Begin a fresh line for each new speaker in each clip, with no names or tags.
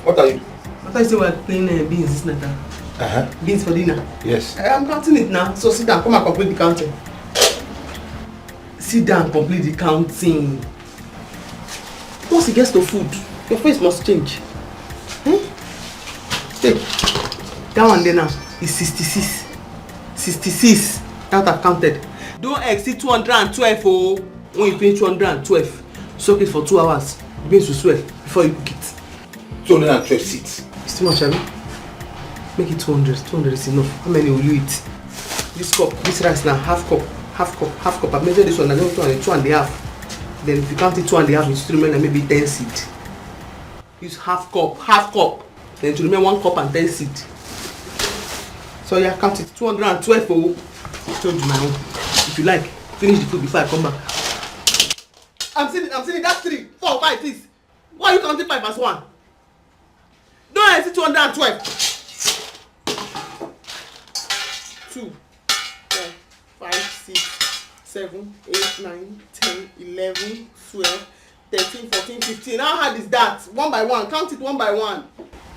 What are you?
I thought you said we were playing beans this night. Beans for dinner?
Yes.
I'm counting it now. So sit down, come and complete the counting. Sit down, complete the counting. Once it gets to food, your face must change. Take. That one there now is 66. 66. That's what I've counted. Don't exceed 212 oh. When you finish 212, soak it for 2 hours. Beans will swell before you cook it.
212 seats.
It's too much, Abby. Make it 200. 200 is enough. How many will you eat? This cup, this rice now, half cup. I've measured this one, I don't know, 2.5. Then if you count it 2.5, it should remain like maybe 10 seed. Use half cup. Then it will remain 1 cup and 10 seed. So yeah, count it 212 oh. I told you my own. If you like, finish the food before I come back. I'm saying that's 3, 4, 5, 6. Why are you counting 5 as 1? Don't I see 212? 2, 4, 5, 6, 7, 8, 9, 10, 11, 12, 13, 14, 15. How hard is that? 1 by 1. Count it 1 by 1.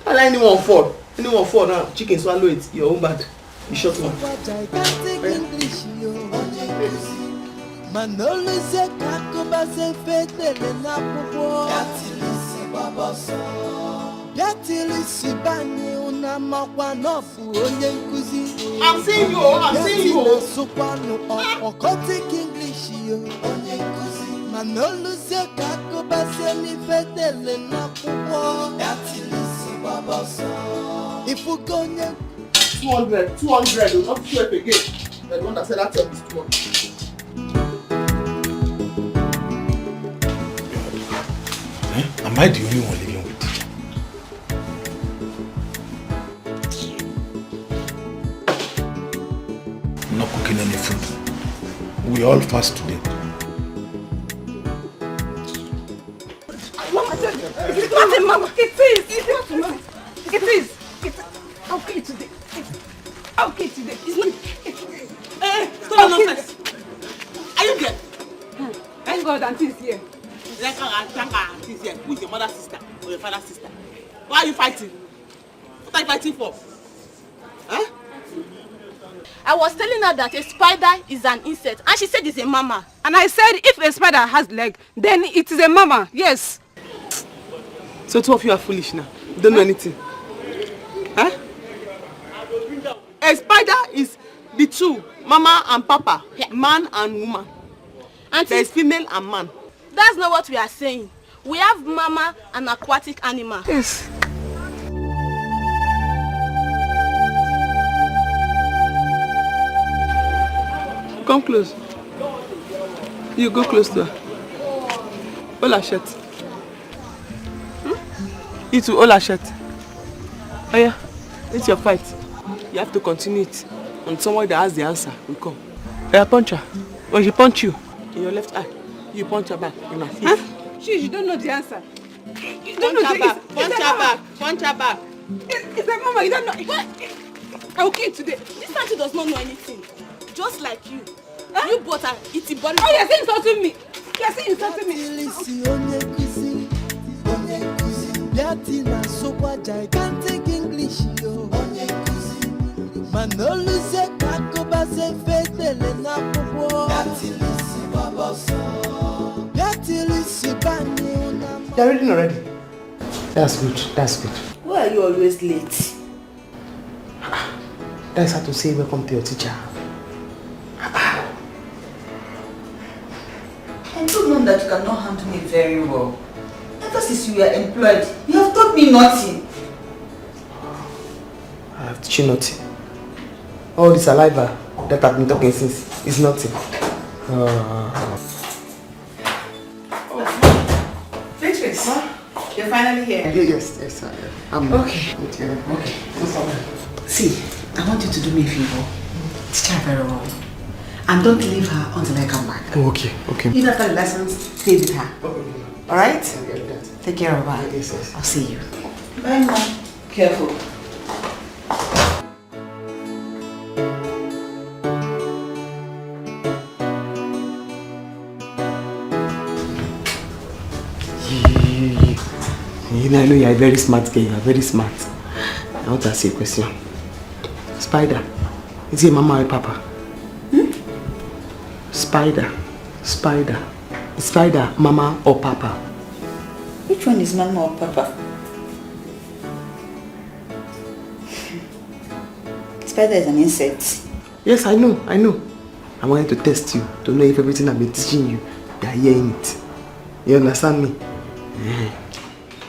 Can't let anyone fall. Anyone fall now. Chicken swallow it. Your own bad. You shut one. I'm seeing you. If we go 200, not 12 again. The one that said that is too much.
Am I the only one living with you? Not cooking any food. We all fast today.
Mama, it is. Okay today. It's not.
Stop nonsense. Are you there?
Thank God Auntie is here.
Thank Auntie is here. Who is your mother's sister or your father's sister? Why are you fighting? What are you fighting for?
I was telling her that a spider is an insect and she said it's a mama.
And I said if a spider has leg, then it is a mama. Yes.
So 2 of you are foolish now. You don't know anything. A spider is the two, mama and papa, man and woman. There is female and man.
That's not what we are saying. We have mama and aquatic animal.
Yes.
Come close. You go close to her. Hold her shirt. You too, hold her shirt. Oh yeah, it's your fight. You have to continue it. And someone that has the answer will come. Oh yeah, punch her. When she punch you in your left eye, you punch her back in her face.
You don't know the answer. You don't
punch
know
her back. Punch her back.
It's a mama, you don't know. Okay today.
This auntie does not know anything. Just like you. You bought her itty body.
Oh, you're saying insulting me. You're saying insulting me.
Gigantic English, yo. Manoluse kakobase fetele na popo. Yatilisi baboso. Yatilisi bani unam.
You're reading already? That's good.
Why are you always late?
That's how to say welcome to your teacher.
I don't know that you cannot handle me very well. Ever since you were employed, you have taught me nothing.
I have taught you nothing. All this saliva that I've been talking since is nothing.
Beatrice, you're finally here.
Yes, I'm
okay.
Okay.
No problem. See, I want you to do me a favor. Teach her very well. And don't leave her until I come back.
Oh, okay.
Even after the lessons, stay with her.
Okay.
Alright?
Okay.
Take care of her.
Yes.
I'll see you. Bye, Mom. Careful.
know you are a very smart girl. You are very smart. I want to ask you a question. Spider, is he a mama or a papa? Spider. Is Spider mama or papa?
Which one is mama or papa? Spider is an insect.
Yes, I know. I wanted to test you to know if everything I've been teaching you, you are hearing it. You understand me? Yeah.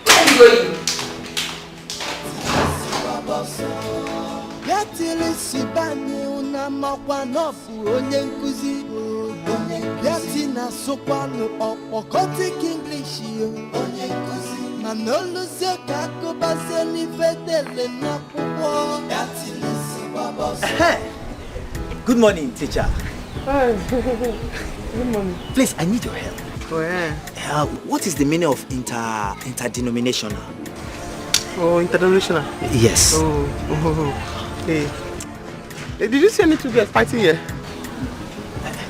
Where are you going?
Good morning, teacher.
Hi. Good morning.
Please, I need your help.
Where?
What is the meaning of interdenominational?
Oh, international.
Yes.
Oh. Hey. Did you see any two girls fighting here?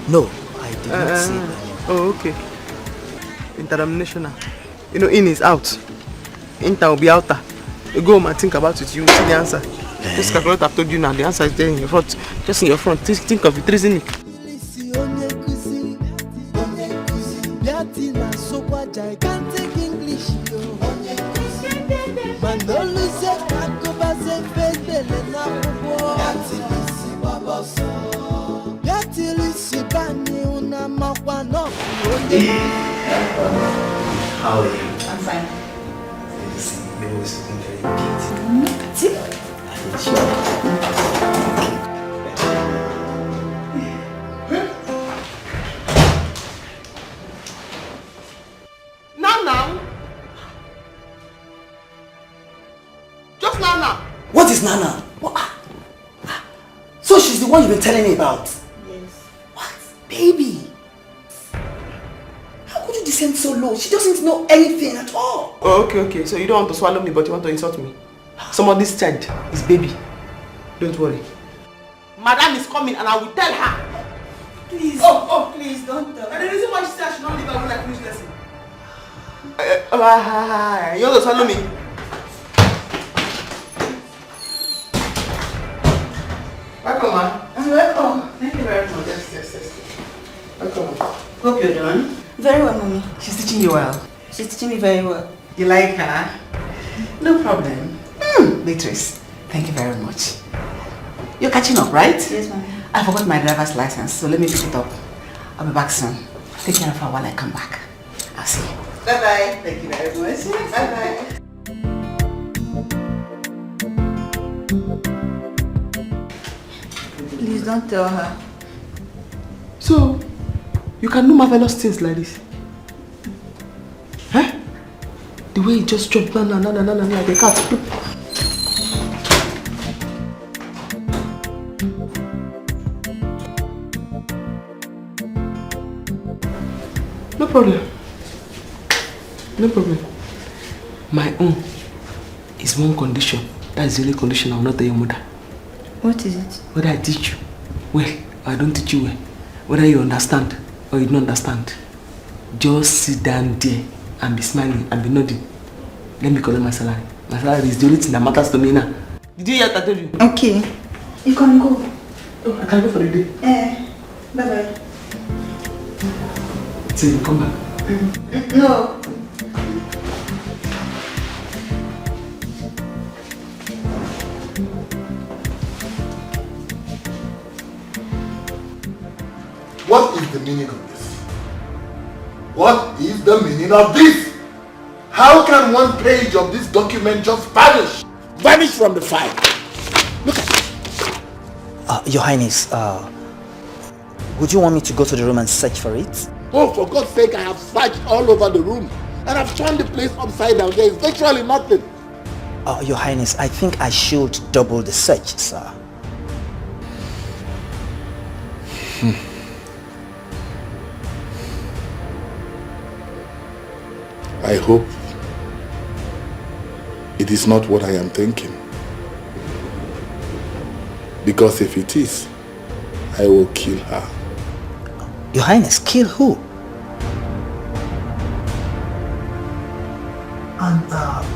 No, I did not see them.
Oh, okay. Interdenominational. You know, in is out. Inter will be outer. You go home and think about it. You will see the answer. Just calculate I've told you now. The answer is there in your front. Just in your front. Think of it. Reason it.
How are you?
I'm fine.
Maybe we're looking very beautiful.
See?
Sure.
Now. Just now.
What is Nana? So she's the one you've been telling me about?
Yes.
What? Baby? How could you descend so low? She doesn't know anything at all.
Oh, okay. So you don't want to swallow me, but you want to insult me. Somebody's child is baby. Don't worry. Madam is coming and I will tell her.
Please. Oh, please don't tell.
And the reason why she said I should not leave her when I finish lesson. You want to swallow me? Welcome, man.
Welcome. Thank you very much.
Yes. Welcome.
Hope you're done. Very well, mommy.
She's teaching you well.
She's teaching me very well.
You like her? No problem. Beatrice, thank you very much. You're catching up, right?
Yes, mommy.
I forgot my driver's license, so let me pick it up. I'll be back soon. Take care of her while I come back. I'll see you. Bye-bye. Thank you very much. Bye-bye.
Please don't tell her.
So, you can do marvelous things like this? Huh? The way you just jumped like a cat. No problem. My own is one condition. That is the only condition I will not tell your mother.
What is it?
Whether I teach you well or I don't teach you well, whether you understand or you don't understand, just sit down there and be smiling and be nodding. Let me collect my salary. My salary is the only thing that matters to me now. Did you hear what I told you?
Okay. You can go.
Oh, I can go for the day.
Bye-bye.
So you come back?
No.
What is the meaning of this? What is the meaning of this? How can one page of this document just vanish? Vanish from the file. Look at it.
Your Highness, would you want me to go to the room and search for it?
Oh, for God's sake, I have searched all over the room. And I've turned the place upside down. There is virtually nothing.
Your Highness, I think I should double the search, sir.
I hope it is not what I am thinking. Because if it is, I will kill her.
Your Highness, kill who? And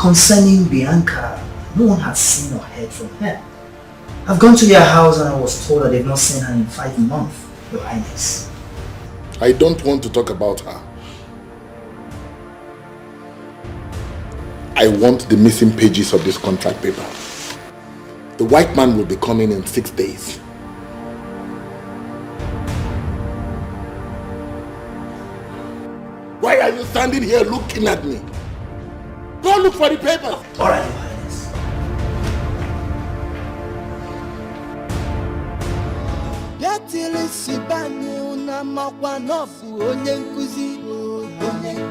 concerning Bianca, no one has seen or heard from her. I've gone to their house and I was told that they've not seen her in 5 months, Your Highness.
I don't want to talk about her. I want the missing pages of this contract paper. The white man will be coming in 6 days. Why are you standing here looking at me? Go look for the papers.
All right, Your Highness.
Yatili sibani unamakwa nofu onye nkuzi.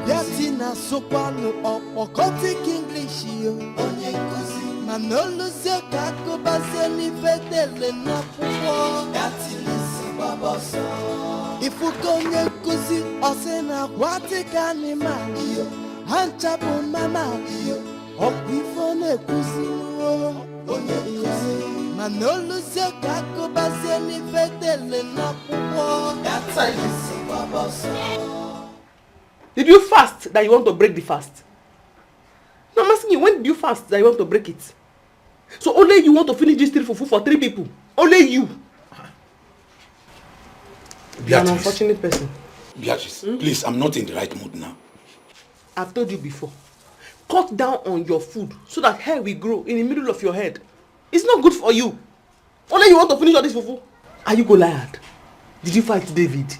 Yati na sokwanu okoti English yo. Onye nkuzi. Manolo se kako baseli fetele na pupo. Yatili sibaboso. Ifukonye nkuzi osena watika ni mayo. Hanchapo mama yo. Okwifone kuzi yo. Onye nkuzi. Manolo se kako baseli fetele na pupo. Yatili sibaboso.
Did you fast that you want to break the fast? No, I'm asking you, when did you fast that you want to break it? So only you want to finish this 3 fufu for 3 people? Only you? You're an unfortunate person.
Beatrice, please, I'm not in the right mood now.
I've told you before. Cut down on your food so that hair will grow in the middle of your head. It's not good for you. Only you want to finish all this fufu? Are you Goliath? Did you fight David?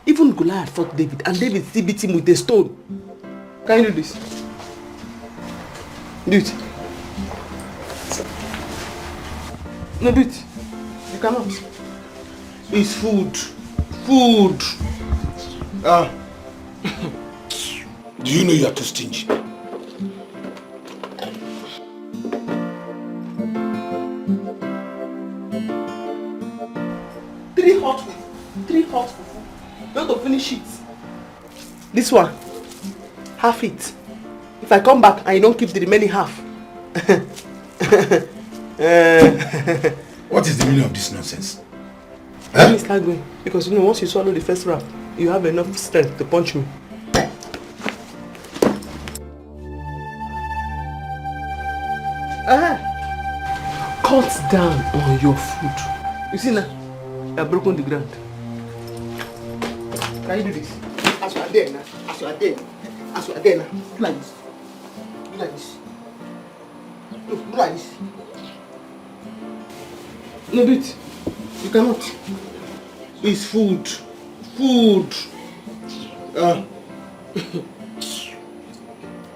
Even Goliath fought David, and David still beat him with a stone. Can you do this? Do it. No, do it. You cannot. It's food. Food.
Do you know you are too stingy?
Three hot fufu. You want to finish it. This one, half it. If I come back and you don't keep the remaining half.
What is the meaning of this nonsense?
Let me start going. Because you know, once you swallow the first wrap, you have enough strength to punch me. Cut down on your food. You see now, you have broken the ground. Can you do this? As you are there now. As you are there. As you are there now. Do like this. Do like this. No, do like this. No, do it. You cannot. It's food. Food.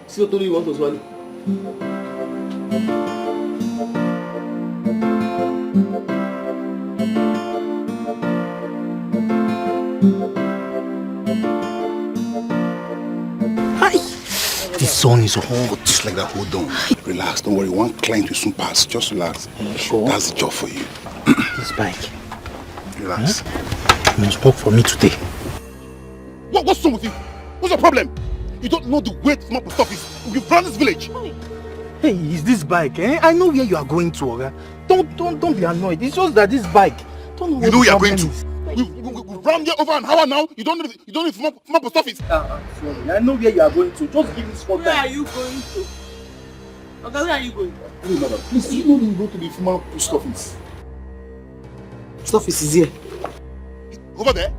See what you want to swallow.
This sun is hot. Just like that, hold on. Relax, don't worry. One client will soon pass. Just relax. Sure. That's the job for you.
This bike.
Relax.
You must work for me today.
What's wrong with you? What's your problem? You don't know the way to my post office. You've run this village.
Hey, is this bike, eh? I know where you are going to, Oga. Don't be annoyed. It's just that this bike. Don't know
you know where you are going to. We've run here over an hour now. You don't need to my post office.
Sorry, I know where you are going to. Just give me small time.
Where are you going to? Okay, where are you going?
Hey, madam, please, you know you go to the former post office.
Post office is here.
Over there?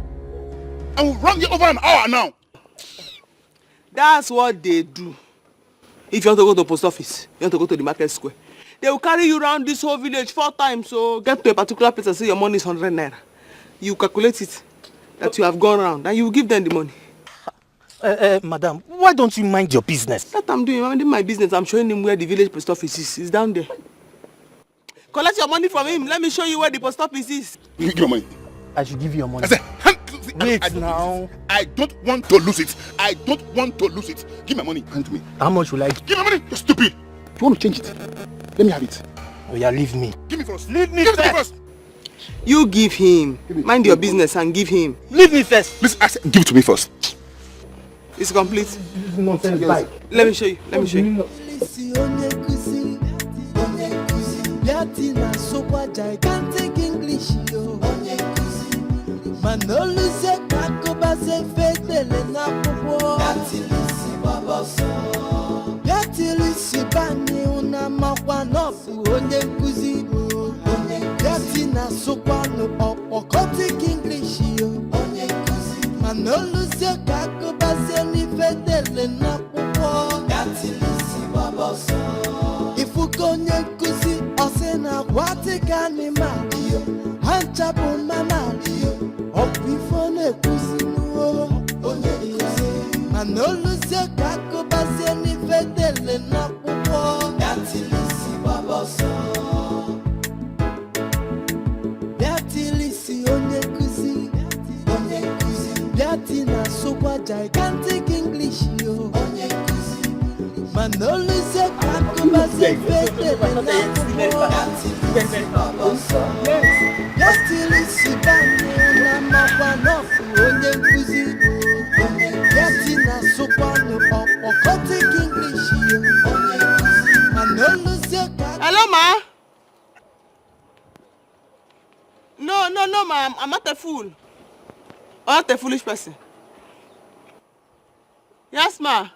And we've run here over an hour now.
That's what they do. If you want to go to the post office, you want to go to the market square, they will carry you around this whole village 4 times. So get to a particular place and say your money is 100 naira. You calculate it that you have gone around and you give them the money.
Madam, why don't you mind your business?
That I'm doing. I'm doing my business. I'm showing him where the village post office is. It's down there. Collect your money from him. Let me show you where the post office is.
Give me your money.
I should give you your money.
I said,
wait now.
I don't want to lose it. I don't want to lose it. Give me my money. Hand to me.
How much will I give?
Give me money. You're stupid. You want to change it? Let me have it.
Oh yeah, leave me.
Give me first.
Leave me
give
first.
Me first.
You give him. Mind your business and give him.
Leave me first.
Listen, I said, give it to me first.
It's complete.
This is nonsense bike.
Let me show you. Let me show you.
Gigantic English, yo. Manolo se kakoba se fetele na popo. Yati lisi baba so. Yati till isi banye una makwa n'ọbụ onye nkuzi bịa ti na sụkwanụ ọkpọkọtik English yo mana oluzie ka akụbazie n'ife dele n'akwụkwọ bịa till isi gbaba ọsọ ifuko onye nkuzi ọsị na aquatic animal yo ha nchapụ mammal yo ọbụ ifo na-ekuzi onye nkuzi mana oluzie ka akụbazie n'ife dele n'akwụkwọ bịa till isi gbaba ọsọ bịa till isi onye nkuzi bịa ti na sụkwa gigantic English yo mana oluzie ka akụbazie n'ife dele n'akwụkwọ bịa till isi banye na makwa n'ọfụ onye nkuzi bịa ti na sụkwanụ ọkpọkọtik English yo mana oluzie ka
Hello, ma. No, ma. I'm not a fool. I'm not a foolish person. Yes, ma.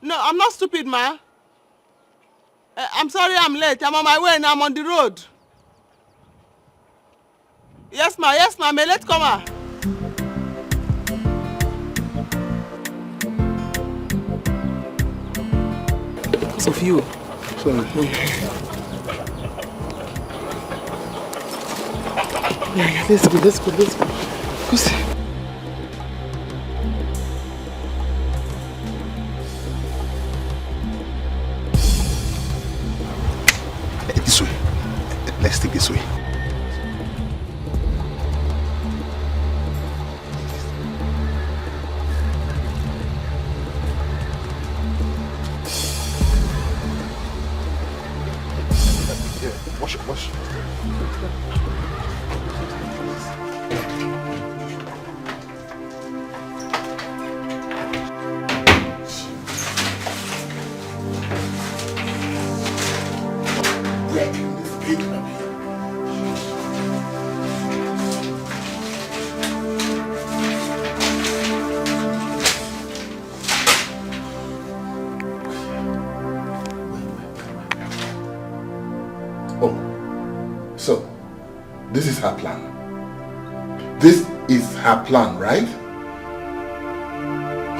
No, I'm not stupid, ma. I'm sorry I'm late. I'm on my way now. I'm on the road. Yes, ma. I'm a late comer.
Because of you.
Sorry.
Let's go. Go see.
This way. Let's take this way. Wash. Oh, so this is her plan. This is her plan, right?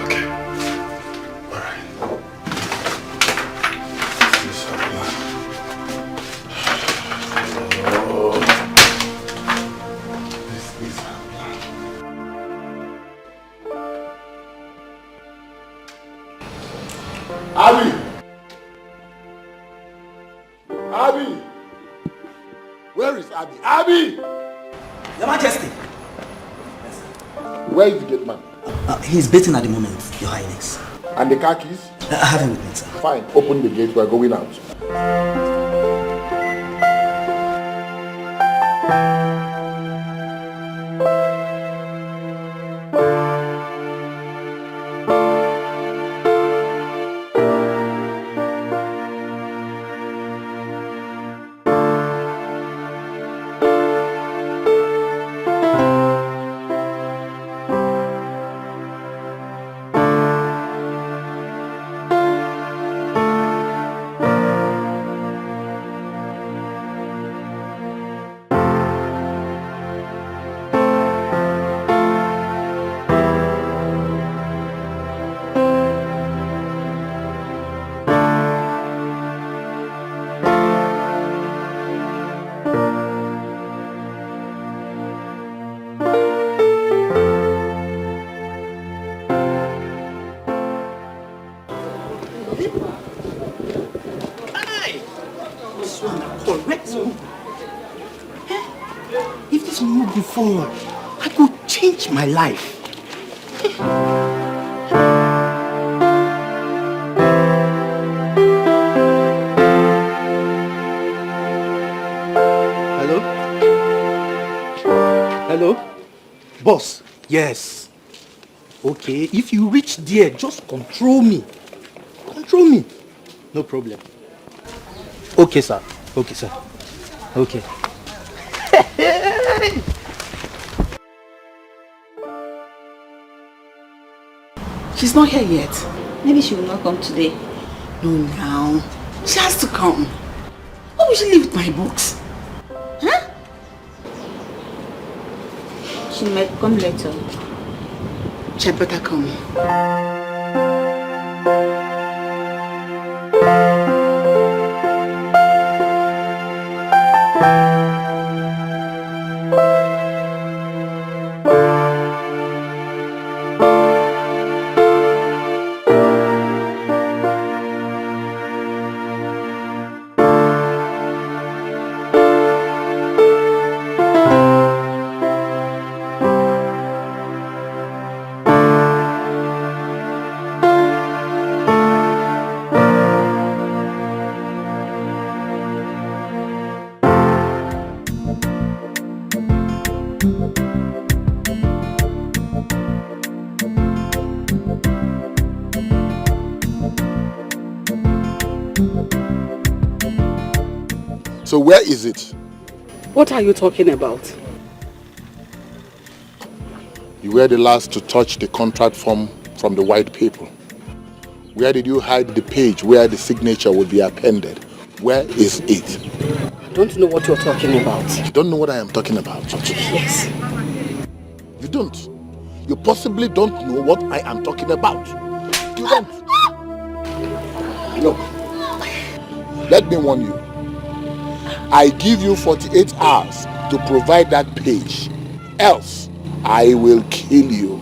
Okay. All right. This is her plan. Oh. This is her plan. Abby! Where is Abby? Abby!
Your Majesty.
Where is the gate man?
He's bathing at the moment, Your Highness.
And the car keys?
I have him with me, sir.
Fine, open the gate, we're going out.
If this move go forward, I could change my life. Hello? Boss, yes. Okay, if you reach there, just control me. Control me. No problem. Okay, sir. Okay, sir. Okay.
She's not here yet. Maybe she will not come today. No, now. She has to come. Why will she leave with my books? Huh? She might come later. She had better come.
So where is it?
What are you talking about?
You were the last to touch the contract form from the white people. Where did you hide the page where the signature would be appended? Where is it?
I don't know what you're talking about.
You don't know what I am talking about?
Yes.
You don't. You possibly don't know what I am talking about. You don't. Look, let me warn you. I give you 48 hours to provide that page. Else, I will kill you.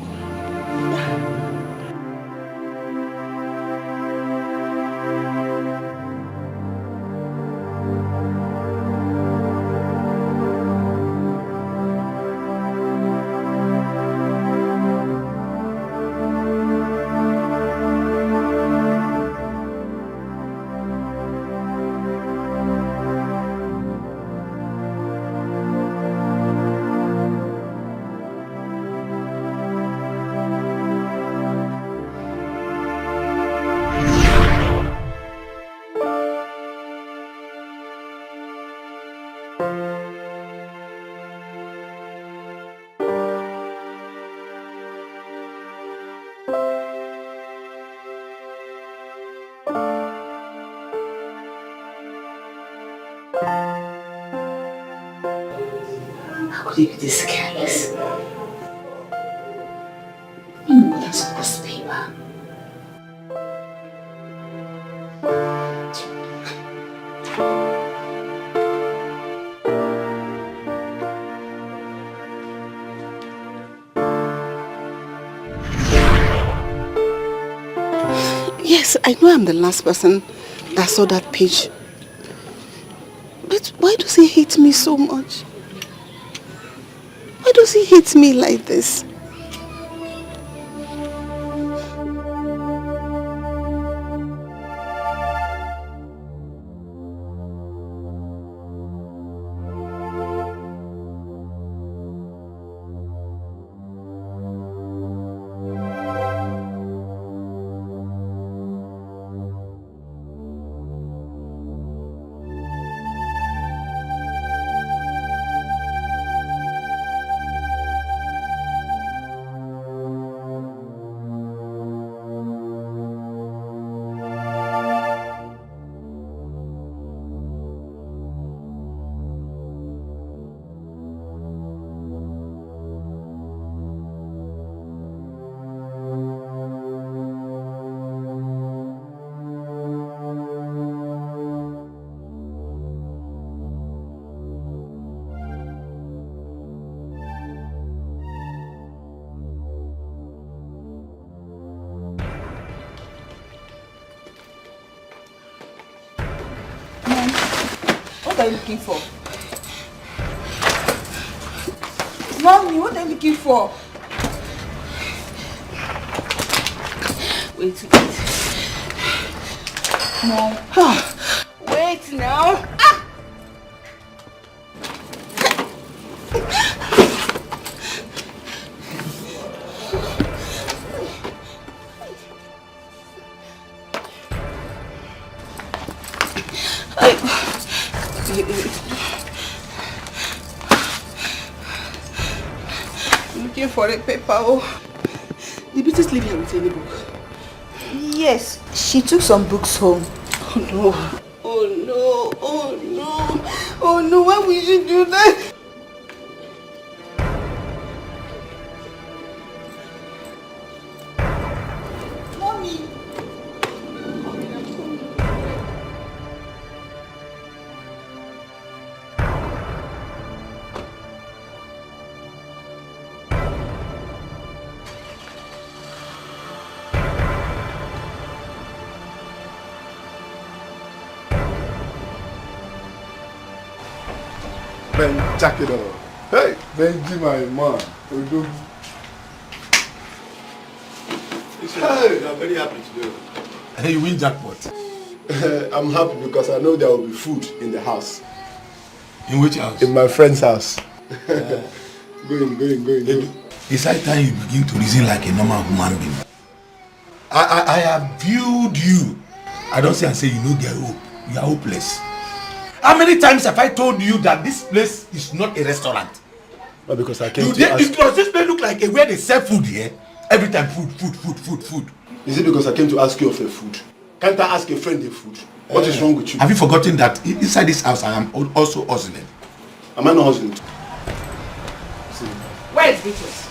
How could you be this careless? You know what has cost paper. Yes, I know I'm the last person that saw that page. But why does he hate me so much? Why does he hate me like this? What are you looking for? Mommy, what are you looking for? Wait. No. Wait now. Looking for a paper. Oh, the British leave here with any book. Yes, she took some books home.
Oh no. Oh no. Oh no. Oh no, why would you do that?
Mommy.
Ben, jack it up. Hey, Benji, my man.
Hey, I'm very happy today.
Hey, you win jackpot. I'm happy because I know there will be food in the house.
In which house?
In my friend's house. Go in.
It's high time you begin to reason like a normal human being. I have viewed you. I don't say and say you know get hope. You are hopeless. How many times have I told you that this place is not a restaurant?
Well, because I came to ask...
Does this place look like a where they sell food here? Every time food.
Is it because I came to ask you for food? Can't I ask a friend for food? What is wrong with you?
Have you forgotten that inside this house I am also hustling?
Am I not hustling?
Where is Beatrice?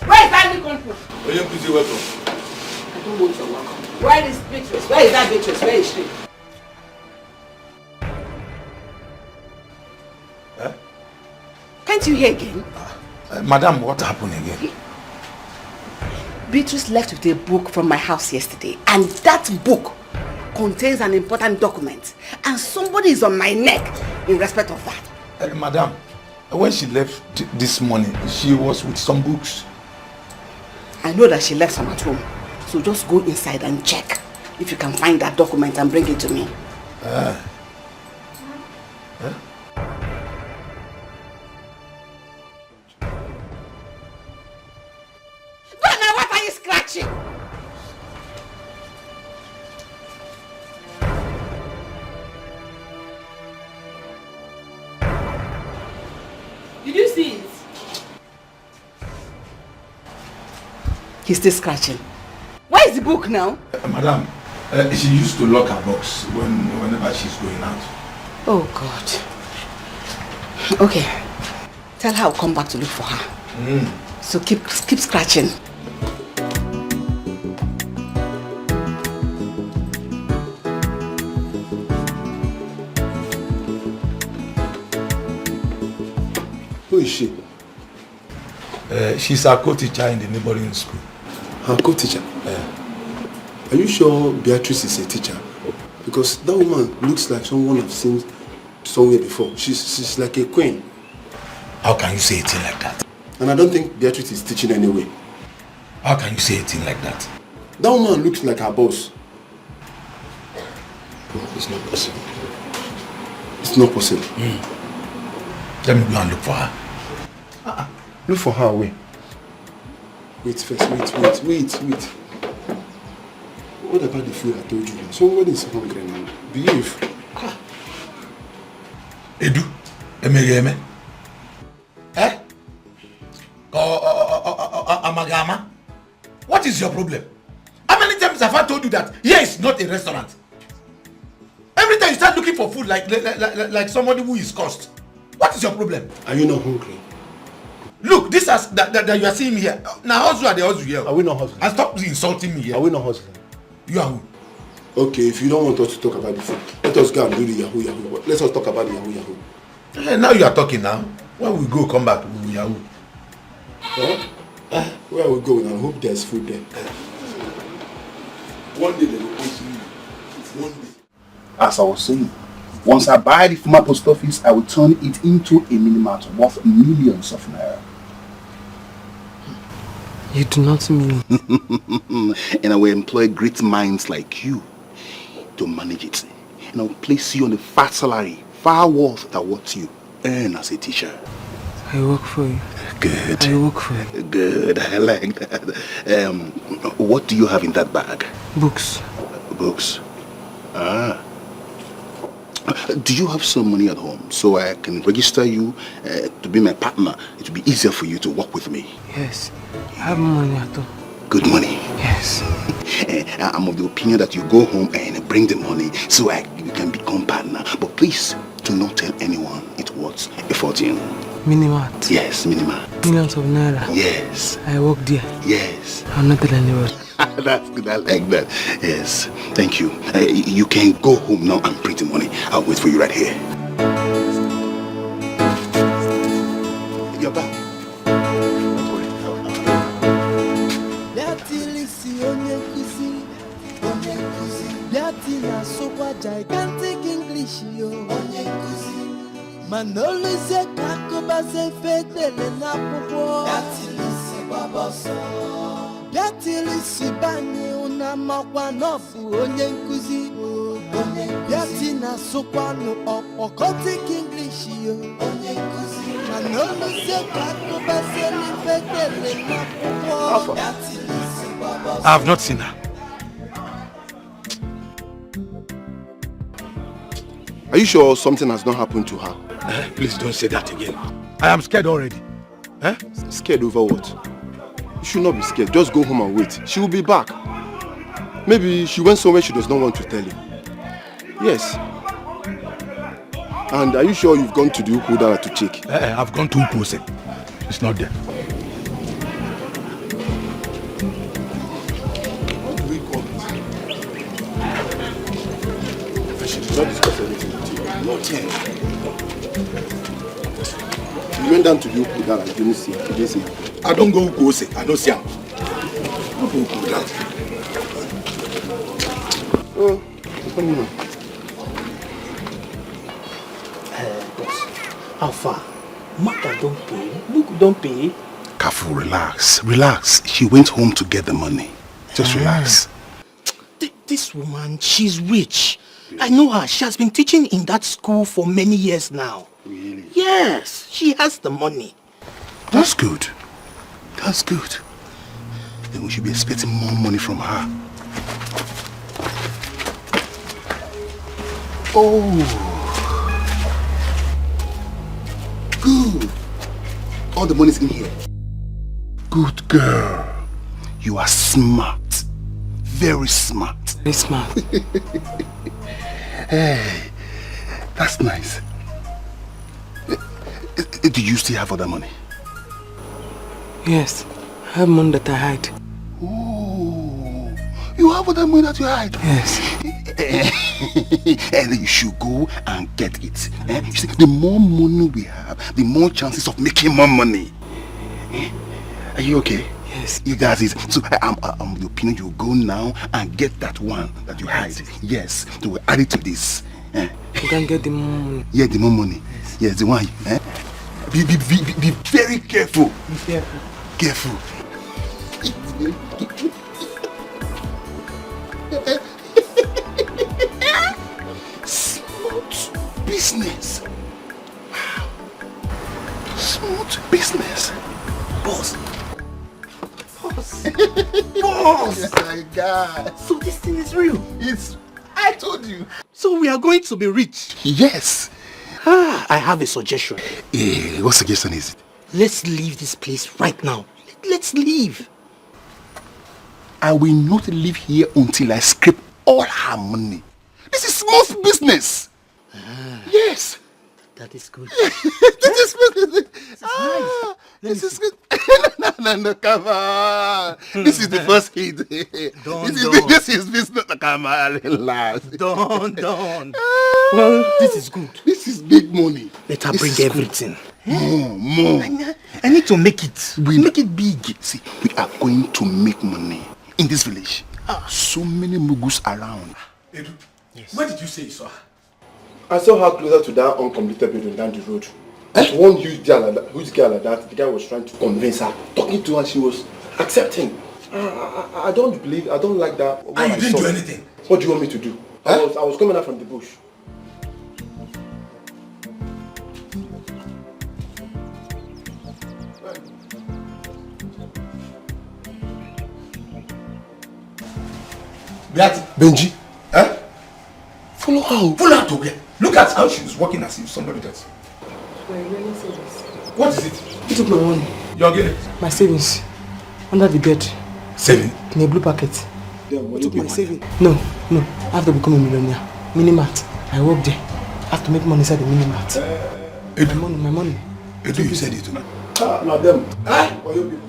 Where is that Lincoln food?
Will you please welcome?
I don't want your welcome. Where is Beatrice? Where is that Beatrice? Where is she? Can't you hear again?
Madam, what happened again?
Beatrice left with a book from my house yesterday, and that book contains an important document, and somebody is on my neck in respect of that.
Madam, when she left this morning, she was with some books.
I know that she left some at home, so just go inside and check if you can find that document and bring it to me. Donna, what are you scratching? Did you see it? He's still scratching. Where is the book now?
Madam, she used to lock her box whenever she's going out.
Oh God. Okay. Tell her I'll come back to look for her. So keep scratching.
Who is she?
She's a co-teacher in the neighboring school.
Her co-teacher? Are you sure Beatrice is a teacher? Because that woman looks like someone I've seen somewhere before. She's like a queen.
How can you say a thing like that?
And I don't think Beatrice is teaching anyway.
How can you say a thing like that?
That woman looks like her boss.
It's not possible.
It's not possible.
Let me go and look for her.
Look for her away. Wait first, wait. What about the food I told you? Somebody is hungry now. Behave.
Edu, Emegeme. Amagama. What is your problem? How many times have I told you that here is not a restaurant? Every time you start looking for food like somebody who is cursed. What is your problem?
Are you not hungry?
Look, this house that you are seeing me here. Now, hustle are the hustle here.
Are we not hustling?
And stop insulting me here.
Are we not hustling?
You are who?
Okay, if you don't want us to talk about the food, let us go and do the yahoo. Let us talk about the yahoo.
Now you are talking now. When we go, come back, we will yahoo.
Where are we going? I hope there's food there. One day they will pay you. One day.
As I was saying, once I buy the former post office, I will turn it into a mini-mart worth millions of naira.
You do not mean...
And I will employ great minds like you to manage it. And I will place you on a fat salary, far worth than what you earn as a teacher.
I work for you.
Good.
I work for you.
Good, I like that. What do you have in that bag?
Books.
Books? Do you have some money at home so I can register you to be my partner? It will be easier for you to work with me.
Yes. I have money at home.
Good money?
Yes.
I'm of the opinion that you go home and bring the money so you can become partner. But please, do not tell anyone it was a fortune.
Minimart?
Yes, Minimart.
Millions of naira?
Yes.
I work there?
Yes.
I'm not telling anyone.
That's good, I like that. Yes, thank you. You can go home now and print the money. I'll wait for you right here. You're back. Don't worry.
Gigantic English, yo. Manoluse kakuba se fedele na popo. Biatilisi bani una makwa nofu onye nkuzi. Biati na sokwanu okotik English, yo. Manoluse kakuba se fedele na popo.
I have not seen her.
Are you sure something has not happened to her?
Please don't say that again. I am scared already.
Scared over what? You should not be scared. Just go home and wait. She will be back. Maybe she went somewhere she does not want to tell you. Yes. And are you sure you've gone to the Ukudara to check?
I've gone to Ukose. It's not there.
What do we call it? I should not discuss anything with you. Not yet. You went down to the Ukudara. You didn't see her. You didn't see her.
I don't go Ukose. I don't see her. I don't go Ukudara.
Oh, come on.
Boss, how far? Mother don't pay. Look, don't pay.
Kafu, relax. Relax. She went home to get the money. Just relax.
This woman, she's rich. I know her. She has been teaching in that school for many years now.
Really?
Yes, she has the money.
That's good. That's good. Then we should be expecting more money from her. Oh. Good. All the money's in here. Good girl. You are smart. Very smart.
Very smart.
Hey, that's nice. Do you still have other money?
Yes, I have money that I hide.
Oh, you have other money that you hide?
Yes.
And you should go and get it. You see, the more money we have, the more chances of making more money. Are you okay?
Yes.
You got it. So I'm of the opinion you go now and get that one that you hide. Yes. So we'll add it to this.
You can get the more money.
Yeah, the more money. Yes, the one. Be very careful.
Be careful.
Careful. Smooth business. Wow. Smooth business. Boss. Boss.
Boss!
Oh my God.
So this thing is real.
I told you.
So we are going to be rich.
Yes.
I have a suggestion.
What suggestion is it?
Let's leave this place right now. Let's leave.
I will not leave here until I scrape all her money. This is smooth business. Yes.
That is good.
This is business.
Nice.
This is good. No, come on. This is the first hit. This is business. Come on, relax.
Don't. Well, this is good.
This is big money.
Let her bring everything.
More.
I need to make it. Make it big.
See, we are going to make money in this village. So many mugus around.
Edu,
yes.
Where did you say you saw her? I saw her closer to that uncompleted building down the road. One huge girl like that, the guy was trying to convince her, talking to her, she was accepting. I don't like that.
You didn't do anything.
What do you want me to do? I was coming out from the bush.
Benji.
Follow her.
Follow her to where? Look at how she's walking as if somebody does. What is it?
You took my money.
You're getting
My savings. Under the bed.
Saving?
In a blue packet. I took my saving. No. I have to become a millionaire. Minimart. I work there. I have to make money inside the minimart. My money.
Edu, you said it to me.
Now them. For you people.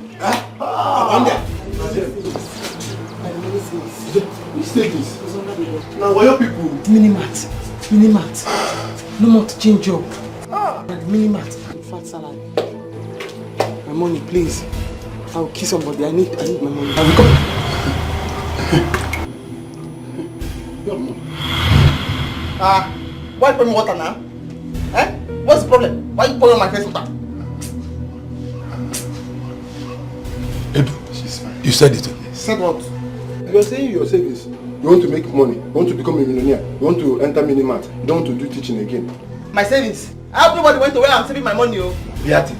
On there. Which savings? Now for your people.
Minimart. No more to change job. Minimart. Fat salary. My money, please. I will kill somebody. I need my money. I will come.
Why you pour me water now? What's the problem? Why you pour on my face water?
Edu, you said it to me.
Said what? You are saying your savings. You want to make money. You want to become a millionaire. You want to enter minimart. You don't want to do teaching again.
My savings? Everybody went to where I'm saving my money, oh.
Beati,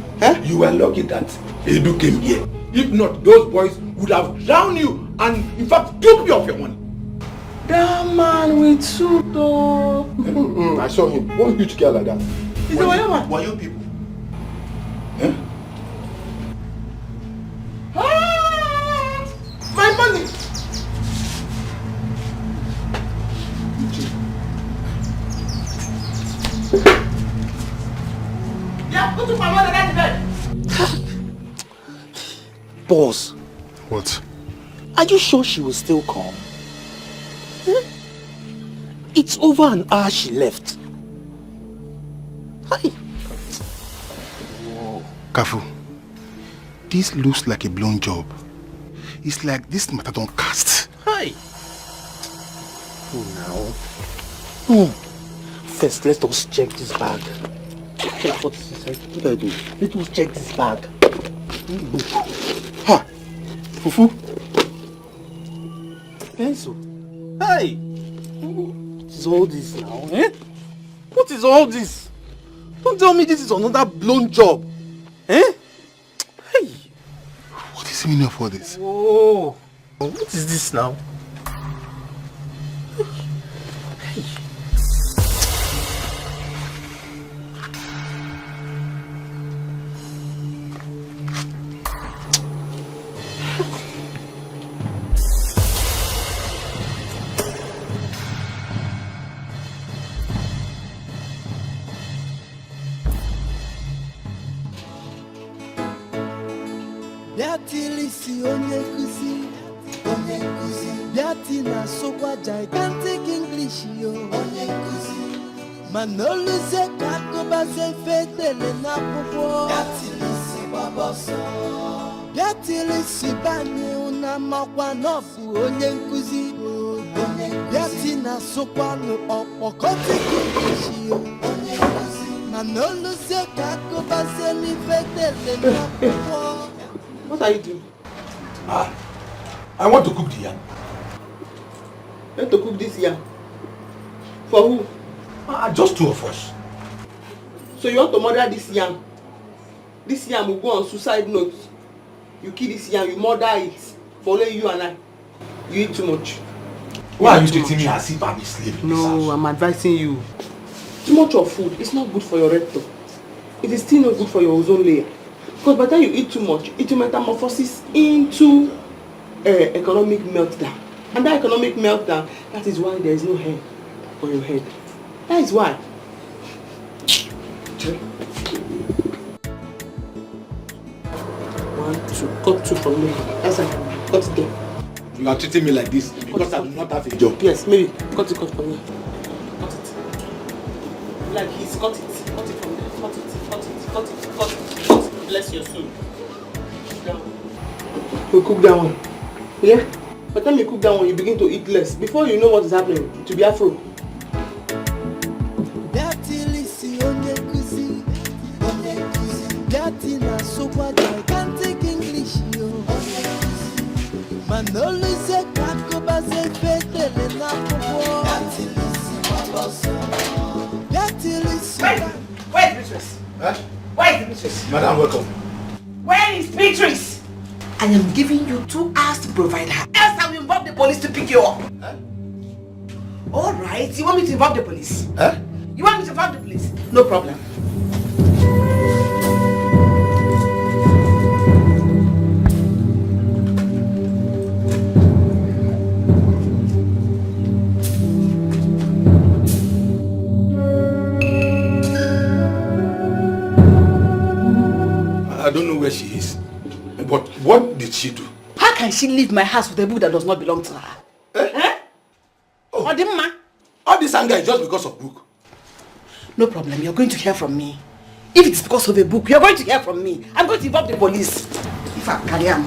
you were lucky that Edu came here. If not, those boys would have drowned you and in fact took you off your money.
That man with suit though.
I saw him. One huge girl like that.
Is it Wayo man?
Wayo people.
My money! Yeah, go to my mother at the bed.
Boss.
What?
Are you sure she will still come? It's over an hour she left. Hi.
Whoa. Kafu, this looks like a blown job. It's like this matter don't cast.
Hi. Oh, now. First, let us check this bag. Check what is inside. What do I do? Let us check this bag.
Ha! Fufu.
Pencil. Hey! What is all this now, What is all this? Don't tell me this is another blown job. Hey!
What is the meaning of all this?
Whoa! What is this now?
Biati na sokwa gigantic English yo. Manoluze kako base fetele na popo. Biati lisi bani una makwa nofu onye nkuzi. Biati na sokwa no okotik English yo. Manoluze kako base ni fetele na popo.
What are you doing?
I want to cook the yam.
You want to cook this yam? For who?
Just two of us.
So you want to murder this yam? This yam will go on suicide note. You kill this yam, you murder it. For only you and I. You eat too much.
Why are you treating me as if I'm a slave in this house?
No, I'm advising you.
Too much of food is not good for your rectum. It is still not good for your ozone layer. Because by the time you eat too much, it will metamorphose into economic meltdown. And that economic meltdown, that is why there is no hair on your head. That is why. One, two, cut two from there. That's it. Cut it there.
You are treating me like this because I do not have a job.
Yes, maybe. Cut it from there. Cut it. Like he's cut it. Cut it from there. Cut it. Bless your soul. We'll cook that one. Yeah? By the time you cook that one, you begin to eat less. Before you know what is happening, to be afro.
Where is Beatrice?
Huh?
Where is Beatrice?
Madam, welcome.
Where is Beatrice? I am giving you 2 hours to provide her. Else I will involve the police to pick you up.
Huh?
Alright, you want me to involve the police?
Huh?
You want me to involve the police? No problem.
don't know where she is. But what did she do?
How can she leave my house with a book that does not belong to her?
Oh.
Odimma?
All this anger is just because of book.
No problem, you're going to hear from me. If it's because of a book, you're going to hear from me. I'm going to involve the police. If I carry on.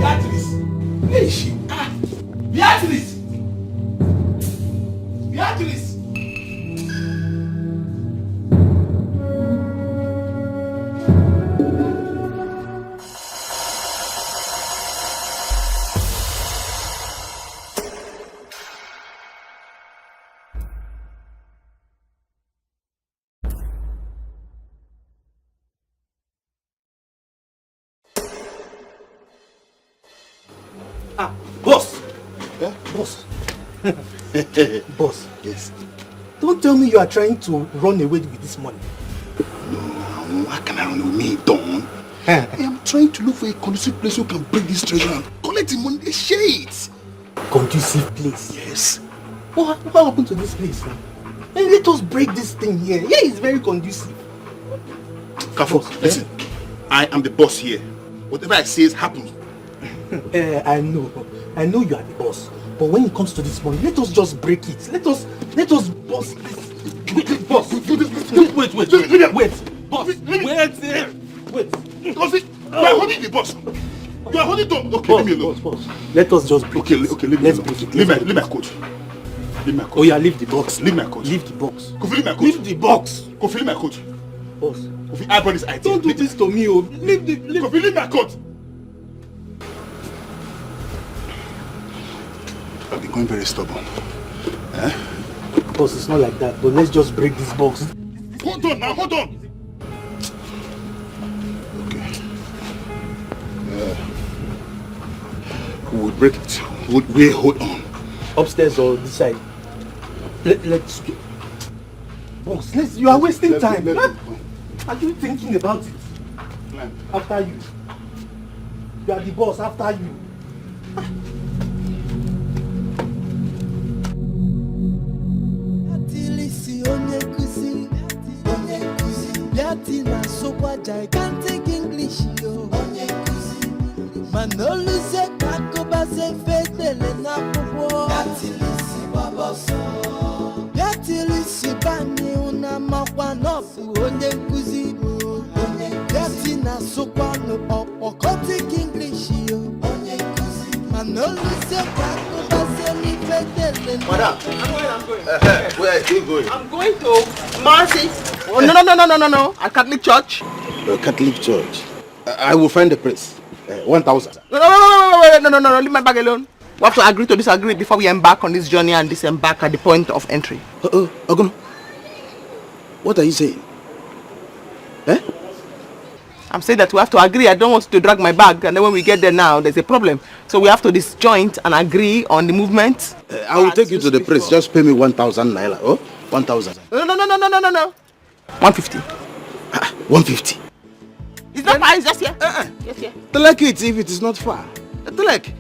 Beatrice! Where is she? Beatrice! Beatrice!
Boss!
Yeah?
Boss. Boss. Yes. Don't tell me you are trying to run away with this money.
No, how can I run away with me, Don? I am trying to look for a conducive place who can break this treasure and collect the money, they share it.
Conducive place?
Yes.
What happened to this place now? Hey, let us break this thing here. Here is very conducive.
Kafo, listen. I am the boss here. Whatever I say happens.
I know you are the boss. But when it comes to this money, let us just break it. Let us boss this. Wait, boss. Wait. Boss. Wait.
Because you are holding the boss. You are holding the okay,
boss,
leave me alone.
Boss. Let us just break it.
Okay, leave me alone. Leave my coat. Leave my coat.
Oh yeah, leave the box.
Leave my coat.
Leave the box.
Kofi, leave my coat.
Leave the box.
Kofi, leave my coat.
Boss.
Kofi, I brought this idea.
Don't do this to me, oh.
Kofi, leave my coat. I've been going very stubborn.
Boss, it's not like that. But let's just break this box.
Hold on now, hold on. Okay. We'll break it. We'll hold on.
Upstairs or this side. Let's go. Boss, you are wasting time. Are you thinking about it? After you. You are the boss after you.
Gigantic English, yo. Manoluse kakoba se fedele na popo. Yatilisi bani una makwa nofu onye nkuzi. Yatina sokwano okotik English, yo. Manoluse kakoba se mi fedele na.
Madam, I'm going.
Where are you going?
I'm going to Mercy. Oh, no. A Catholic church.
Catholic church. I will find the priest. 1,000.
No. Leave my bag alone. We have to agree to disagree before we embark on this journey and disembark at the point of entry.
Ogono. What are you saying?
I'm saying that we have to agree. I don't want to drag my bag, and then when we get there now, there's a problem. So we have to disjoint and agree on the movement.
I will take you to the priest. Just pay me 1,000 naira. Oh, 1,000.
No. 150.
150.
It's not far, it's just here. Yes, here.
Like it if it is not far. Like,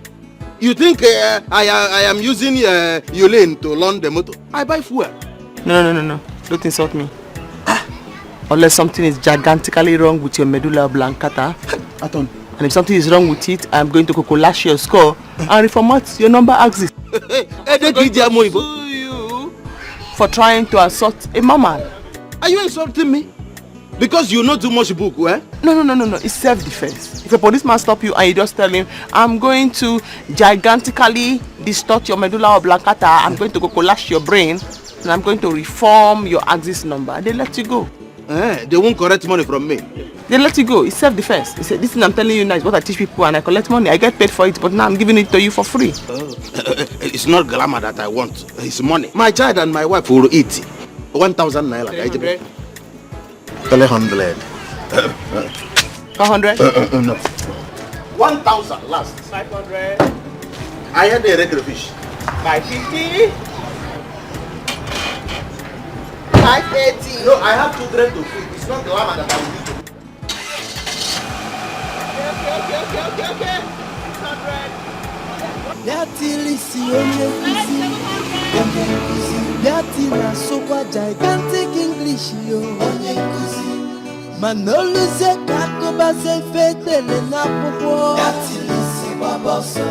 you think I am using your lane to learn the motor? I buy fuel.
No. Don't insult me. Unless something is gigantically wrong with your medulla oblongata.
Aton.
And if something is wrong with it, I'm going to lash your score and reformat your number axis. You for trying to assault a mama.
Are you insulting me? Because you know too much book, eh?
No. It's self-defense. If a policeman stop you and you just tell him, I'm going to gigantically distort your medulla oblongata, I'm going to lash your brain, and I'm going to reform your axis number, they let you go.
They won't collect money from me.
They let you go. It's self-defense. It's this thing I'm telling you now is what I teach people, and I collect money. I get paid for it, but now I'm giving it to you for free.
It's not glamour that I want. It's money. My child and my wife will eat 1,000 naira.
300.
300.
400.
No. 1,000 last.
500.
I had a regular fish.
550. 580.
No, I have 200 to feed. It's not glamour that I will eat.
Okay. 600.
Yatilisi onye kuzi. Biati na sokwa gigantic English yo. Onye nkuzi. Manoluze kakoba se fetele na popo. Biati lisi baboso.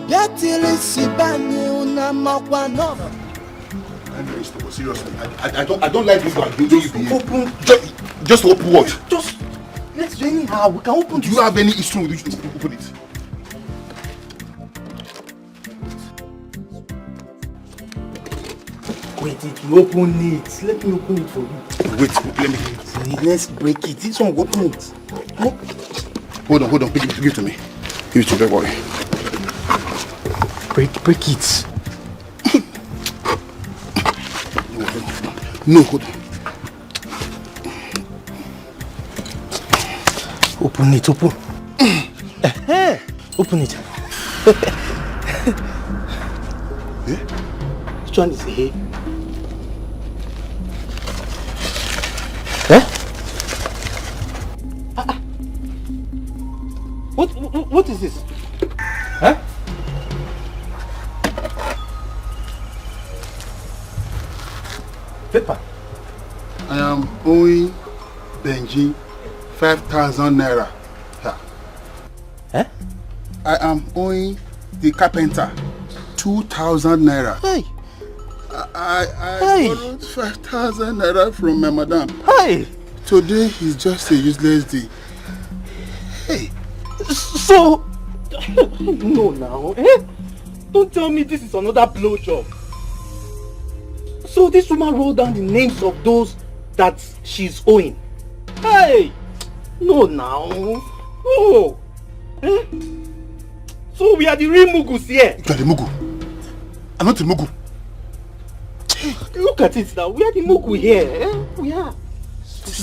Biati lisi bani una makwa no.
Seriously, I don't like this one. Just open. Just open what?
Just let's do anyhow. We can open.
Do you have any issue with it? Open it.
Wait, it will open it. Let me open it for you.
Wait, let me.
Let's break it. This one will open it. Oh.
Hold on. Give it to me. Give it to me, don't worry.
Break it.
No, hold on.
Open it, open. Open it. Which one is A? What is this? Huh? Paper.
I am owing Benji 5,000 naira.
Eh?
I am owing the carpenter 2,000 naira.
Hey.
I borrowed 5,000 naira from my madam.
Hey.
Today is just a useless day. Hey.
So, no now, eh? Don't tell me this is another blowjob. So this woman wrote down the names of those that she's owing. Hey! No now. Oh! Eh? So we are the real Mugus here.
You are the Mugu. I'm not the Mugu.
Look at it now. We are the Mugu here. Eh? We are.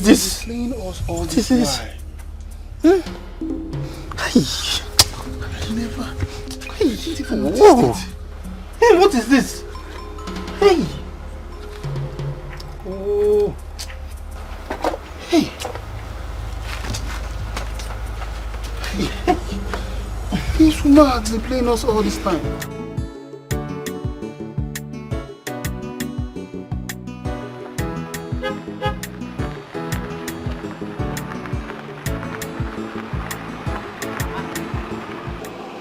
This playing us all this while.
Hey!
Never.
Whoa! Hey, what is this? Hey! Oh!
Hey! This woman has been playing us all this time.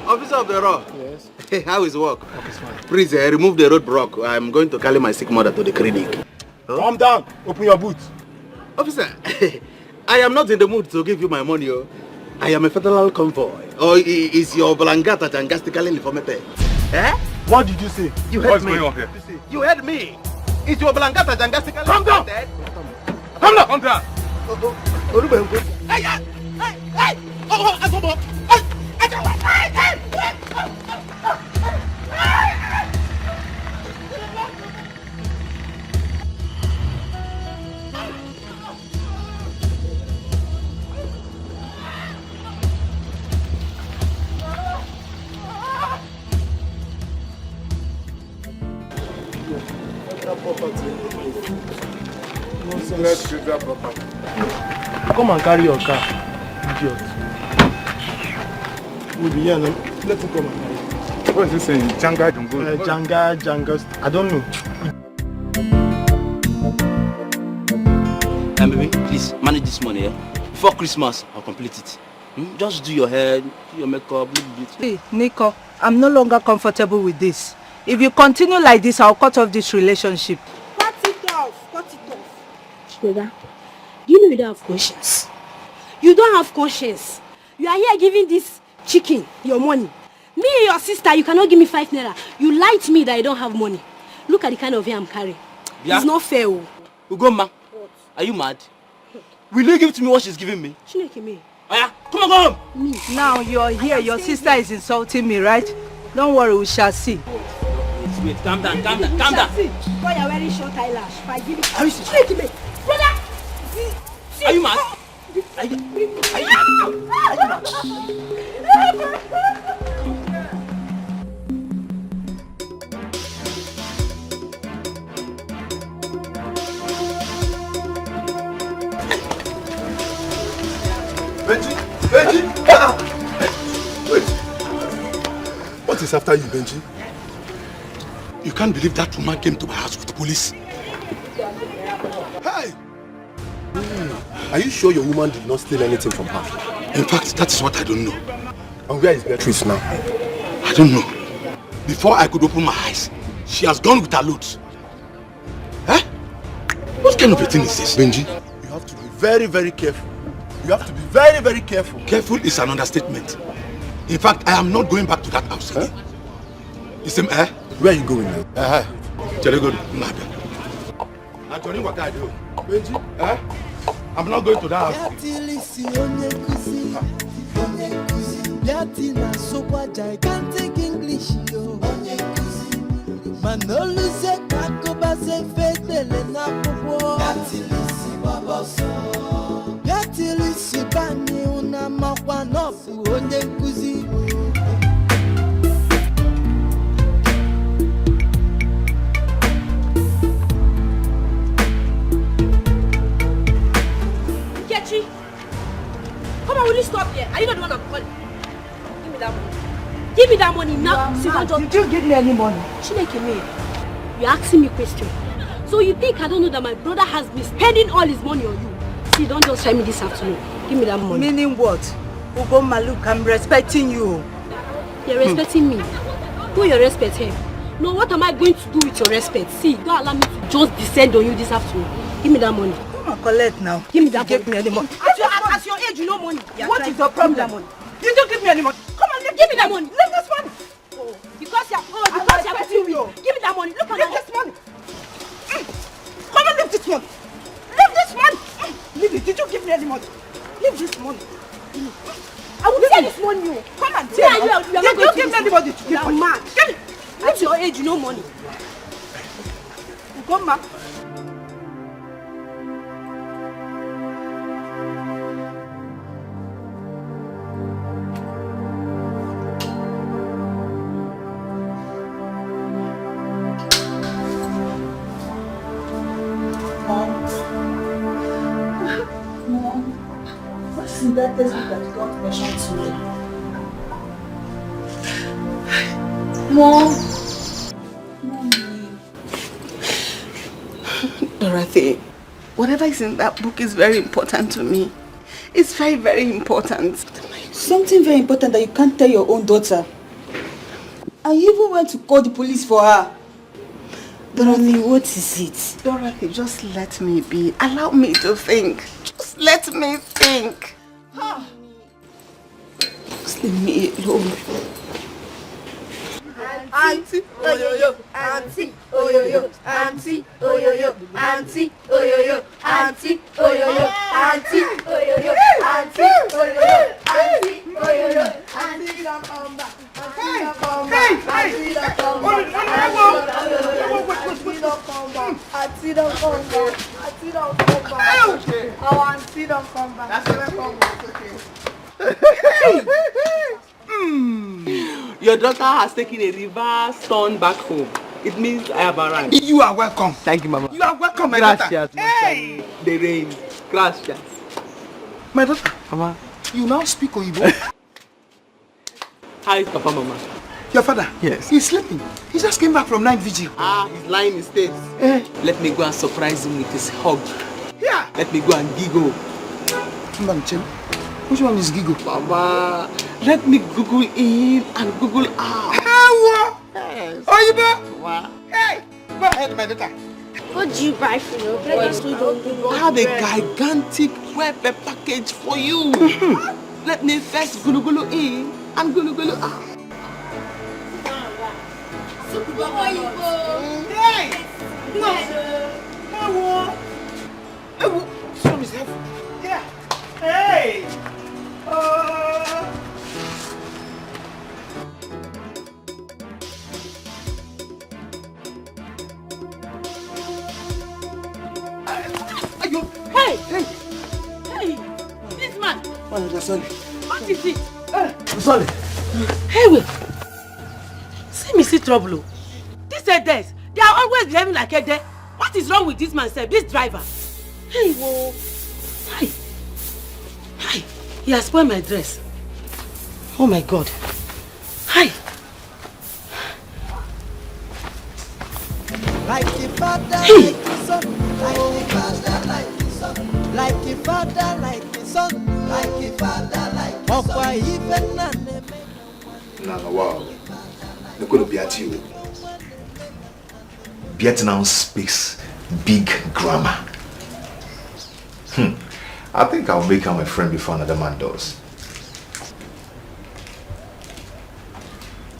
Officer of the law.
Yes.
Hey, how is work?
Okay, it's fine.
Please remove the roadblock. I'm going to carry my sick mother to the clinic.
Huh? Calm down. Open your boot.
Officer, I am not in the mood to give you my money. Oh. I am a federal convoy. Or is your Blangata jangastically informed? Eh?
What did you say?
You heard
What's
me.
going on here?
You heard me. Is your Blangata jangastically
Calm down.
Calm down.
Calm down.
Hey, hey, hey! Oh,
Let's use that property.
Come and carry your car, idiot. We'll be here now. Let him come and carry it.
What is he saying? Janga Jungo?
Janga. I don't know.
baby, please manage this money. Yeah? Before Christmas, I'll complete it. Just do your hair, do your makeup, look bit.
Hey, Nico, I'm no longer comfortable with this. If you continue like this, I'll cut off this relationship.
Cut it off. Sugar, you know you don't have conscience. You don't have conscience. You are here giving this chicken your money. Me, your sister, you cannot give me 5 naira. You lied to me that I don't have money. Look at the kind of hair I'm carrying. Yeah. It's not fair.
Ugoma, are you mad? Will you give to me what she's giving me?
Chineke me.
Oh yeah, come on, go home.
Me. Now you're here, your sister is insulting me, right? Don't worry, we shall see.
Wait, calm down.
Why you're wearing short eyelash? If I give it,
are you
Chineke me. Brother!
Are you mad? Are you mad?
Benji! Wait! What is after you, Benji?
You can't believe that woman came to my house with the police. Hey!
Are you sure your woman did not steal anything from her?
In fact, that is what I don't know.
And where is Beatrice now?
I don't know. Before I could open my eyes, she has gone with her loads. Huh? What kind of a thing is this?
Benji, you have to be very, very careful. You have to be very, very careful.
Careful is an understatement. In fact, I am not going back to that house again. You say,
where are you going now?
Benji, I'm not going to that house.
Gigantic English, yo. Manoluse kakoba se fetele na popo. Yatilisi bani una makwa nofu onye nkuzi.
Kechi, come on, will you stop here? Are you not the one I'm calling? Give me that money. Give me that money now.
Did you give me any money?
Chineke me, you're asking me a question. So you think I don't know that my brother has been spending all his money on you? See, don't just try me this afternoon. Give me that money.
Meaning what? Ugo Maluk, I'm respecting you.
You're respecting me. Who you respect him? No, what am I going to do with your respect? See, don't allow me to just descend on you this afternoon. Give me that money.
Come on, collect now.
Give me that money.
Give me any money.
At your age, you know money.
What is your problem? You don't give me any money. Come on,
give me that money.
Leave this money.
Oh, because you're putting me. Give me that money. Look at
Leave this money. Come on, leave this money. Leave this money. Leave it. Did you give me any money? Leave this money.
I will take this money.
Come on,
take
it. Did you give me anybody to give money?
Mad.
Give it.
At your age, you know money.
Come back.
That textbook that you got mentioned to me. Mom.
Dorothy, whatever is in that book is very important to me. It's very, very important.
Something very important that you can't tell your own daughter. I even went to call the police for her. Dorothy, what is it?
Dorothy, just let me be. Allow me to think. Just let me think. Just leave me alone.
Auntie, oh yo yo, auntie, oh yo yo, auntie, oh yo yo, auntie, oh yo yo, auntie, oh yo yo, auntie, oh yo yo, auntie, oh yo yo, auntie, oh yo yo, auntie, don't come back, auntie, don't come back, auntie, don't come back, auntie, don't come back, auntie, don't come back, auntie, don't come back, oh auntie, don't come back, that's when I come back, okay.
Your daughter has taken a reverse turn back home. It means I have arrived.
You are welcome.
Thank you, Mama.
You are welcome, my daughter.
Gracias, hey! The rain. Gracias.
My daughter.
Mama.
You now speak Oyibo.
Hi, Papa, Mama.
Your father?
Yes.
He's sleeping. He just came back from night vigil.
He's lying in state. Let me go and surprise him with his hug.
Yeah.
Let me go and giggle.
Which one is giggle?
Mama, let me Google in and Google out.
Yes. Oyibo. Hey, go ahead, my daughter.
What do you buy for your boys?
I have a gigantic web package for you. Let me first gulu in and gulu out.
Hey! No! Some is heavy. Yeah. Hey!
Hey! This man!
What
is it?
Sorry.
Hey, wait. See me see trouble. These headers, they are always behaving like headers. What is wrong with this man, sir? This driver? Hey, whoa. Hi. He has spoiled my dress. Oh my God. Hi.
Like the father, like the son. Like the father, like the son. Like the father, like the son. Like the father, like the son.
No, wow. Look at Beatty. Beatty now speaks big grammar. I think I'll make her my friend before another man does.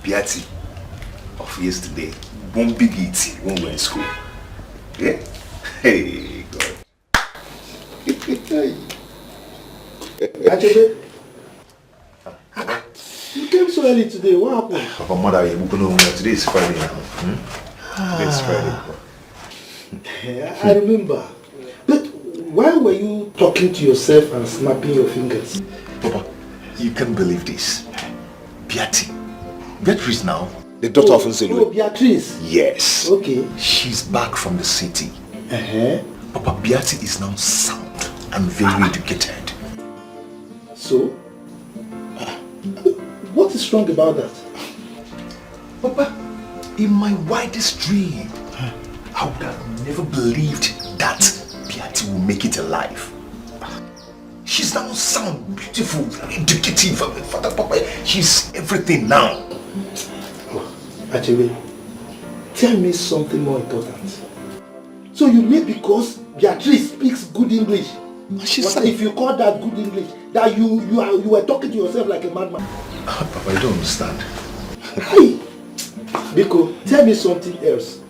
Beatty of yesterday won't be it when we're in school. Yeah? Hey, God.
Actually, you came so early today. What happened?
Papa, mother, today is Friday now. It's Friday.
I remember. But why were you talking to yourself and snapping your fingers?
Papa, you can't believe this. Beatrice now, the daughter of Nollywood.
Oh, Beatrice?
Yes.
Okay.
She's back from the city. Papa, Beatrice is now sound and very educated.
So? What is wrong about that?
Papa, in my wildest dream, I would have never believed that Beatrice will make it alive. She's now sound, beautiful, educative. Father, Papa, she's everything now.
Actually, tell me something more important. So you mean because Beatrice speaks good English? What if you call that good English? That you were talking to yourself like a madman?
Papa, I don't understand.
Hey, Biko, tell me something else.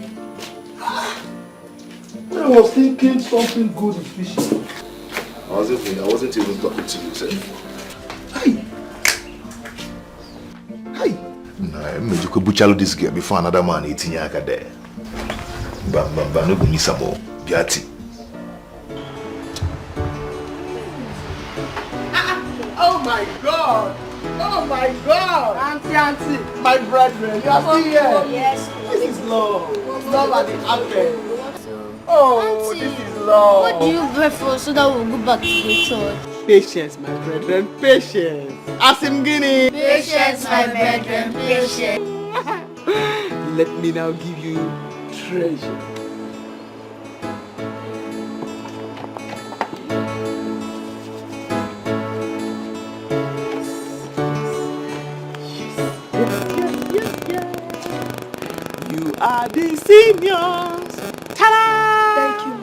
I was thinking something good is fishy.
I wasn't even talking to you, sir. I'm going to butcher this girl before another man eating yaka there. But no go miss more. Beatty.
Oh my God! Oh my God! Auntie, my brethren, you are still here.
Oh, yes.
This is love. Love at the advent. Oh,
Auntie,
this is love.
what do you pray for so that we'll go back to the church?
Patience, my brethren, patience. Asim Guinea.
Patience, my brethren, patience.
Let me now give you treasure. You are the seniors. Ta-da! Thank you.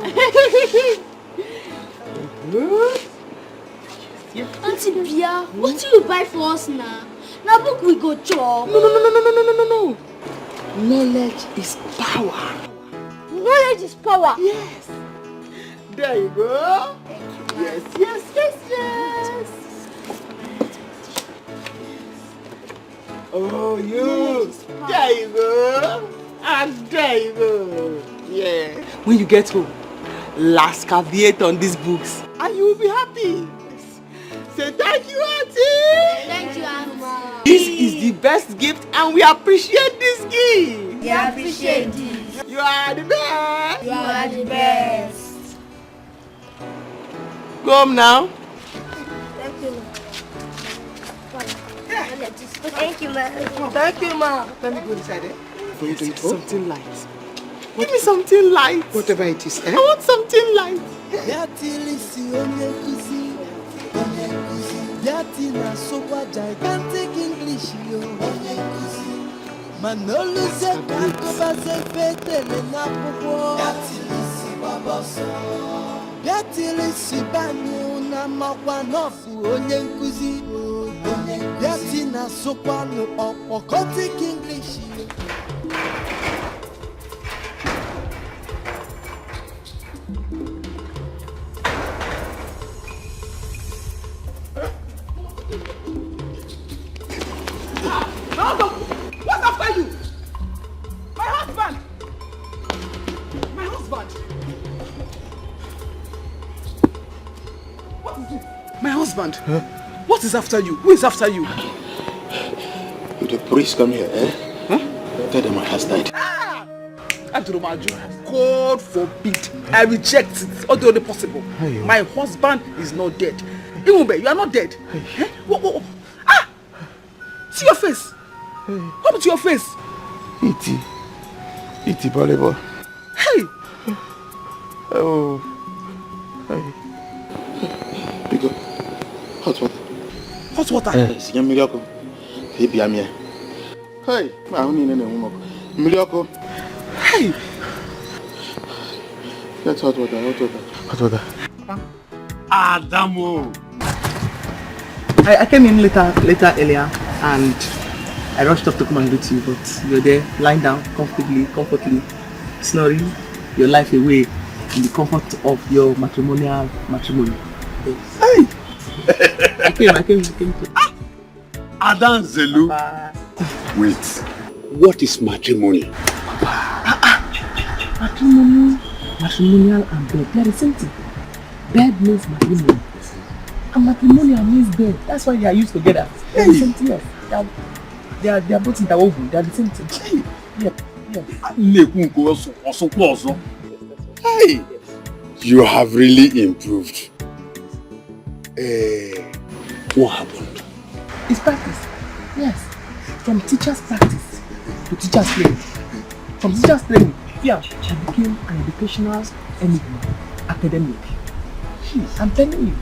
Auntie Bia, what do you buy for us now? Now book we go chop.
No. Knowledge is power.
Knowledge is power.
Yes. There you go.
Thank you.
Yes. Oh, you. There you go. And there you go. Yeah. When you get home, last caveat on these books, and you will be happy. Say thank you, Auntie.
Thank you, Auntie.
This is the best gift, and we appreciate this gift.
We appreciate this.
You are the best.
You are the best.
Go home now.
Thank you, Thank you, ma.
Thank you, ma. Let me go inside there. Something light. Give me something light.
Whatever it is,
I want something light.
Yatina sopa gigantic English yo. Manolo se kakoba se fete le napopo. Yatilisi baboso. Yatilisi bani una makwa nofu onye nkuzi. Yatina sopa no opokotic English yo.
What's after you? My husband! What is it? My husband? Huh? What is after you? Who is after you?
Will the priest come here, eh? Huh? Tell them my husband died.
God forbid. I reject it. All the only possible.
Ayo.
My husband is not dead. Imube, you are not dead. Eh? What? Ah! See your face. What happened to your face?
Iti volleyball. Oh. Hey. Biko. Hot water.
Hot water?
Yes, you miracle. Baby, I'm here. Hey, I don't need any more. Miracle.
Hey.
Get hot water, hot water. Hot water.
Adamo.
I came in later earlier and I rushed up to come and greet you, but you're there lying down comfortably, snoring your life away in the comfort of your matrimony. Yes. Hey! I came to...
Adan Zelu.
Wait.
What is matrimony?
Matrimonial and bed, they are the same thing. Bed means matrimony. And matrimonial means bed. That's why they are used together. They are the same thing. Yes. They are both interwoven. They are the same thing. Yes.
Hey! You have really improved. What happened?
It's practice. Yes. From teacher's practice to teacher's training. From teacher's training, I became an educational enigma, academic. I'm telling you.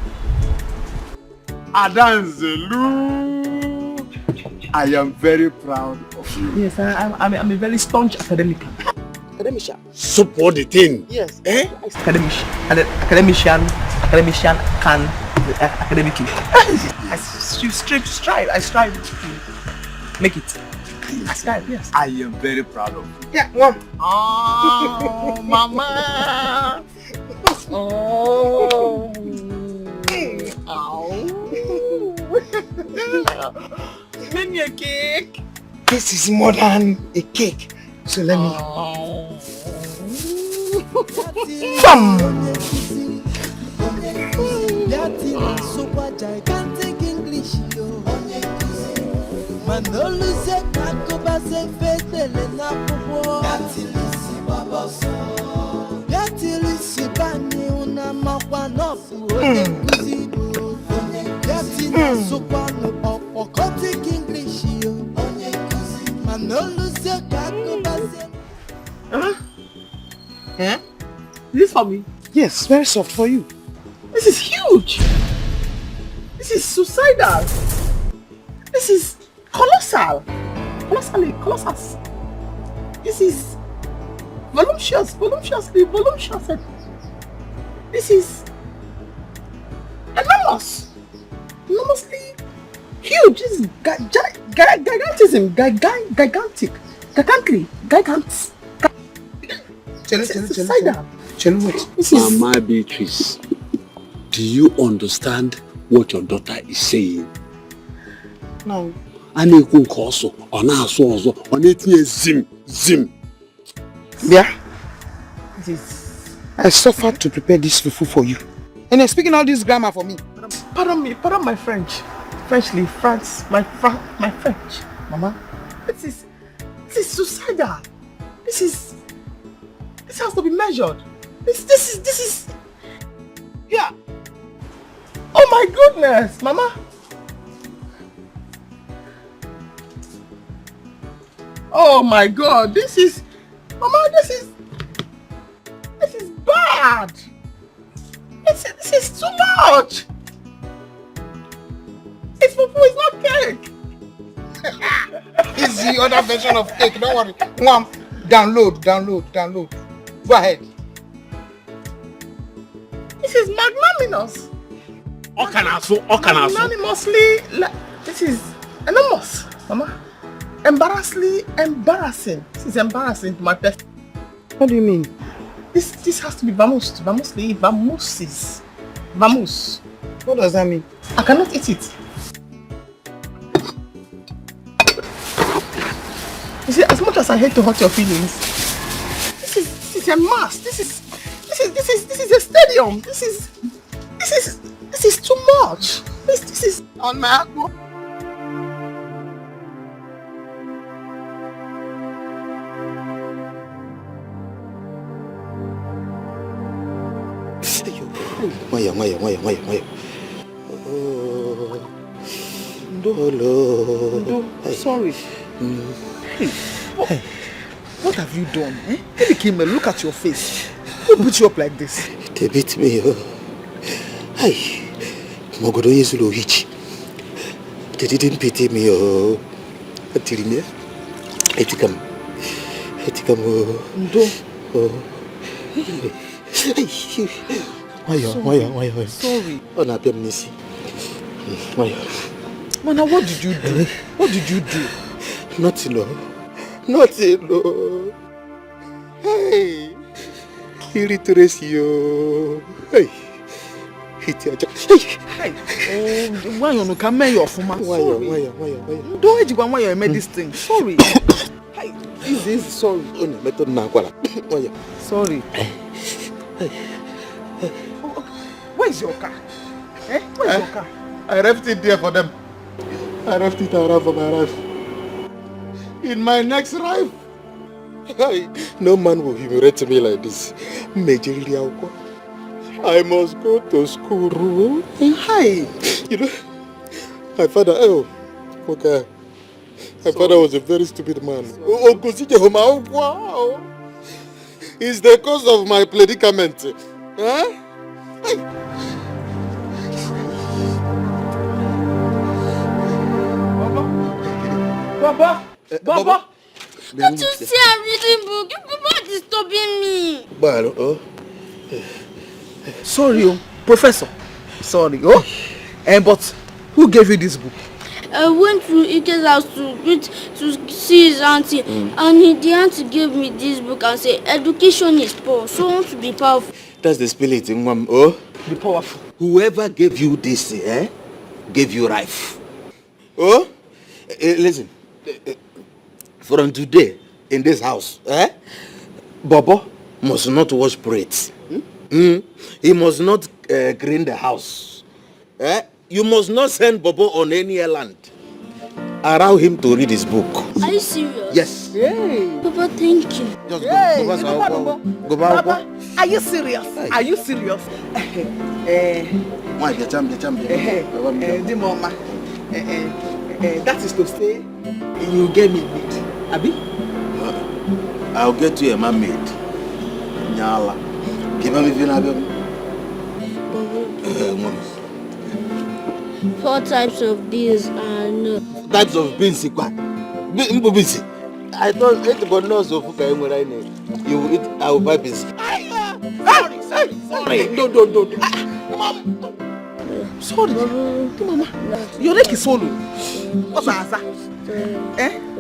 Adanzelu, I am very proud of you.
Yes, I'm a very staunch academic. Academician.
Support the thing.
Yes. Academician can academically. I strive to make it. I strive, yes.
I am very proud of you.
Yeah, Mom.
Oh, Mama.
Oh.
Give me a cake. This is more than a cake. So let me.
Is this for me?
Yes, very soft for you.
This is huge. This is suicidal. This is colossal. Colossal. This is voluptuously voluptuous. This is enormous. Enormously huge. This is gigantism. Gigantic.
Mama Beatrice, do you understand what your daughter is saying?
No. Yeah. I suffered to prepare this fufu for you. And you're speaking all this grammar for me.
Pardon my French. My French. Mama. This is suicidal. This has to be measured. This is yeah. Oh my goodness, Mama. Oh my God, this is bad. This is too much. It's fufu, it's not cake.
It's the other version of cake, don't worry. Mom, download. Go ahead.
This is magnanimous. Magnanimously, this is enormous, Mama. Embarrassing. This is embarrassing to my person.
What do you mean?
This has to be vamoose.
What does that mean?
I cannot eat it. You see, as much as I hate to hurt your feelings, this is a mass. This is a stadium. This is too much. This is on my aqua.
Maya.
No, sorry. Hey, what have you done? Baby Kimber, look at your face. Who beat you up like this?
They beat me. Hey, Mogodo Yesulo Hichi. They didn't pity me. Until me. Etikam.
Ndo.
Why?
Sorry.
Oh, na pem nisi. Why?
Mana, what did you do? What did you do?
Nothing. Hey, illiteracy. Hey,
Hey. Why you no come me your former?
Why?
Don't you why you made this thing? Sorry. Hey, this sorry.
Why?
Sorry. Where's your car? Where's your car?
I left it there for them. I left it around for my wife. In my next life.
No man will humiliate me like this. I must go to school.
Hi.
You know, my father, okay. My father was a very stupid man. Wow. It's the cause of my predicament. Huh?
Baba.
Don't you see I'm reading book? You people are disturbing me.
Sorry, Professor. Sorry, but who gave you this book?
I went to Ike's house to see his auntie, and the auntie gave me this book and said, education is power, so I want to be powerful.
That's the spirit.
Be powerful.
Whoever gave you this, gave you life. Listen. From today, in this house, Bobo must not wash plates. He must not clean the house. You must not send Bobo on any island. Allow him to read his book.
Are you serious?
Yes.
Yay.
Papa, thank you.
Just
Go Papa, are you serious?
Hey.
Are you serious? Mama, that is to say, you get me meat. Abi?
I'll get you a mermaid. Nyala. Give me the
4 types of beans and
types of beans. I thought it knows of you will eat. I will buy beans.
Sorry. Don't. Mom. Sorry. Mama. Your neck is swollen. What's that?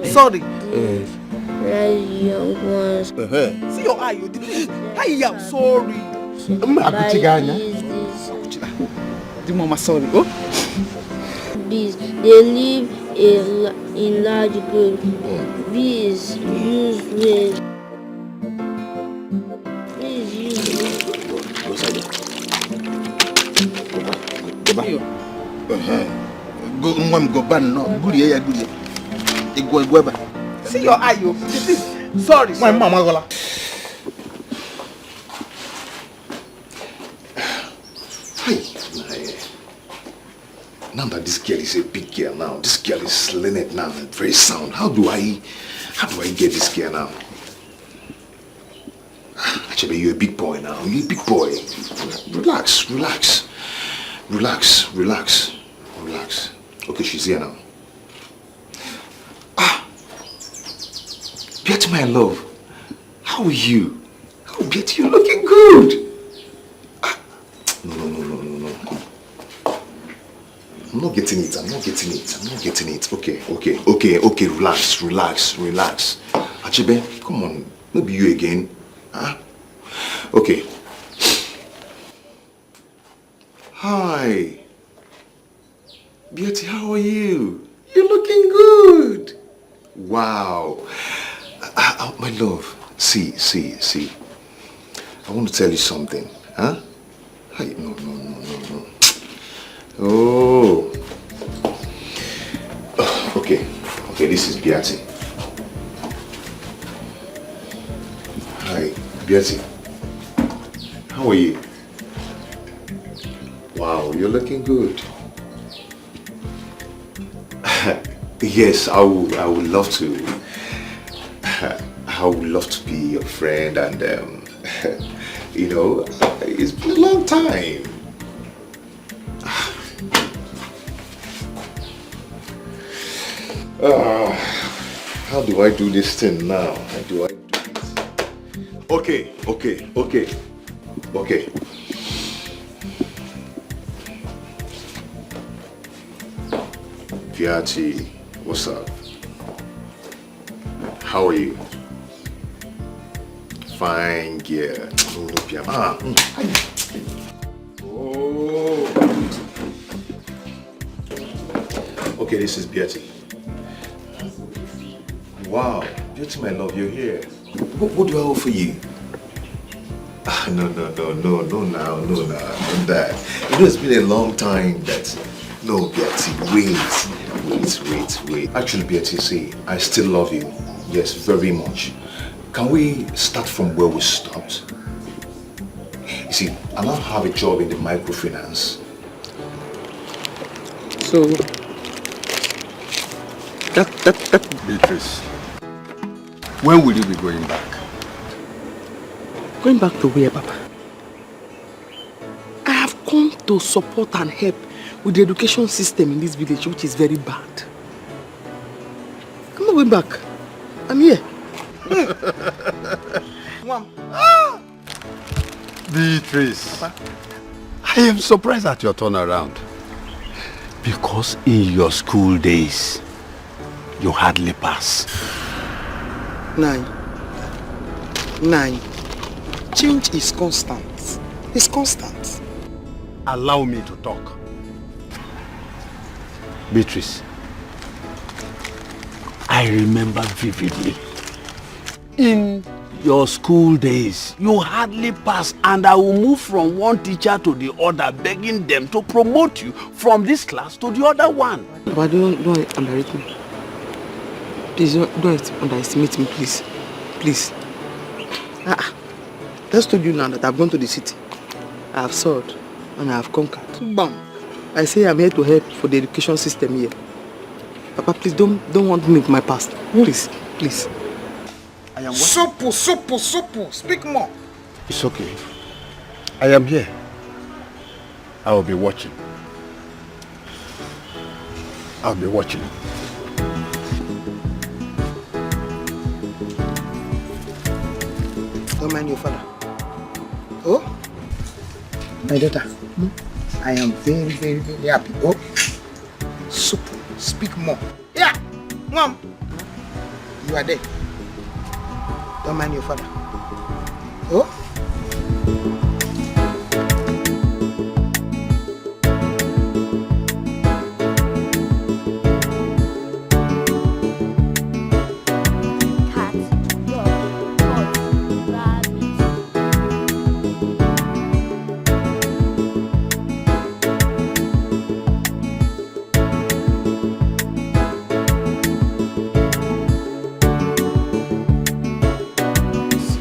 Sorry.
young ones.
See your eye, you did. I am sorry. Mama, sorry.
Bees, they live in large groups. Bees use waves.
Go back no.
See your eye, you. Sorry.
My mama gola. Now that this girl is a big girl now, this girl is learned now and very sound. How do I get this girl now? Actually, you're a big boy now. You're a big boy. Relax. Okay, she's here now. Betty, my love. How are you? Oh, Betty, you're looking good. No. I'm not getting it. Okay. Relax. Achebe, come on. Maybe you again. Huh? Okay. Hi. Beauty, how are you? You're looking good. Wow. My love, see. I want to tell you something. Huh? Hi. No. Oh. Okay, this is Beatty. Hi, Beatty. How are you? Wow, you're looking good. Yes, I would love to. I would love to be your friend and You know, it's been a long time. How do I do this thing now? How do I do this? Okay. Piatti, what's up? How are you? Fine, yeah. Oh. Okay, this is Piatti. Wow, Beauty, my love, you're here. What do I offer you? No, not that. You know, it's been a long time that... No, Beauty, wait. Actually, Beauty, see, I still love you. Yes, very much. Can we start from where we stopped? You see, I now have a job in the microfinance.
So... That Beatrice. When will you be going back?
Going back to where, Papa? I have come to support and help with the education system in this village, which is very bad. I'm not going back. I'm here. Mom.
Beatrice, Papa? I am surprised at your turnaround. Because in your school days, you hardly pass.
Nine. Change is constant. It's constant.
Allow me to talk. Beatrice, I remember vividly. In your school days, you hardly pass, and I will move from one teacher to the other, begging them to promote you from this class to the other one.
But don't underrate me. Please don't underestimate me, please. Please. Just told you now that I've gone to the city. I have sold and I have conquered. Bam! I say I'm here to help for the education system here. Papa, please don't want me with my past. Please.
I am
Sopo. Speak more.
It's okay. I am here. I will be watching. I'll be watching.
Don't mind your father. Oh?
My daughter, I am very, very, very happy. Oh? Sopo, speak more. Yeah, Mom. You are there. Don't mind your father. Oh?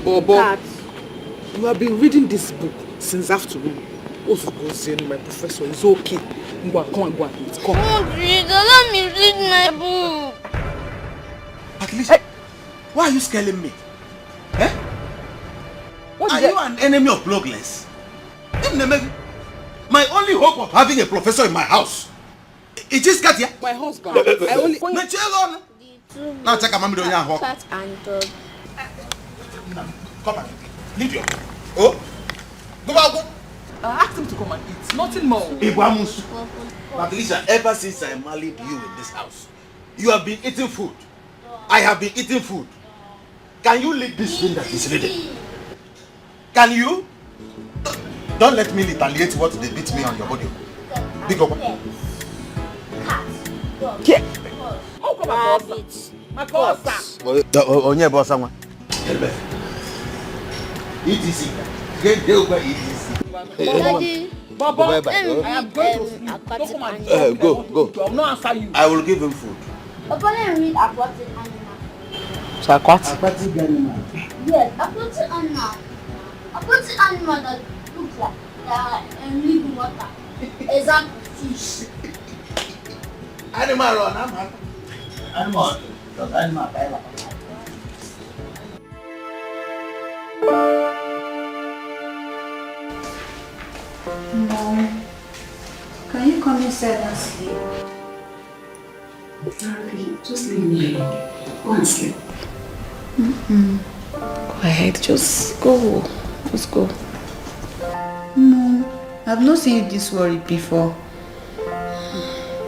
Bobo, you have been reading this book since afternoon. Also, my professor is okay. Come on.
Oh, please, let me read my book.
At least, why are you scaring me? Eh? Are you an enemy of progress? My only hope of having a professor in my house. It is Katia.
My husband. I only.
Now check out Mammy
Cat and dog.
Come on. Leave your. Oh. Go back.
Ask him to come and eat. Nothing more.
But Lisa, ever since I married you in this house, you have been eating food. I have been eating food. Can you lick this thing that is reading? Can you? Don't let me retaliate what they beat me on your body. Big up.
Cat,
My boss.
Onye boss one.
ETC. Get over ETC.
Daddy.
Baba, I am going to sleep. Don't come and
go.
I will not answer you.
I will give him food.
Papa, let me read aquatic animal.
So aquatic?
Aquatic animal.
Yes, aquatic animal. Aquatic animal that looks like live in water. Example, fish.
Animal run, Animal.
Mom, can you come inside and sleep?
Just leave me alone. Go and sleep. Go ahead, just go. Just go.
No, I've not seen you this worried before.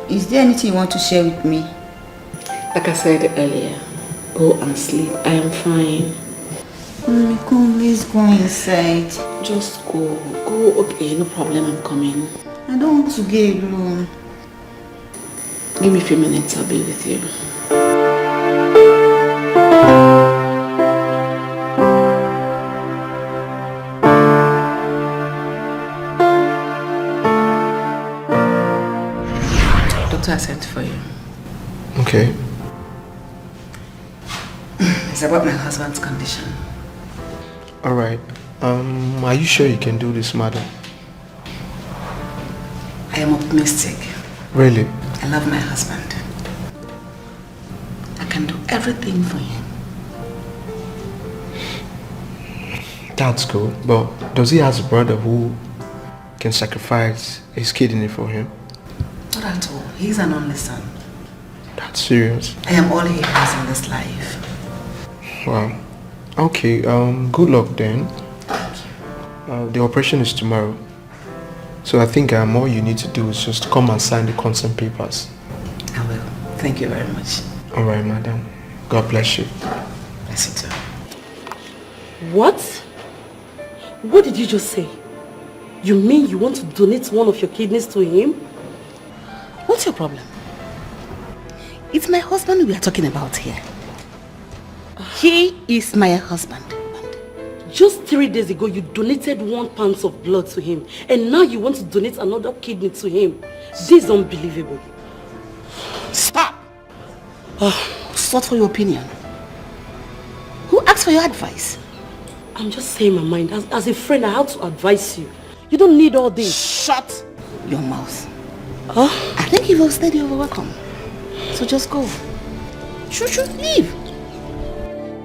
Is there anything you want to share with me?
Like I said earlier, go and sleep. I am fine.
Come, please go inside.
Just go. Go, okay, no problem, I'm coming.
I don't want to get alone.
Give me a few minutes, I'll be with you. Doctor, I sent for you.
Okay.
It's about my husband's condition.
Alright. Are you sure you can do this, madam?
I am optimistic.
Really?
I love my husband. I can do everything for him.
That's good. But does he have a brother who can sacrifice his kidney for him?
Not at all. He's an only son.
That's serious.
I am all he has in this life.
Wow. Okay, good luck then. The operation is tomorrow. So I think all you need to do is just come and sign the consent papers.
I will. Thank you very much.
Alright, madam. God bless you.
Bless you too.
What? What did you just say? You mean you want to donate one of your kidneys to him?
What's your problem? It's my husband we are talking about here. He is my husband.
Just 3 days ago, you donated 1 pound of blood to him. And now you want to donate another kidney to him. This is unbelievable.
Stop! Sought for your opinion. Who asked for your advice?
I'm just saying my mind. As a friend, I have to advise you. You don't need all this.
Shut your mouth. I think you've overstayed your welcome. So just go. Shoo, leave.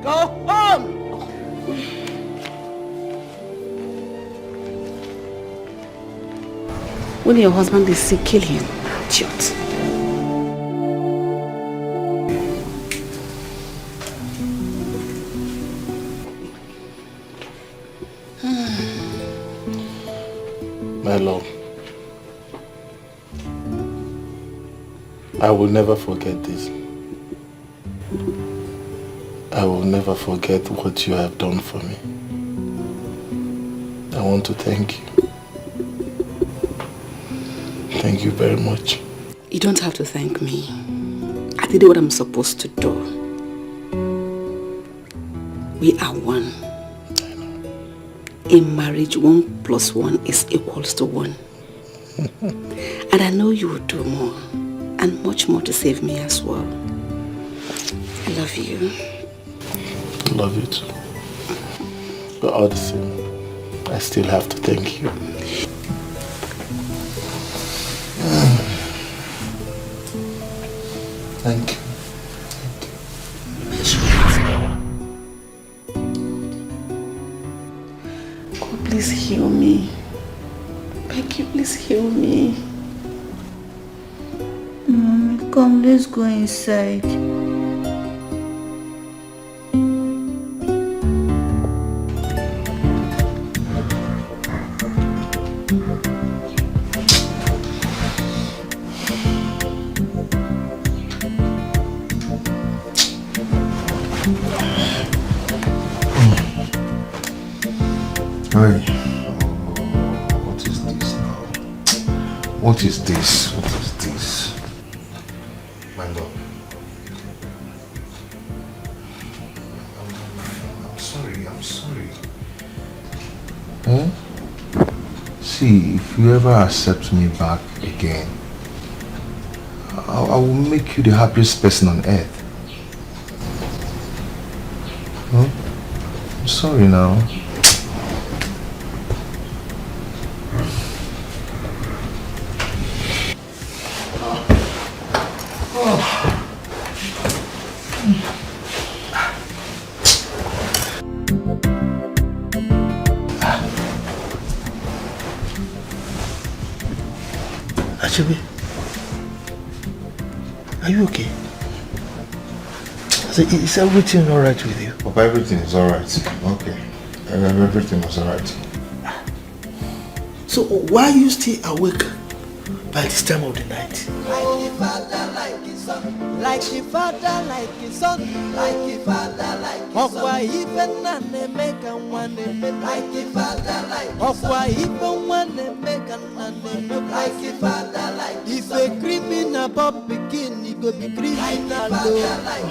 Go home. When your husband is sick, kill him. Idiot.
My love, I will never forget this. I will never forget what you have done for me. I want to thank you. Thank you very much.
You don't have to thank me. I did what I'm supposed to do. We are one. In marriage, 1 + 1 is equals to 1. And I know you will do more and much more to save me as well. I love you.
I love you too. But all the same, I still have to thank you. Thank you.
God, please heal me. Beg you, please heal me.
Mommy, come, let's go inside.
Hey, what is this now? What is this? What is this? My love. I'm sorry, I'm sorry. Eh? See, if you ever accept me back again, I will make you the happiest person on earth. Huh? I'm sorry now.
Achebe, are you okay? Is everything alright with you?
Papa, everything is alright. Okay. Everything was alright.
So why are you still awake by this time of the night?
Like the father, like his son. Like the father, like his son. Like the father, like his son. Of why even an make and one like the father, like his son. Of why even one make and one like the father, like his son. If a criminal pop begin, he go be criminal.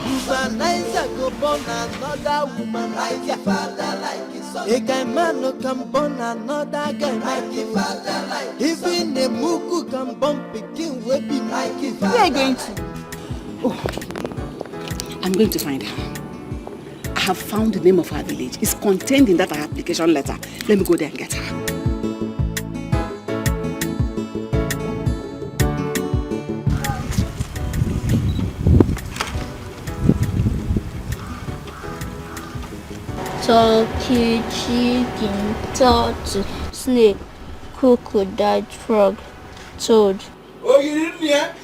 Humanizer go born another woman like the father, like his son. A guy man no can born another guy like the father, like his son. Even a mugu can born begin will be like the father.
Where are you going to? Oh, I'm going to find her. I have found the name of her village. It's contained in that application letter. Let me go there and get her.
Turkey, chicken, turtle, snake, crocodile, frog, toad.
Oh, you didn't hear?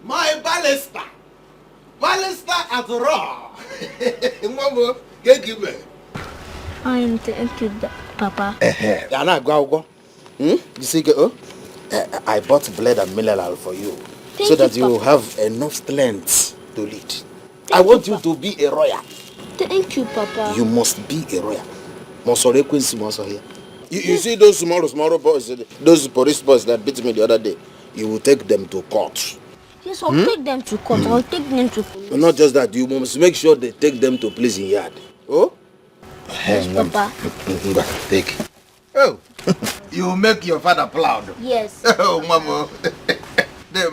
My ballista at raw. Mama, give me.
I am thank Papa.
Yeah, now go. You see, I bought bread and mineral for you, so that you will have enough strength to lead. I want you to be a royal.
Thank you, Papa.
You must be a royal. You see those small boys, those police boys that beat me the other day. You will take them to court.
Yes, I'll take them to court. I'll take them to police.
Not just that, you must make sure they take them to prison yard. Oh?
Yes, Papa.
Take.
Oh, you make your father proud.
Yes.
Oh, Mama. There.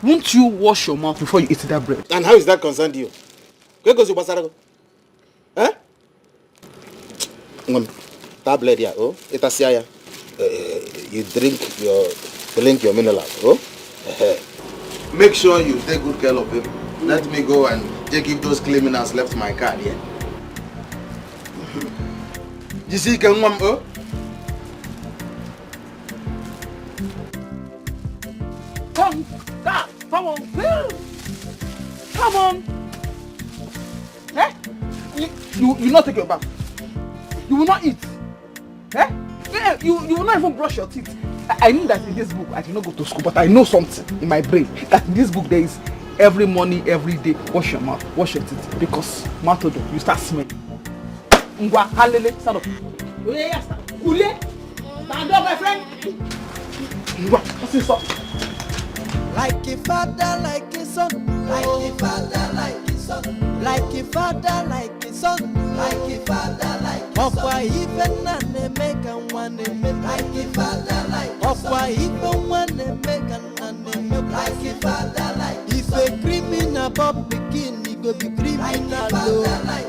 Won't you wash your mouth before you eat that bread?
And how is that concerned you? Eh? Tablet here, oh? Itasiaya. You drink your mineral, oh?
Make sure you take good care of him. Let me go and take if those criminals left my card here. You see, can one, oh?
Come on. Eh? You will not take your bath. You will not eat. Eh? Yeah, you will not even brush your teeth. I knew that in this book, I did not go to school, but I know something in my brain. That in this book there is every morning, every day, wash your mouth, wash your teeth. Because matodo, you start smelling. Ngwa, halele, stand up. Stand up, my friend. Ngwa, what's up?
Like a father, like a son. Like a father, like a son. Like a father, like a son. Like a father, like a son. Of why even an make and one like a father, like a son. Of why even one make and like a father, like a son. If a criminal pop begin, he go be criminal.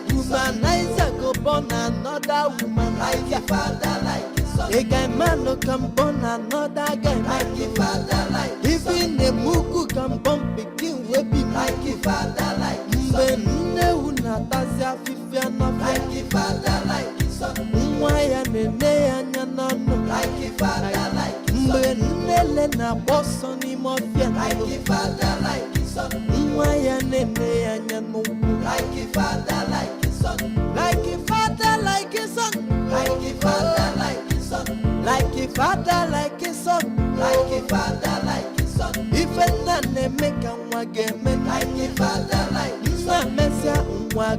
Humanizer go born another woman like a father, like a son. A guy man no can born another guy like a father, like a son. Even a mugu can born begin we be like a father, like a son. Mbe unatazia fifia na like a father, like a son. Mwaya nene anyanono like a father, like a son. Mbe nele na bosso ni mofia like a father, like a son. Mwaya nene anyanono like a father, like a son. Like a father, like a son. Like a father, like a son. Like a father, like a son. Like a father, like a son. If a man make a wagame like a father, like a son. Messia,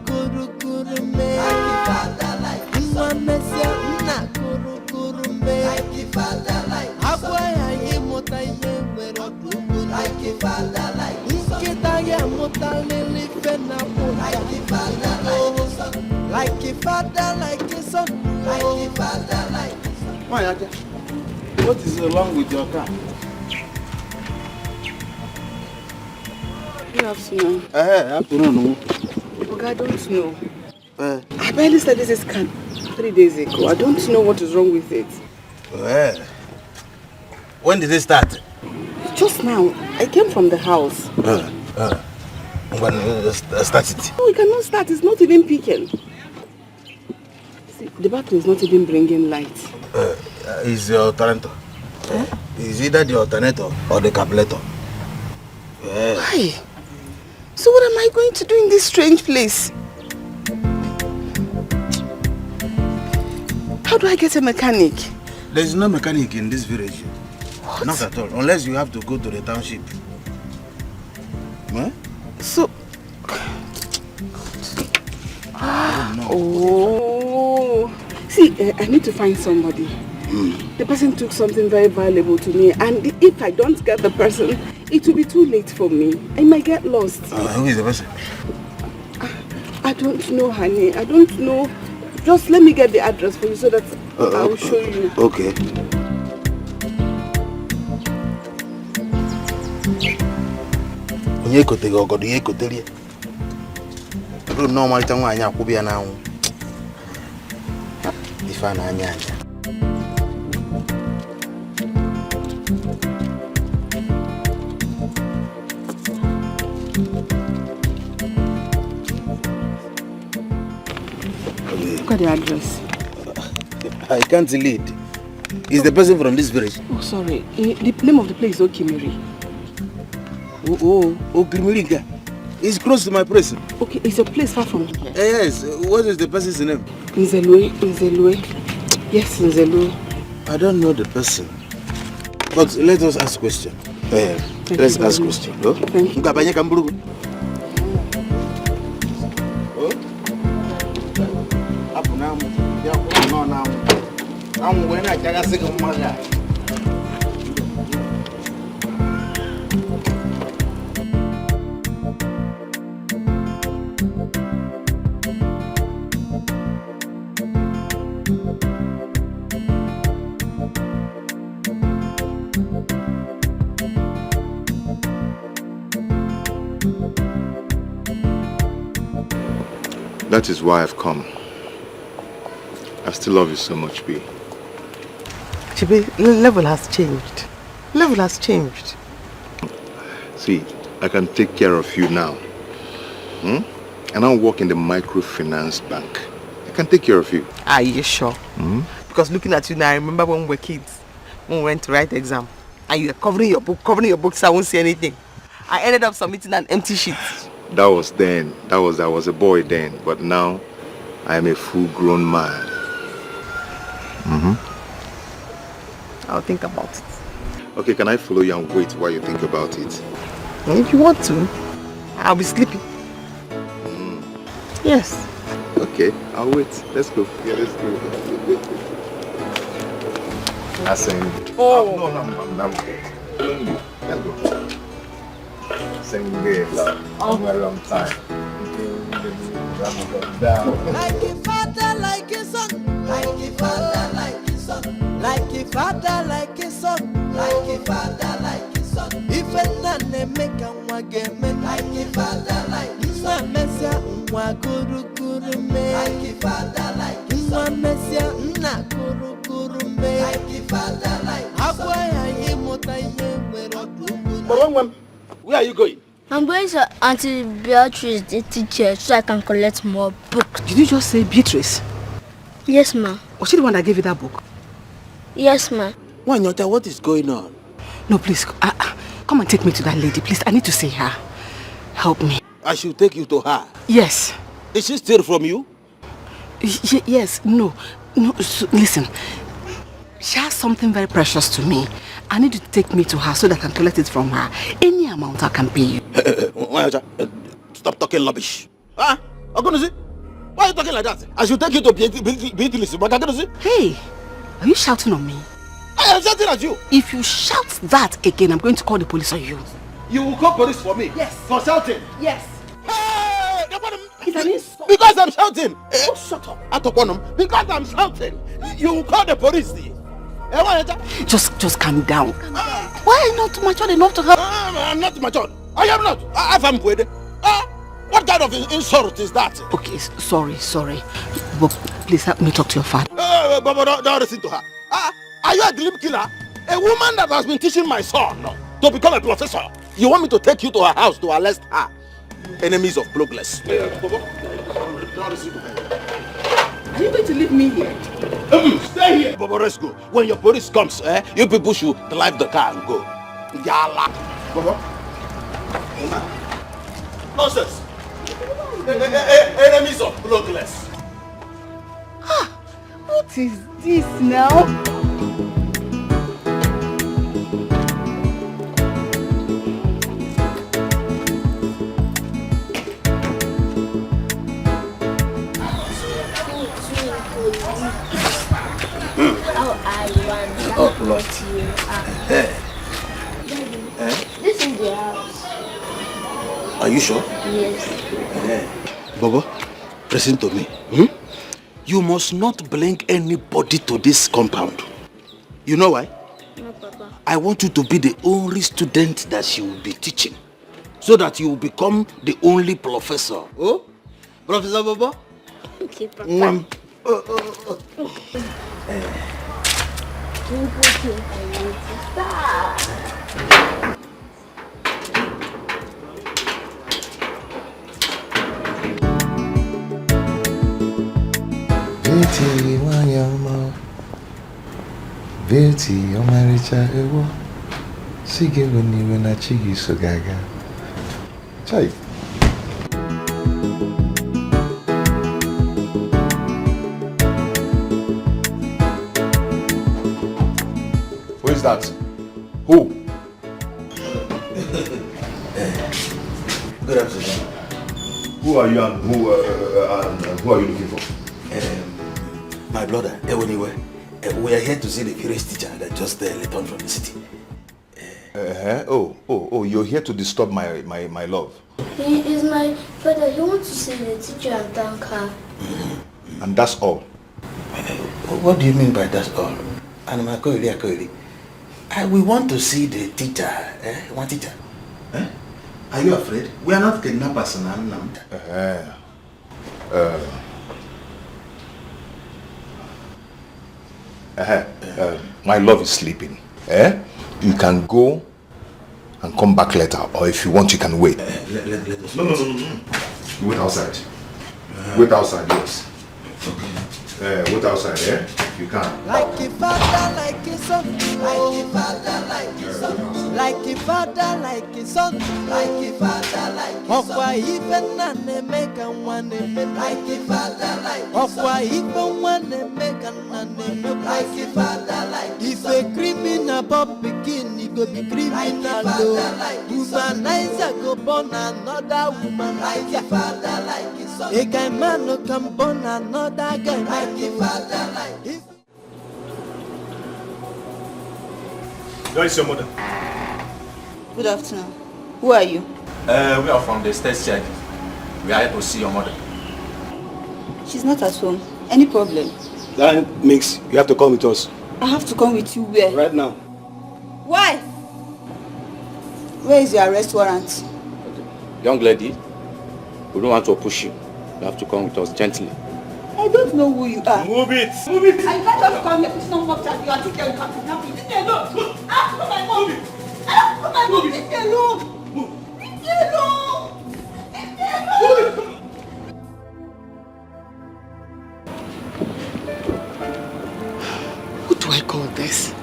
guru me. Like a father, like a son. Messia, guru me. Like a father, like a son. Akwaya mota ye wero like a father, like a son. Kitaya mota lili fena like a father, like a son. Like a father, like a son. Like a father, like a son.
Why, Aja? What is wrong with your car?
Good afternoon.
Afternoon.
Okay, I don't know. I barely started this car 3 days ago. I don't know what is wrong with it.
Well, when did it start?
Just now. I came from the house.
Start it.
No, we cannot start. It's not even peaking. See, the battery is not even bringing light.
Is the alternator. Is either the alternator or the carburetor.
Why? So what am I going to do in this strange place? How do I get a mechanic?
There is no mechanic in this village.
What?
Not at all, unless you have to go to the township. Huh?
So... Oh... See, I need to find somebody. The person took something very valuable to me, and if I don't get the person, it will be too late for me. I might get lost.
Who is the person?
I don't know, honey. I don't know. Just let me get the address for you so that I will show you.
Okay. Onye kote go godo ye koterie. Bro no malita nwa anya akwobia na anwu. Ifa na anya anya.
Look at the address.
I can't lead. Is the person from this village?
Oh, sorry. The name of the place is Okimiri.
Okimiri. It's close to my place.
Okay, it's a place far from here.
Yes. What is the person's name?
Nzelwe. Yes, Nzelwe.
I don't know the person. But let us ask question. Let's ask question. Oh? Thank you.
That is why I've come. I still love you so much, B.
Chibi, level has changed. Level has changed.
See, I can take care of you now. And I work in the microfinance bank. I can take care of you.
Are you sure? Because looking at you now, I remember when we were kids, when we went to write exam, and you were covering your book so I won't see anything. I ended up submitting an empty sheet.
That was then. I was a boy then. But now, I am a full-grown man.
I'll think about it.
Okay, can I follow you and wait while you think about it?
If you want to, I'll be sleeping. Yes.
Okay, I'll wait. Let's go. Yeah, let's go. I sing. Oh, no, I'm okay. Let's go. Sing good, love. I'm a long time.
Like a father, like a son. Like a father, like a son. Like a father, like a son. Like a father, like a son. If a name make a wagame, like a father, like a son. Messia, Waguru Guru me. Like a father, like a son. Messia, Nakuru Guru me. Like a father, like a son.
Where are you going?
I'm going to Auntie Beatrice, the teacher, so I can collect more books.
Did you just say Beatrice?
Yes, ma.
Was she the one that gave you that book?
Yes, ma.
Wanyota, what is going on?
No, please, come and take me to that lady, please. I need to see her. Help me.
I should take you to her?
Yes.
Did she steal from you?
Yes, no, so, listen. She has something very precious to me. I need you to take me to her so that I can collect it from her. Any amount I can pay you.
Stop talking rubbish. Huh? I'm gonna see. Why are you talking like that? I should take you to Beatrice, but I'm gonna see.
Hey, are you shouting on me?
I am shouting at you.
If you shout that again, I'm going to call the police on you.
You will call police for me?
Yes.
For shouting?
Yes.
Hey!
It's an insult.
Because I'm shouting.
Oh, shut up.
Because I'm shouting. You will call the police.
Just calm down. Why are you not matured enough to help?
I'm not matured. I am not. What kind of insult is that?
Okay, sorry. But please help me talk to your father.
But don't listen to her. Are you a dream killer? A woman that has been teaching my son to become a professor. You want me to take you to her house to arrest her? Enemies of progress.
Are you going to leave me here?
Stay
Stay here.
Baba, let's go. When your police comes, you people should drive the car and go. Yala.
Baba. Nonsense. Enemies of progress.
What is this now?
Oh, Lord.
This is the house.
Are you sure?
Yes.
Baba, listen to me. You must not bring anybody to this compound. You know why?
No, Papa.
I want you to be the only student that she will be teaching, so that you will become the only professor. Oh, Professor Baba?
Okay, Papa.
Beauty, wanyama. Beauty, omaricha ewo. Sige wini wina chigi sogaga. Chai. Who is that? Who?
Good afternoon.
Who are you and who are you looking for?
My brother, we are here to see the village teacher that just returned from the city.
Oh, you're here to disturb my love.
He is my brother. He wants to see the teacher and thank her.
And that's all?
What do you mean by that's all? We want to see the teacher. One teacher. Are you afraid? We are not kidnappers.
My love is sleeping. You can go and come back later, or if you want, you can wait.
Let us
No. Wait outside. Wait outside, yes. Wait outside, you can.
Like a father, like a son. Like a father, like a son. Like a father, like a son. Like a father, like a son. Of why even an make and one like a father, like a son. Of why even one make and like a father, like a son. If a criminal pop begin, he go be criminal. Womanizer go born another woman like a father, like a son. A guy man no can born another guy like a father, like a son.
Where is your mother?
Good afternoon. Who are you?
We are from the state check. We are here to see your mother.
She's not at home. Any problem?
That makes you have to come with us.
I have to come with you where?
Right now.
Why? Where is your arrest warrant?
Young lady, we don't want to push you. You have to come with us gently.
I don't know who you are.
Move it! Move it!
I can't just come here. It's not more time. You are thinking you can kidnap me. Leave me alone. Ah, put my mom. Put my mom. Leave me alone. Leave me alone. Leave me alone.
What do I call this?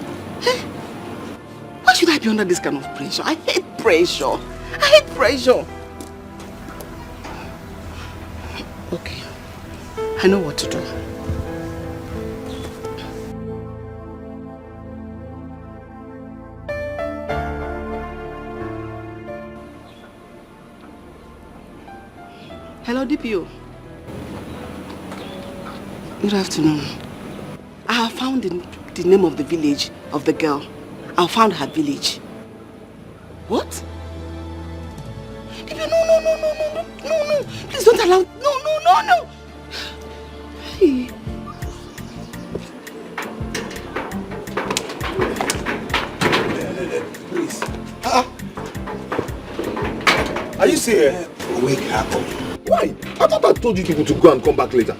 Why should I be under this kind of pressure? I hate pressure. I hate pressure. Okay. I know what to do. Hello, DPO. Good afternoon. I have found the name of the village of the girl. I found her village. What? DPO, no. Please don't allow. No. Hey.
Please.
Are you serious?
Wake her up.
Why? I thought I told you people to go and come back later.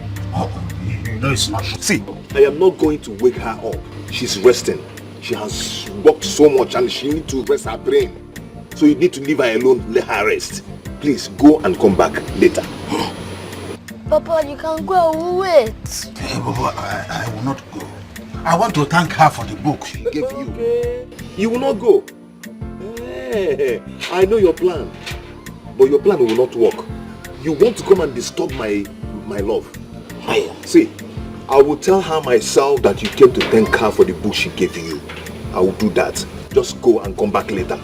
No, it's not.
See, I am not going to wake her up. She's resting. She has worked so much and she needs to rest her brain. So you need to leave her alone, let her rest. Please go and come back later.
Papa, you can go, I will wait.
Hey, Papa, I will not go.
I want to thank her for the book she gave you.
Okay. You will not go. Hey, I know your plan. But your plan will not work. You want to come and disturb my love. See, I will tell her myself that you came to thank her for the book she gave you. I will do that. Just go and come back later.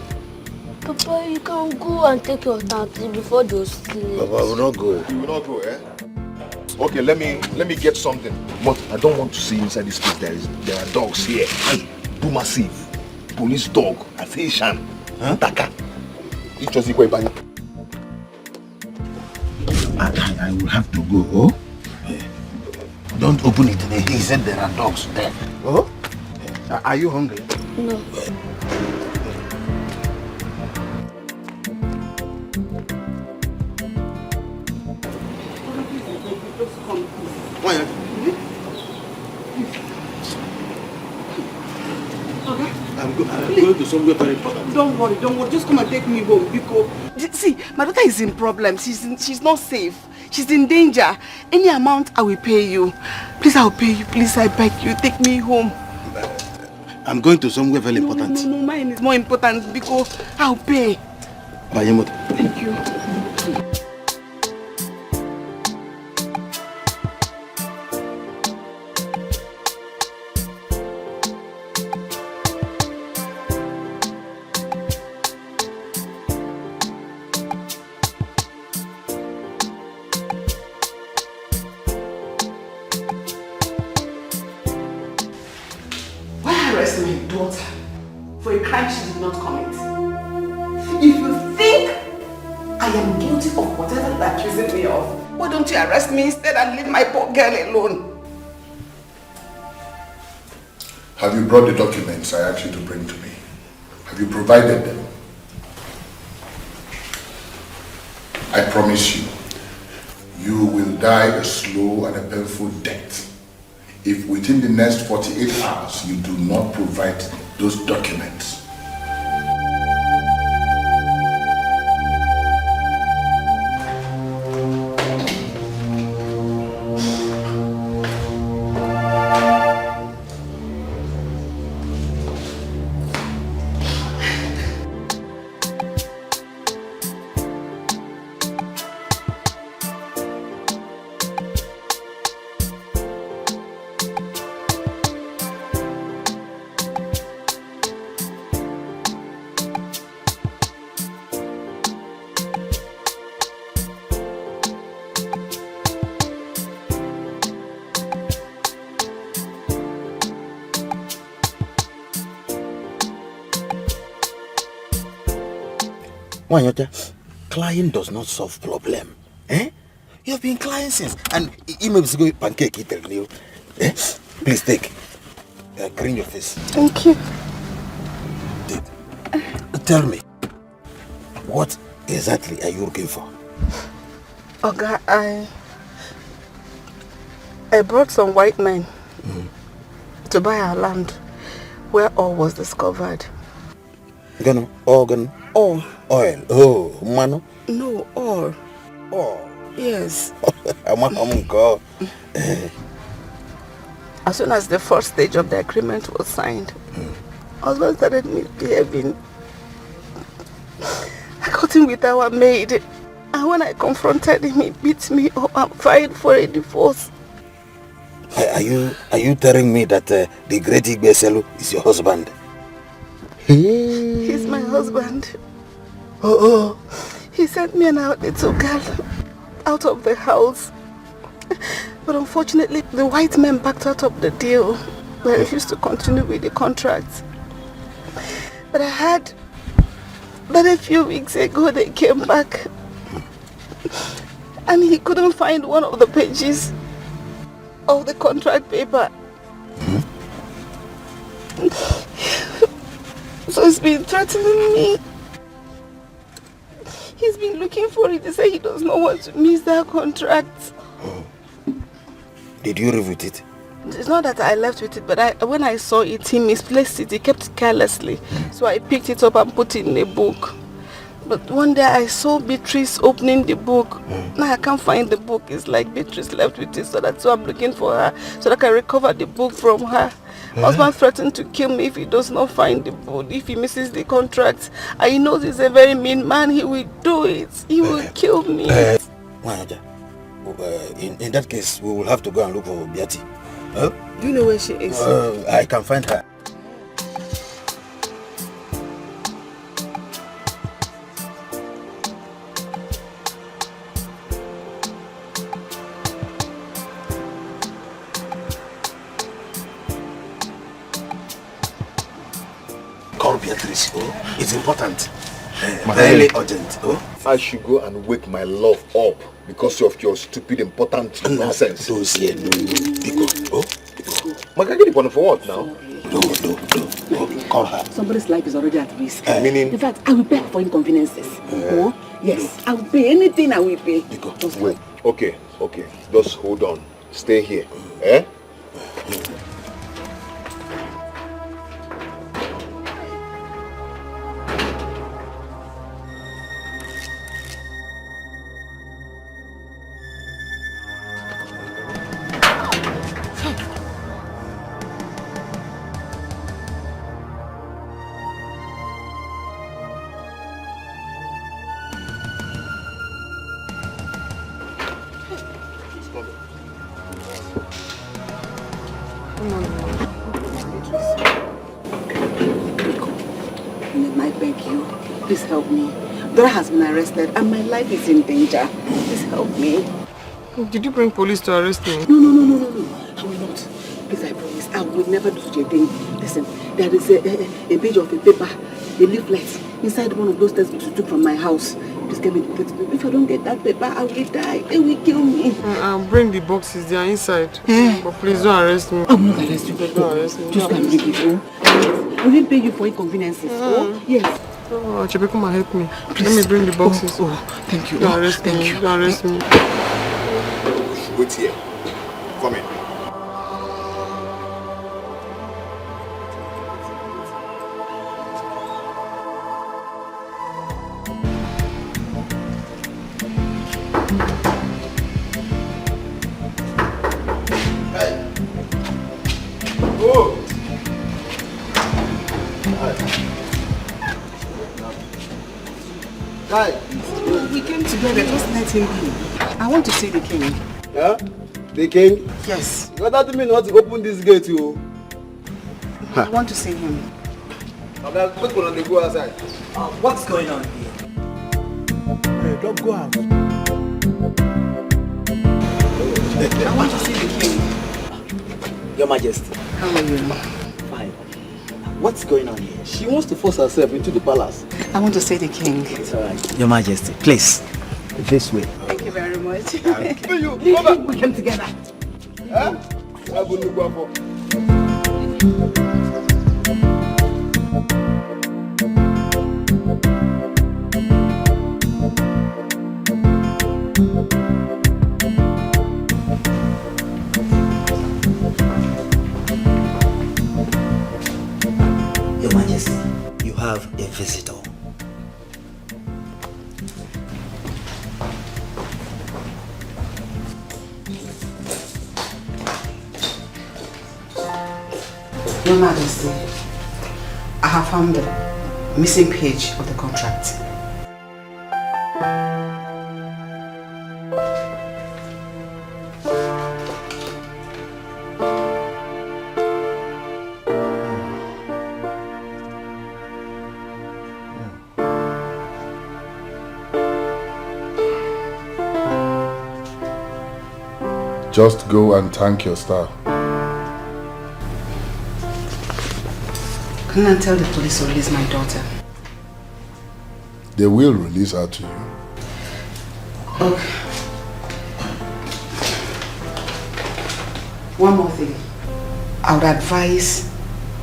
Papa, you can go and take your taxi before those sleep.
Papa, I will not go.
You will not go, eh? Okay, let me get something. But I don't want to see inside this place. There are dogs here. And too massive. Police dog, Asian, Taka. It's just equal by.
I will have to go. Oh? Don't open it. He said there are dogs there. Oh? Are you hungry?
No.
I'm going to somewhere very important. Don't worry. Just come and take me home because see, my daughter is in problem. She's not safe. She's in danger. Any amount I will pay you. Please, I'll pay you. Please, I beg you. Take me home.
I'm going to somewhere very important.
No, mine is more important because I'll pay.
Thank
you. Arrest my daughter for a crime she did not commit. If you think I am guilty of whatever you are accusing me of, why don't you arrest me instead and leave my poor girl alone?
Have you brought the documents I asked you to bring to me? Have you provided them? I promise you, you will die a slow and a painful death if within the next 48 hours you do not provide those documents.
Crying does not solve problem. Eh? You have been crying since, and maybe pancake eater you. Eh? Please take. Clean your face.
Thank you.
Tell me, what exactly are you looking for?
Oga, I brought some white men to buy our land where oil was discovered.
Organ?
Oil.
Oil. Oh, mano?
No, oil.
Oil?
Yes.
As soon as the first stage of the agreement was signed, husband started misbehaving. I got him with our maid, and when I confronted him, he beat me up and filed for a divorce.
Are you telling me that the great Igbeselu is your husband?
He's my husband. Oh. He sent me and our little girl out of the house. But unfortunately, the white men backed out of the deal. They refused to continue with the contract. But I heard that a few weeks ago they came back. And he couldn't find one of the pages of the contract paper. So he's been threatening me. He's been looking for it. He said he does not want to miss that contract.
Did you leave with it?
It's not that I left with it, but when I saw it, he misplaced it. He kept it carelessly. So I picked it up and put it in a book. But one day I saw Beatrice opening the book. Now I can't find the book. It's like Beatrice left with it, so that's why I'm looking for her, so that I can recover the book from her. Husband threatened to kill me if he does not find the boat, if he misses the contract. And he knows he's a very mean man. He will do it. He will kill me.
Naija, in that case, we will have to go and look for Beati.
Do you know where she is?
I can find her. Call Beatrice. It's important. Very urgent.
I should go and wake my love up because of your stupid important nonsense.
Those here, no.
Maka, get it for what now?
No. Call her.
Somebody's life is already at risk.
Meaning?
In fact, I will pay for inconveniences. Yes, I will pay anything I will pay.
Wait. Okay. Just hold on. Stay here. Eh?
Please help me. Dora has been arrested and my life is in danger. Please help me.
Did you bring police to arrest me?
No. I will not. Please, I promise. I will never do such a thing. Listen, there is a page of a paper, a leaflet, inside one of those textbooks you took from my house. Please get me the textbook. If I don't get that paper, I will die. They will kill me.
I'll bring the boxes. They are inside. But please don't arrest me.
I will not arrest you.
Don't arrest me.
Just come bring it. I will pay you for inconveniences. Yes.
Oh, Chebe, come and help me. Please. Let me bring the boxes.
Thank you.
Don't arrest me. Don't arrest me.
Wait here. Come in.
We came together, just let him be. I want to see the king.
Yeah? The king?
Yes.
You that mean not to open this gate, you?
I want to see him.
Okay, quick one, they go outside.
What's going on here?
Hey, don't go out.
I want to see the king.
Your Majesty.
How are you?
Fine. What's going on here?
She wants to force herself into the palace.
I want to see the king.
It's alright. Your Majesty, please. This way.
Thank you very much.
We
came together.
Your Majesty, you have a visitor.
Your Majesty, I have found the missing page of the contract.
Just go and thank your star.
Come and tell the police to release my daughter.
They will release her to you.
Okay. One more thing. I would advise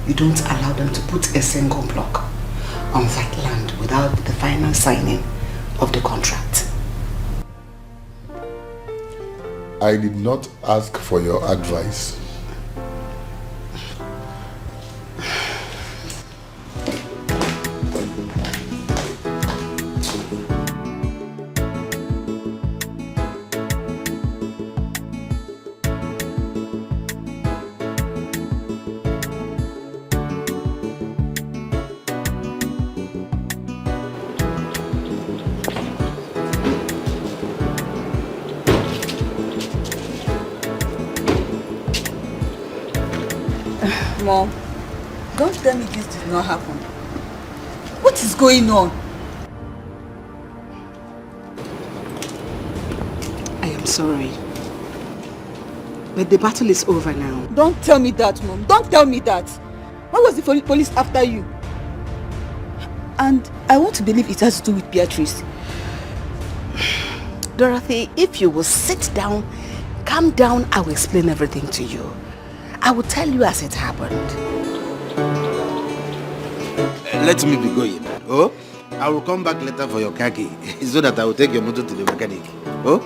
you don't allow them to put a single block on that land without the final signing of the contract.
I did not ask for your advice.
Mom, don't tell me this did not happen. What is going on?
I am sorry. But the battle is over now.
Don't tell me that, Mom. Don't tell me that. Why was the police after you? And I want to believe it has to do with Beatrice.
Dorothy, if you will sit down, calm down, I will explain everything to you. I will tell you as it happened.
Let me be going. Oh, I will come back later for your khaki so that I will take your motor to the mechanic. Oh?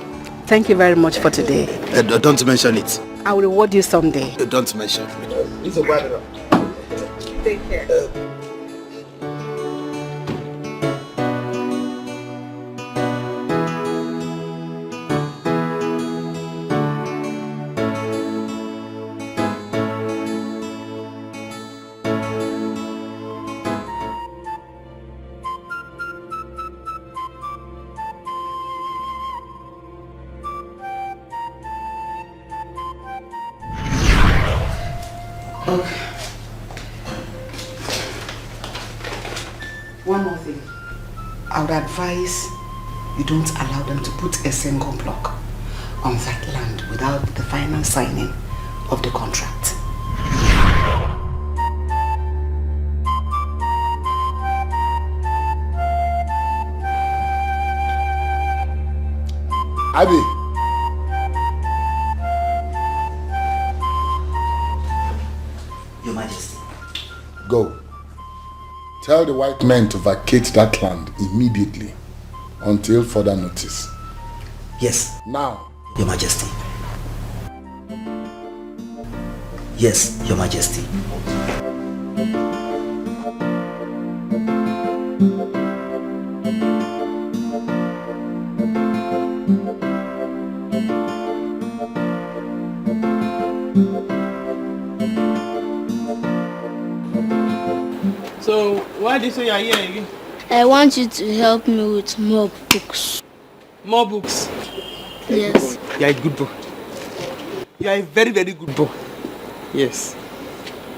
Thank you very much for today.
Don't mention it.
I will reward you someday.
Don't mention it.
It's a bad.
Take care. Okay. One more thing. I would advise you don't allow them to put a single block on that land without the final signing of the contract.
Abby.
Your Majesty.
Go. Tell the white men to vacate that land immediately until further notice.
Yes.
Now.
Your Majesty. Yes, Your Majesty.
So, why do you say you are here again?
I want you to help me with more books.
More books?
Yes.
You are a good boy. You are a very, very good boy. Yes.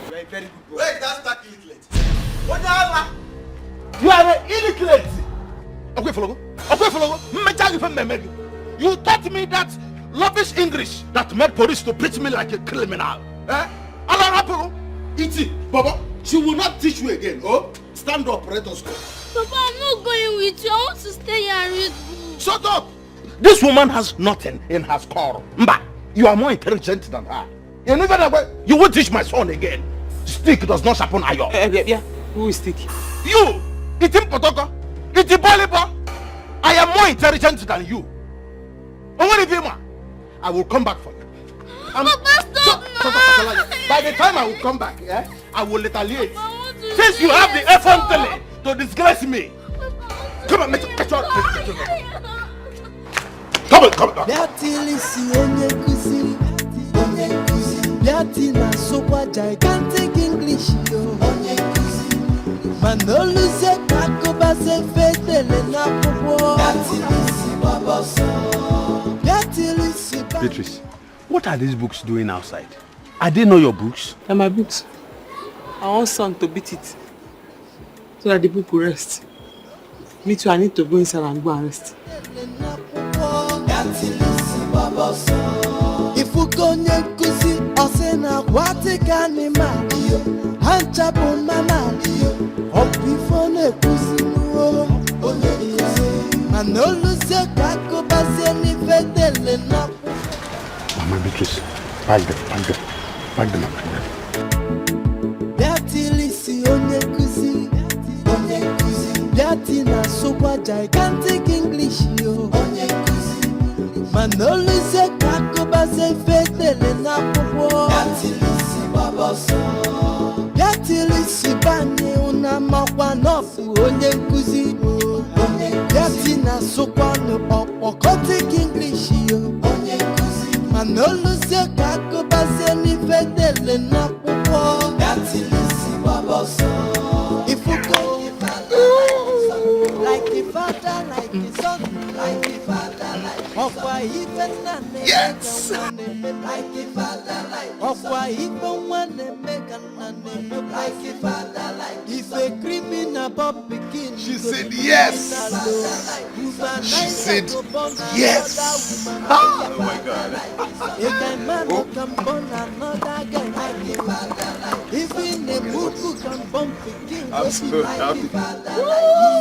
You are a very good boy.
Wait, that's that illiterate. What the hell? You are an illiterate.
Okay, follow. You taught me that rubbish English that made police to treat me like a criminal. Eh? Iti, Baba, she will not teach you again. Oh, stand up, let us go.
Papa, I'm not going with you. I want to stay here and read books.
Shut up! This woman has nothing in her skull. Mba, you are more intelligent than her. You won't teach my son again. Stick does not sharpen iron.
Yeah. Who is stick?
You! Itim potoko! Iti bolibo! I am more intelligent than you. I will come back for you.
Papa, stop now!
By the time I will come back, I will retaliate. Since you have the effrontery to disgrace me. Come on, Come on.
Gigantic English, yo. Manoluze kakoba se fetele na popo.
Beatrice, what are these books doing outside? Are they not your books?
They're my books. I want son to beat it so that the book will rest. Me too, I need to go inside and go and rest.
If you go near Kusi, Osena, what a canny man, Hanchapo Manalio, or before Kusi, Manoluze kakoba se ni fetele na popo.
Mama Beatrice, pack them up.
Beatilisi Onyekuzi, Beatina Sopa gigantic English, yo. Manoluze kakoba se fetele na popo. Beatilisi bani una makwa nofu Onyekuzi, Beatina Sopa no okotik English, yo. Manoluze kakoba se ni fetele na popo. If you go like the father, like the son, like the father, like the son. Yes! Like the father, like the Okwa ife mwane meka nane like a father, like if a criminal pop begin.
She said yes. She said yes. Oh my God.
A guy man who can born another guy like a father, like even a buku can bump begin.
I'm so happy.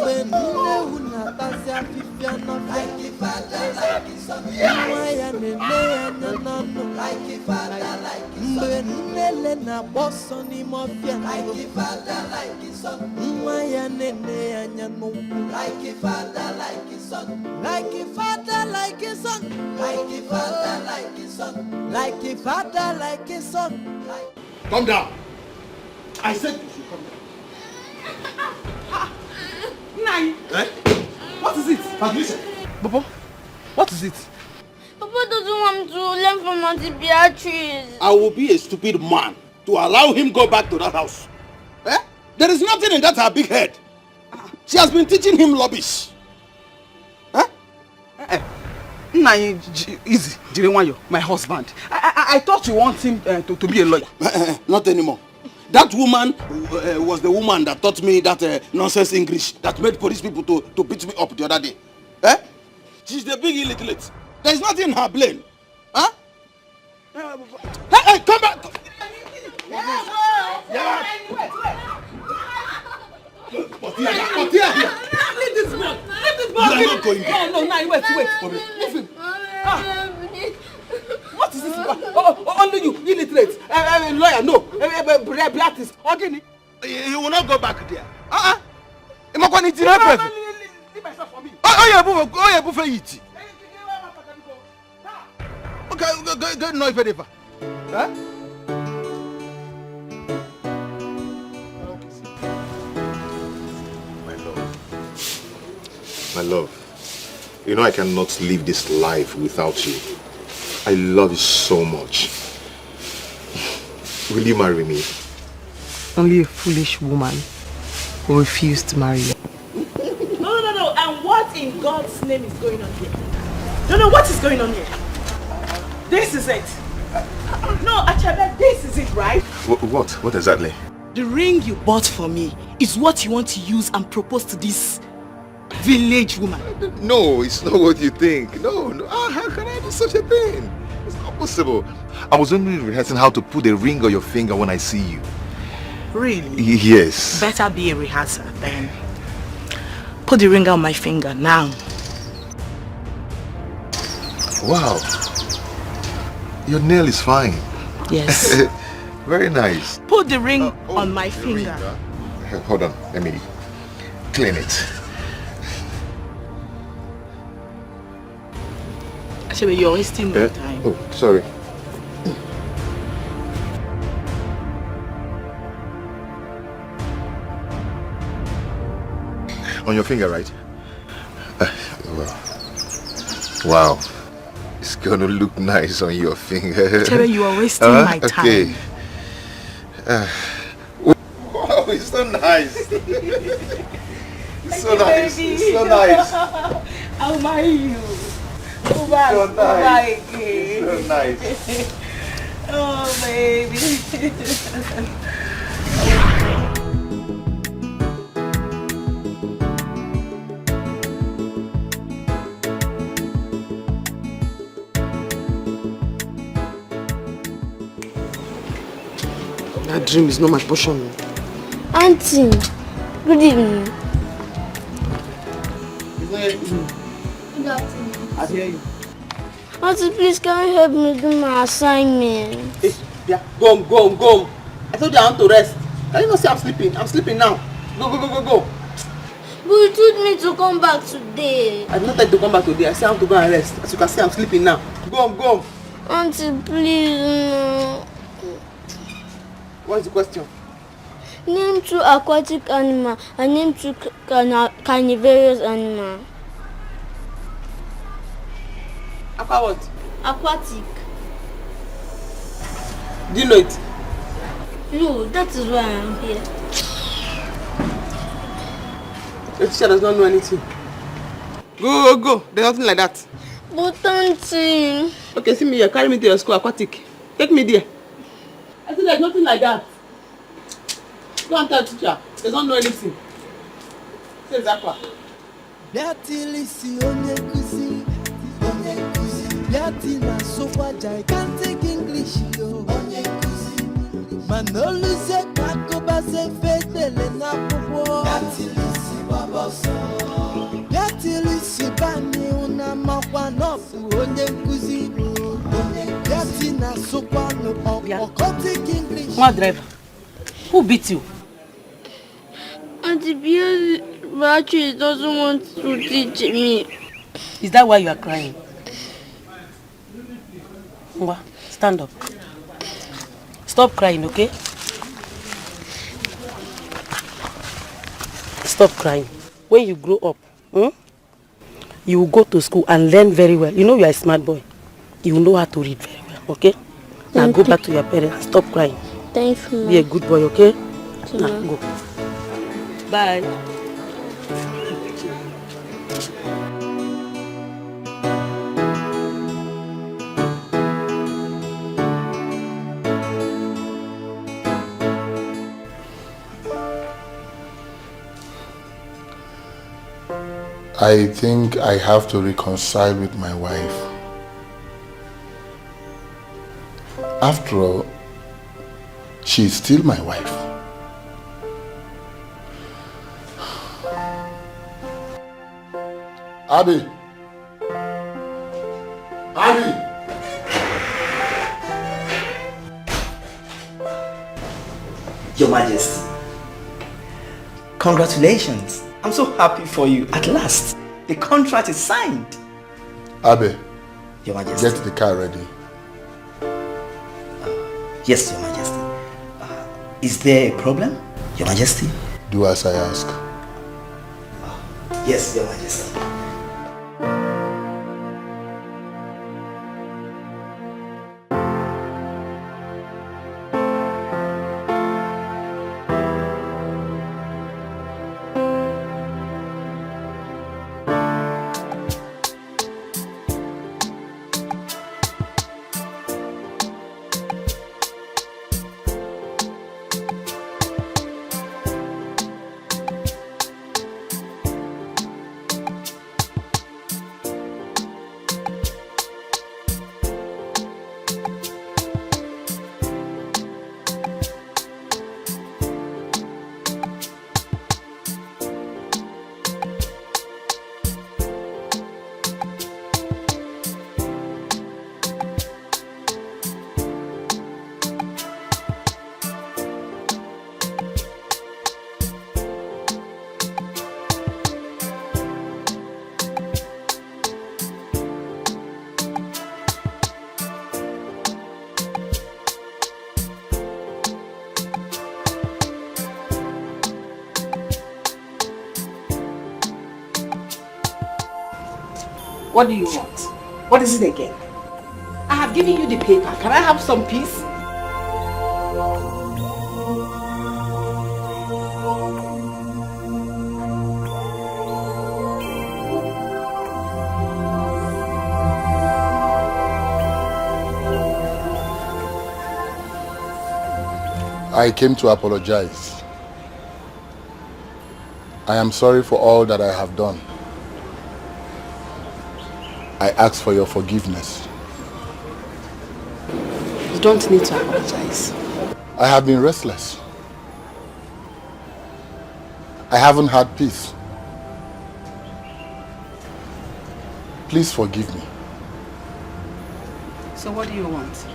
When no una tasia fifia no like a father, like his son. Why and no like a father, like his son. When nele na boss on him of like a father, like his son. Why and no like a father, like his son. Like a father, like his son. Like a father, like his son. Like a father, like his son.
Come down. I said you should come down.
Nine.
Eh?
What is it?
Patricia.
Papa, what is it?
Papa doesn't want me to learn from Auntie Beatrice.
I will be a stupid man to allow him go back to that house. Eh? There is nothing in that her big head. She has been teaching him rubbish.
Nine, easy, Jirenwayo, my husband. I thought you want him to be a lawyer.
Not anymore. That woman was the woman that taught me that nonsense English that made police people to beat me up the other day. Eh? She's the big illiterate. There's nothing in her brain. Huh? Hey, come back!
Leave this boy! Leave this boy!
You are not going there.
No, wait. Leave him. What is this? Only you, illiterate. Lawyer, no. Artist.
You will not go back there.
Leave myself for me.
Okay, go no if ever. Huh?
My love, you know I cannot live this life without you. I love you so much. Will you marry me?
Only a foolish woman will refuse to marry you.
No. And what in God's name is going on here? No, what is going on here? This is it. No, Achebe, this is it, right?
What? What exactly?
The ring you bought for me is what you want to use and propose to this village woman.
No, it's not what you think. No. How can I do such a thing? It's not possible. I was only rehearsing how to put the ring on your finger when I see you.
Really?
Yes.
Better be a rehearsal then. Put the ring on my finger now.
Wow. Your nail is fine.
Yes.
Very nice.
Put the ring on my finger.
Hold on, let me clean it.
Actually, you're wasting my time.
Oh, sorry. On your finger, right? Wow. It's gonna look nice on your finger.
Chere, you are wasting my time.
Okay. Wow, it's so nice. It's so nice.
Baby.
It's so nice.
I'll marry you.
So nice.
It's
so nice.
Oh, baby.
That dream is not my portion.
Auntie, good evening.
Good afternoon. I hear you.
Auntie, please can you help me do my assignment?
Hey, yeah, go. I told you I want to rest. Can you not say I'm sleeping? I'm sleeping now. Go.
But you told me to come back today.
I did not tell you to come back today. I said I have to go and rest. As you can see, I'm sleeping now. Go.
Auntie, please, no.
What is the question?
Name 2 aquatic animals and name 2 carnivorous animals.
Aqua what?
Aquatic.
Do you know it?
No, that is why I am here.
The teacher does not know anything. Go. There's nothing like that.
But Auntie...
Okay, see me here. Carry me to your school, aquatic. Take me there. I said there's nothing like that. Go and tell the teacher. They don't know anything. Say Zakwa.
Beatilisi Onyekusi, Beatina Sofa gigantic English yo. Manoluse Kakoba se fedele na popo. Beatilisi Baboso. Beatilisi Bani una makwa nofu Onyekusi. Beatina Sofa no Okotic English.
What driver? Who beat you?
Auntie Bia actually doesn't want to teach me.
Is that why you are crying? Ngwa, stand up. Stop crying, okay? Stop crying. When you grow up, you will go to school and learn very well. You know you are a smart boy. You will know how to read very well, okay? Now go back to your parents and stop crying.
Thank you,
Be a good boy, okay?
Now
go. Bye.
I think I have to reconcile with my wife. After all, she is still my wife. Abby! Abby!
Your Majesty, congratulations. I'm so happy for you. At last, the contract is signed.
Abby,
Your Majesty.
get the car ready.
Yes, Your Majesty. Is there a problem, Your Majesty?
Do as I ask.
Yes, Your Majesty.
What do you want? What is it again? I have given you the paper. Can I have some peace?
I came to apologize. I am sorry for all that I have done. I ask for your forgiveness.
You don't need to apologize.
I have been restless. I haven't had peace. Please forgive me.
So what do you want?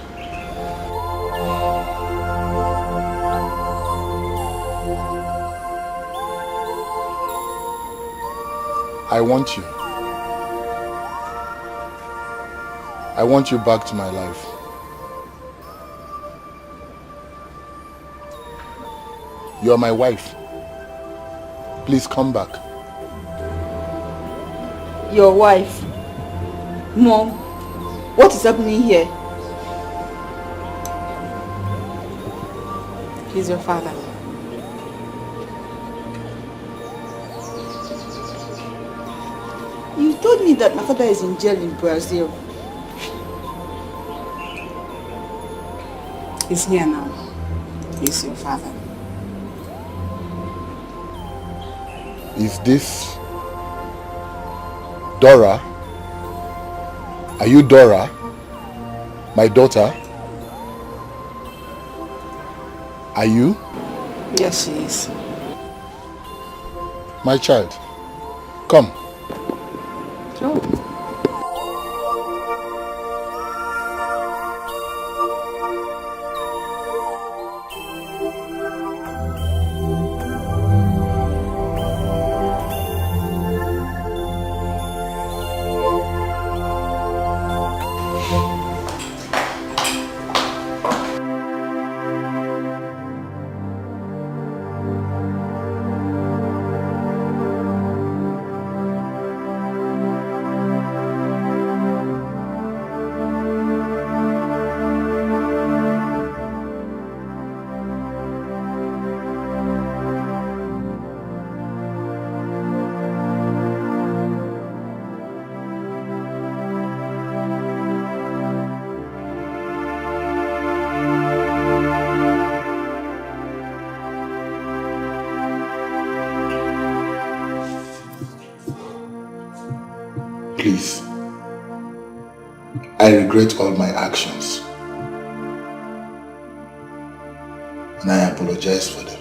I want you. I want you back to my life. You are my wife. Please come back.
Your wife? Mom, what is happening here?
He's your father.
You told me that my father is in jail in Brazil.
He's here now. is your father.
Is this Dora? Are you Dora? My daughter? Are you?
Yes, she is.
My child, come.
Oh.
Please, I regret all my actions and I apologize for them.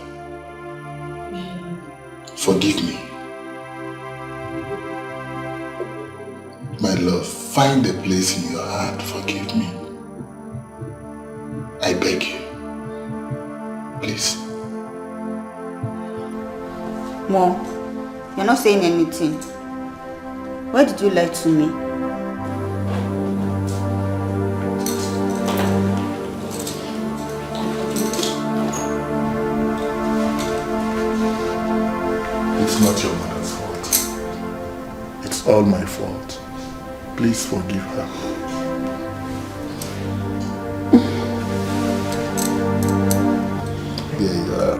Forgive me. My love, find a place in your heart. Forgive me. I beg you. Please.
Mom, you're not saying anything. Why did you lie to me?
It's not your mother's fault. It's all my fault. Please forgive her. There you are.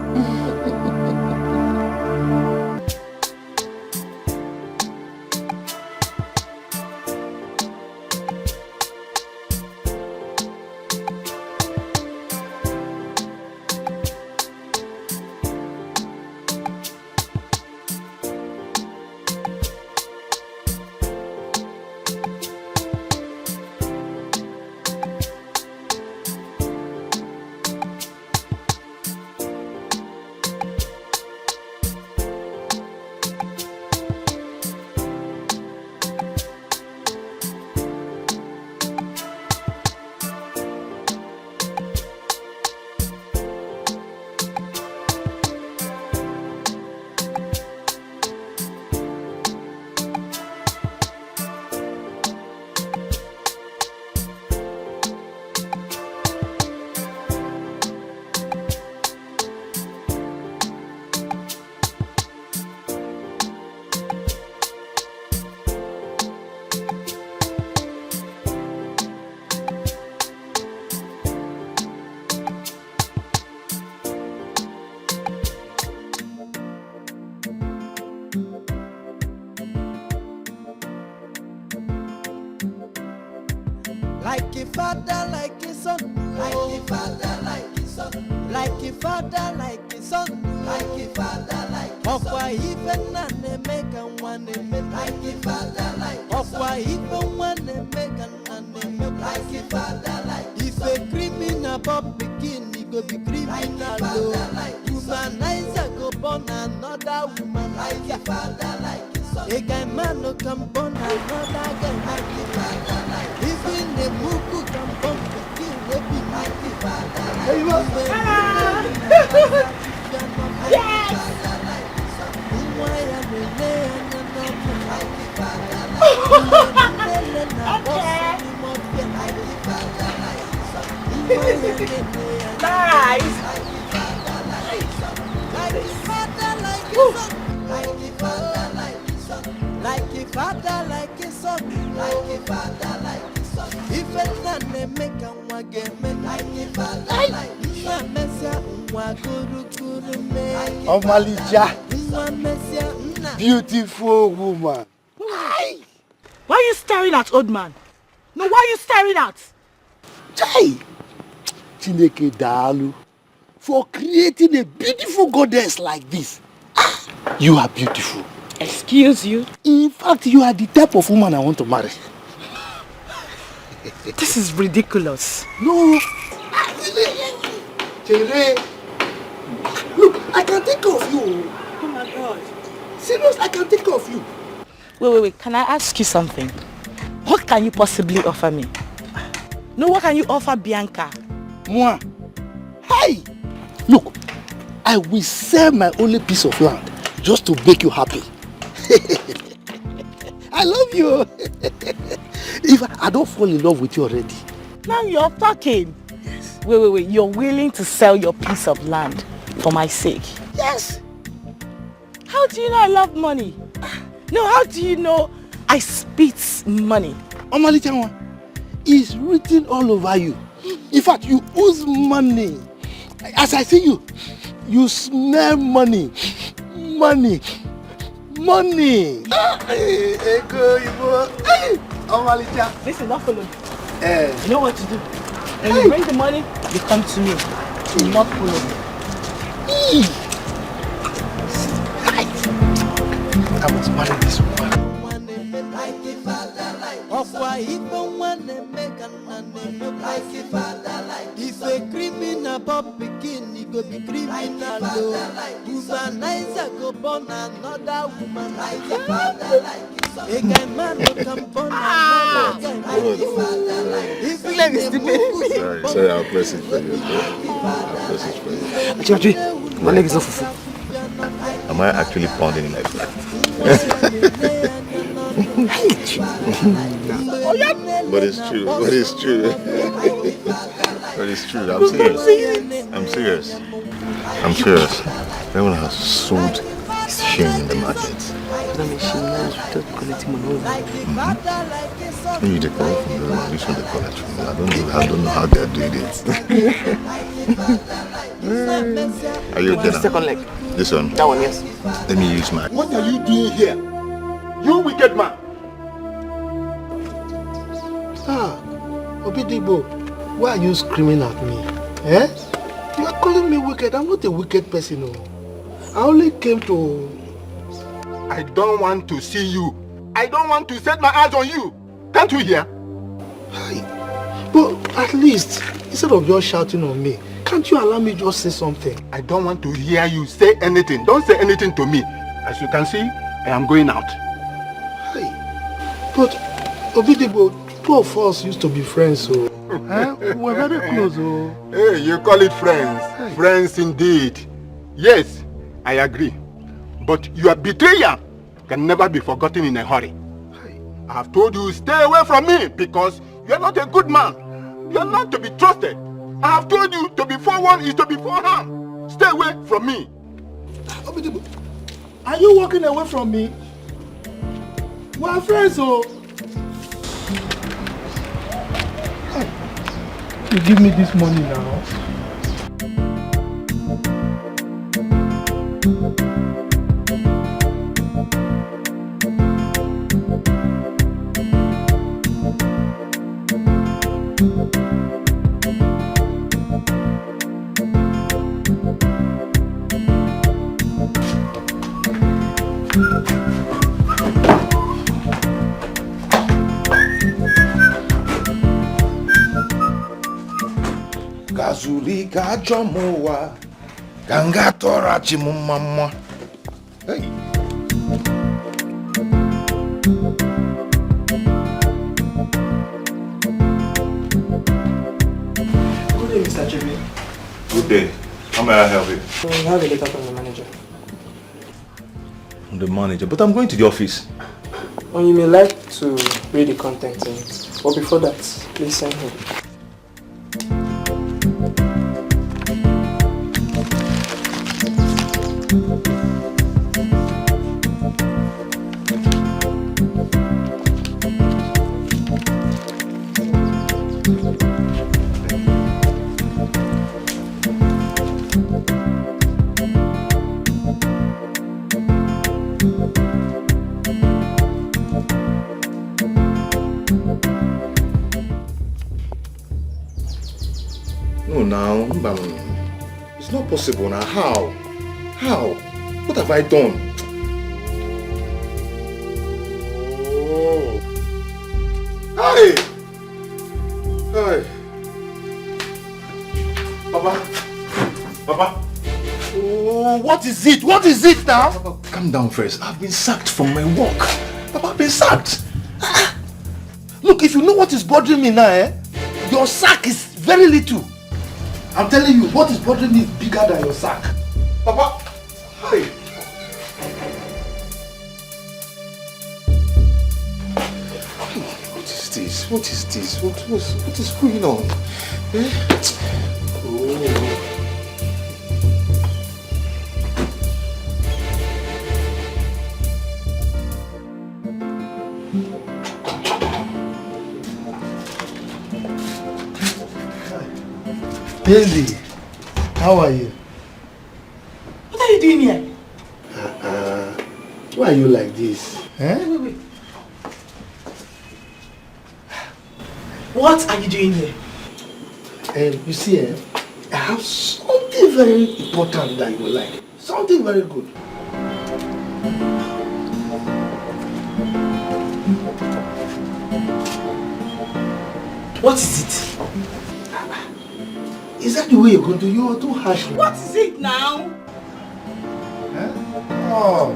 Like a father, like a son. Like a father, like a son. Like a father, like a son. Like a father, like a son. Okwa even and make and one like a father, like a son. Okwa even one make and like a father, like if a criminal pop begin, he go be criminal. Humanizer go born another woman like a father, like a son. A guy man no come born another guy like a father, like even the muku can bump the kill will be like a father. Hey, yes!
Nice!
Like a father, like a son, like a father, like a son. If a man make a wagame, like a father, like a messia,
Oh, Malija, beautiful woman.
Why are you staring at, old man? No, why are you staring at?
Chai! Chineke dalu.
for creating a beautiful goddess like this. You are beautiful.
Excuse you?
In fact, you are the type of woman I want to marry.
This is ridiculous.
No. Tere, look, I can take care of you.
Oh my God.
Serious, I can take care of you.
Wait. Can I ask you something? What can you possibly offer me? No, what can you offer Bianca?
Moi. Hey! Look, I will sell my only piece of land just to make you happy. I love you. If I don't fall in love with you already.
Now you're talking. Yes. Wait. You're willing to sell your piece of land for my sake?
Yes.
How do you know I love money? No, how do you know I spit money?
Omalichawa, it's written all over you. In fact, you ooze money. As I see you, you smell money. Money.
Listen, don't follow me. You know what to do. When you bring the money, you come to me. Do not follow me.
I must marry this woman.
If a criminal pop begin, he go be criminal. Naija go born another woman like a father like his son. A guy man no can born another guy like his father like his son.
Sorry, I'll press it for you.
Actually, my leg is not full.
Am I actually pounding in my foot? But it's true. I'm serious. Everyone has sold his shame in the market. You take all from the one, which one they collect from me. I don't know how they're doing it. Are you okay now?
Second leg.
This one?
That one, yes.
Let me use mine.
What are you doing here? You wicked man.
Obidigbo, why are you screaming at me? Eh? You are calling me wicked. I'm not a wicked person. No. I only came to...
I don't want to see you. I don't want to set my eyes on you. Can't you hear?
But at least, instead of just shouting on me, can't you allow me just say something?
I don't want to hear you say anything. Don't say anything to me. As you can see, I am going out.
But Obidigbo, two of us used to be friends, so we were very close.
Hey, you call it friends. Hey. Friends indeed. Yes, I agree. But your betrayal can never be forgotten in a hurry. Hey. I have told you, stay away from me because you are not a good man. You are not to be trusted. I have told you to be forewarned is to be forearmed. Stay away from me.
Obidigbo, are you walking away from me? We are friends, so... You give me this money now.
Gazuli gajomowa ganga tora chimumama. Hey.
Good day, Mr. Chibi.
Good day. How may I help you?
We have a letter from the manager.
The manager, but I'm going to the office.
And you may like to read the contents in it. But before that, please sign here.
It's not possible now. How? How? What have I done? Oh. Hey! Hey! Papa! Papa!
Oh, what is it? What is it now?
Papa, calm down first. I've been sacked from my work. Papa, I've been sacked.
Look, if you know what is bothering me now, your sack is very little. I'm telling you, what is bothering me is bigger than your sack.
Papa! Hey! What is this? What is this? What is going on? Oh.
Daisy, how are you?
What are you doing here?
Why are you like this?
Wait. What are you doing here?
You see, I have something very important that you will like. Something very good.
What is it?
Is that the way you're going to? You are too harsh.
What is it now?
Oh.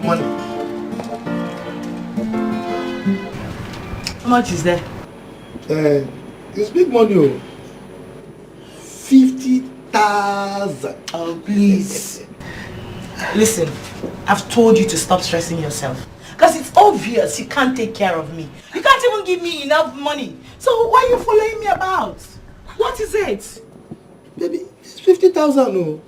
Money.
How much is there?
It's big money. 50,000.
Oh, please. Listen, I've told you to stop stressing yourself. Because it's obvious you can't take care of me. You can't even give me enough money. So why are you following me about? What is it?
Baby, it's 50,000. No.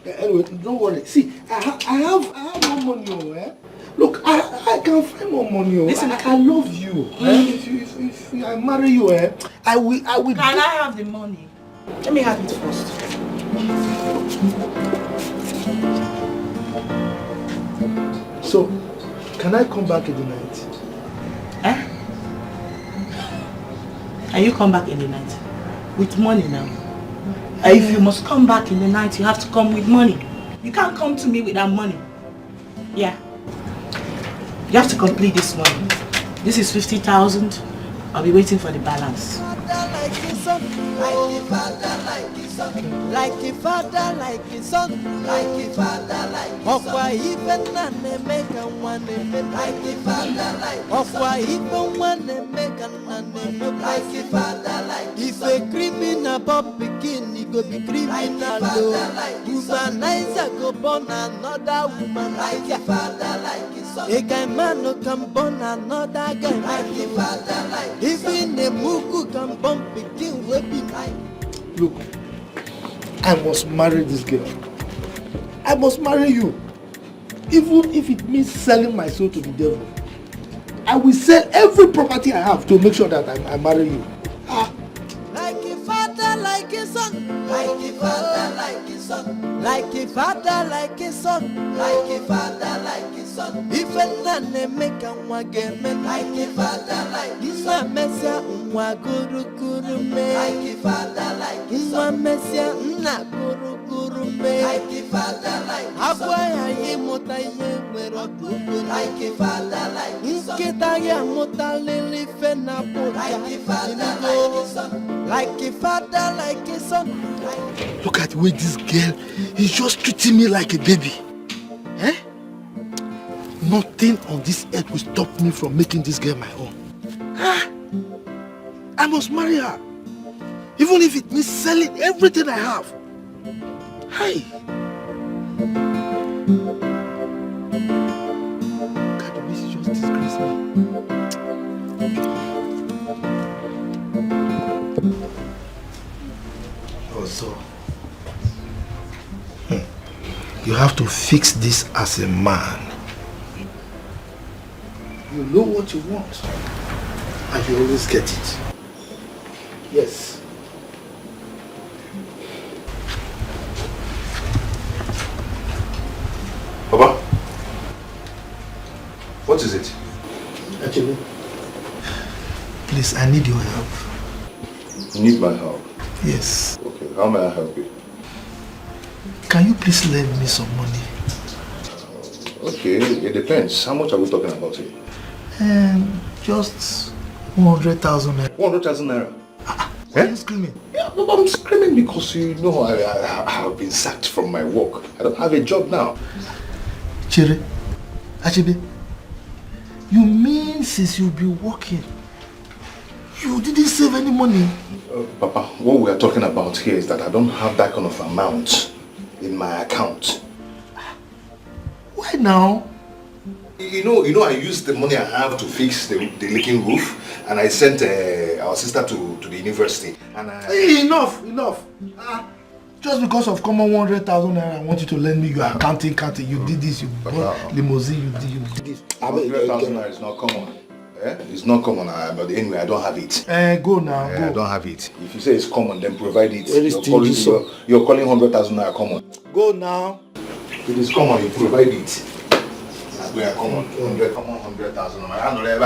Anyway, don't worry. See, I have more money. Look, I can find more money.
Listen,
I love you. If I marry you, I will.
Can I have the money? Let me have it first.
So, can I come back in the night?
And you come back in the night? With money now? If you must come back in the night, you have to come with money. You can't come to me without money. Yeah. You have to complete this money. This is 50,000. I'll be waiting for the balance.
Like a father, like a son, like a father, like a son. Why even make a one like a father, like a son. Why even one make a like a father, like if a criminal pop begin, he go be criminal. Womanizer go born another woman like a father, like a son. A guy man no can born another guy like a father, like even a mugu can born begin will be like.
Look, I must marry this girl. I must marry you. Even if it means selling my soul to the devil. I will sell every property I have to make sure that I marry you.
Like a father, like a son. Like a father, like a son. Like a father, like a son. Like a father, like a son. If a man make a wagame, like a father, like a son. Messia, guru guru me. Like a father, like a son. Messia, guru guru me. Like a father, like a son. Like a father, like a son. Like a father, like a son. Like a father, like a son.
Look at the way this girl is just treating me like a baby. Nothing on this earth will stop me from making this girl my own. I must marry her. Even if it means selling everything I have. Hey. God, the way she just disgraced me. Also, you have to fix this as a man. You know what you want, and you always get it. Yes.
Papa? What is it?
Actually, please, I need your help.
You need my help?
Yes.
Okay, how may I help you?
Can you please lend me some money?
Okay, it depends. How much are we talking about here?
Just 100,000 naira.
100,000 naira?
Why are you screaming?
Yeah, no, I'm screaming because you know I have been sacked from my work. I don't have a job now.
Chere, Achebe, you mean since you've been working, you didn't save any money?
Papa, what we are talking about here is that I don't have that kind of amount in my account.
Why now?
You know, I used the money I have to fix the leaking roof, and I sent our sister to the university. And
Enough. Just because of common 100,000 naira, I want you to lend me your accounting. You did this, you bought limousine, you did this.
100,000 naira is not common. It's not common, but anyway, I don't have it.
Go now, go.
I don't have it. If you say it's common, then provide it.
Where is
You're calling 100,000 naira common.
Go now.
If it is common, you provide it. We are common. 100,000 naira.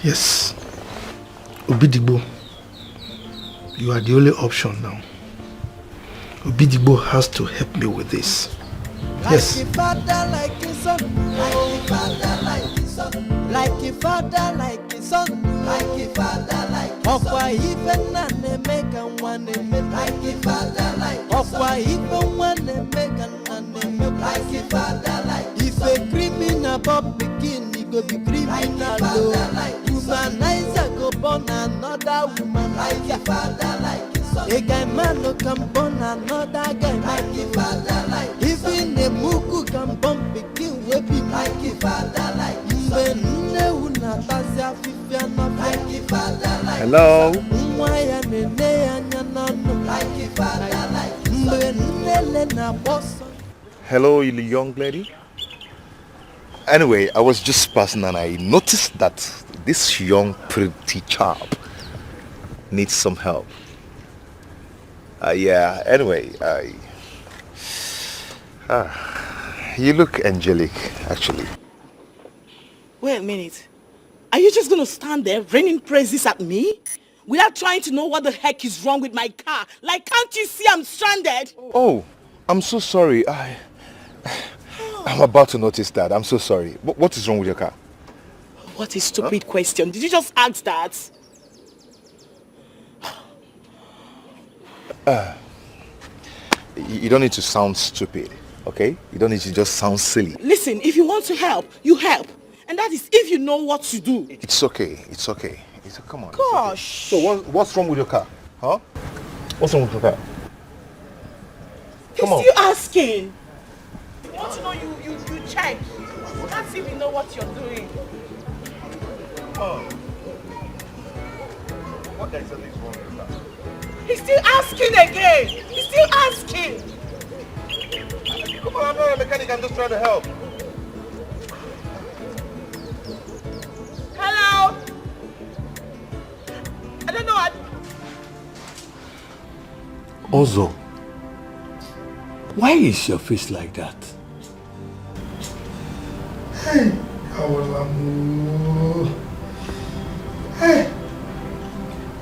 Yes. Obidigbo, you are the only option now. Obidigbo has to help me with this. Yes.
Like a father, like a son. Like a father, like a son. Like a father, like a son. Like a father, like a son. Okwa even ane meka wane me. Like a father, like a son. Okwa even wane meka ane me. Like a father, like a son. If a criminal pop begin, he go be criminal. Womanizer go born another woman. Like a father, like a son. A guy man no can born another guy. Like a father, like a son. Even a mugu can born begin with him. Like a father, like a son.
Hello? Hello, young lady. Anyway, I was just passing and I noticed that this young pretty chap needs some help. Yeah, anyway, you look angelic, actually.
Wait a minute. Are you just going to stand there raining praises at me? Without trying to know what the heck is wrong with my car? Like, can't you see I'm stranded?
Oh, I'm so sorry. I'm about to notice that. I'm so sorry. What is wrong with your car?
What a stupid question. Did you just ask that?
You don't need to sound stupid, okay? You don't need to just sound silly.
Listen, if you want to help, you help. And that is if you know what to do.
It's okay. It's okay. Come on.
Gosh.
Okay. So what's wrong with your car? Huh? What's wrong with your car?
Come on. He's still asking. You want to know, you check. Let's see if you know what you're doing.
Oh. What exactly is wrong with your car?
He's still asking again. He's still asking.
Come on, I'm not a mechanic. I'm just trying to help.
Hello? I don't know.
Ozo, why is your face like that?
Hey, Awolamu. Hey,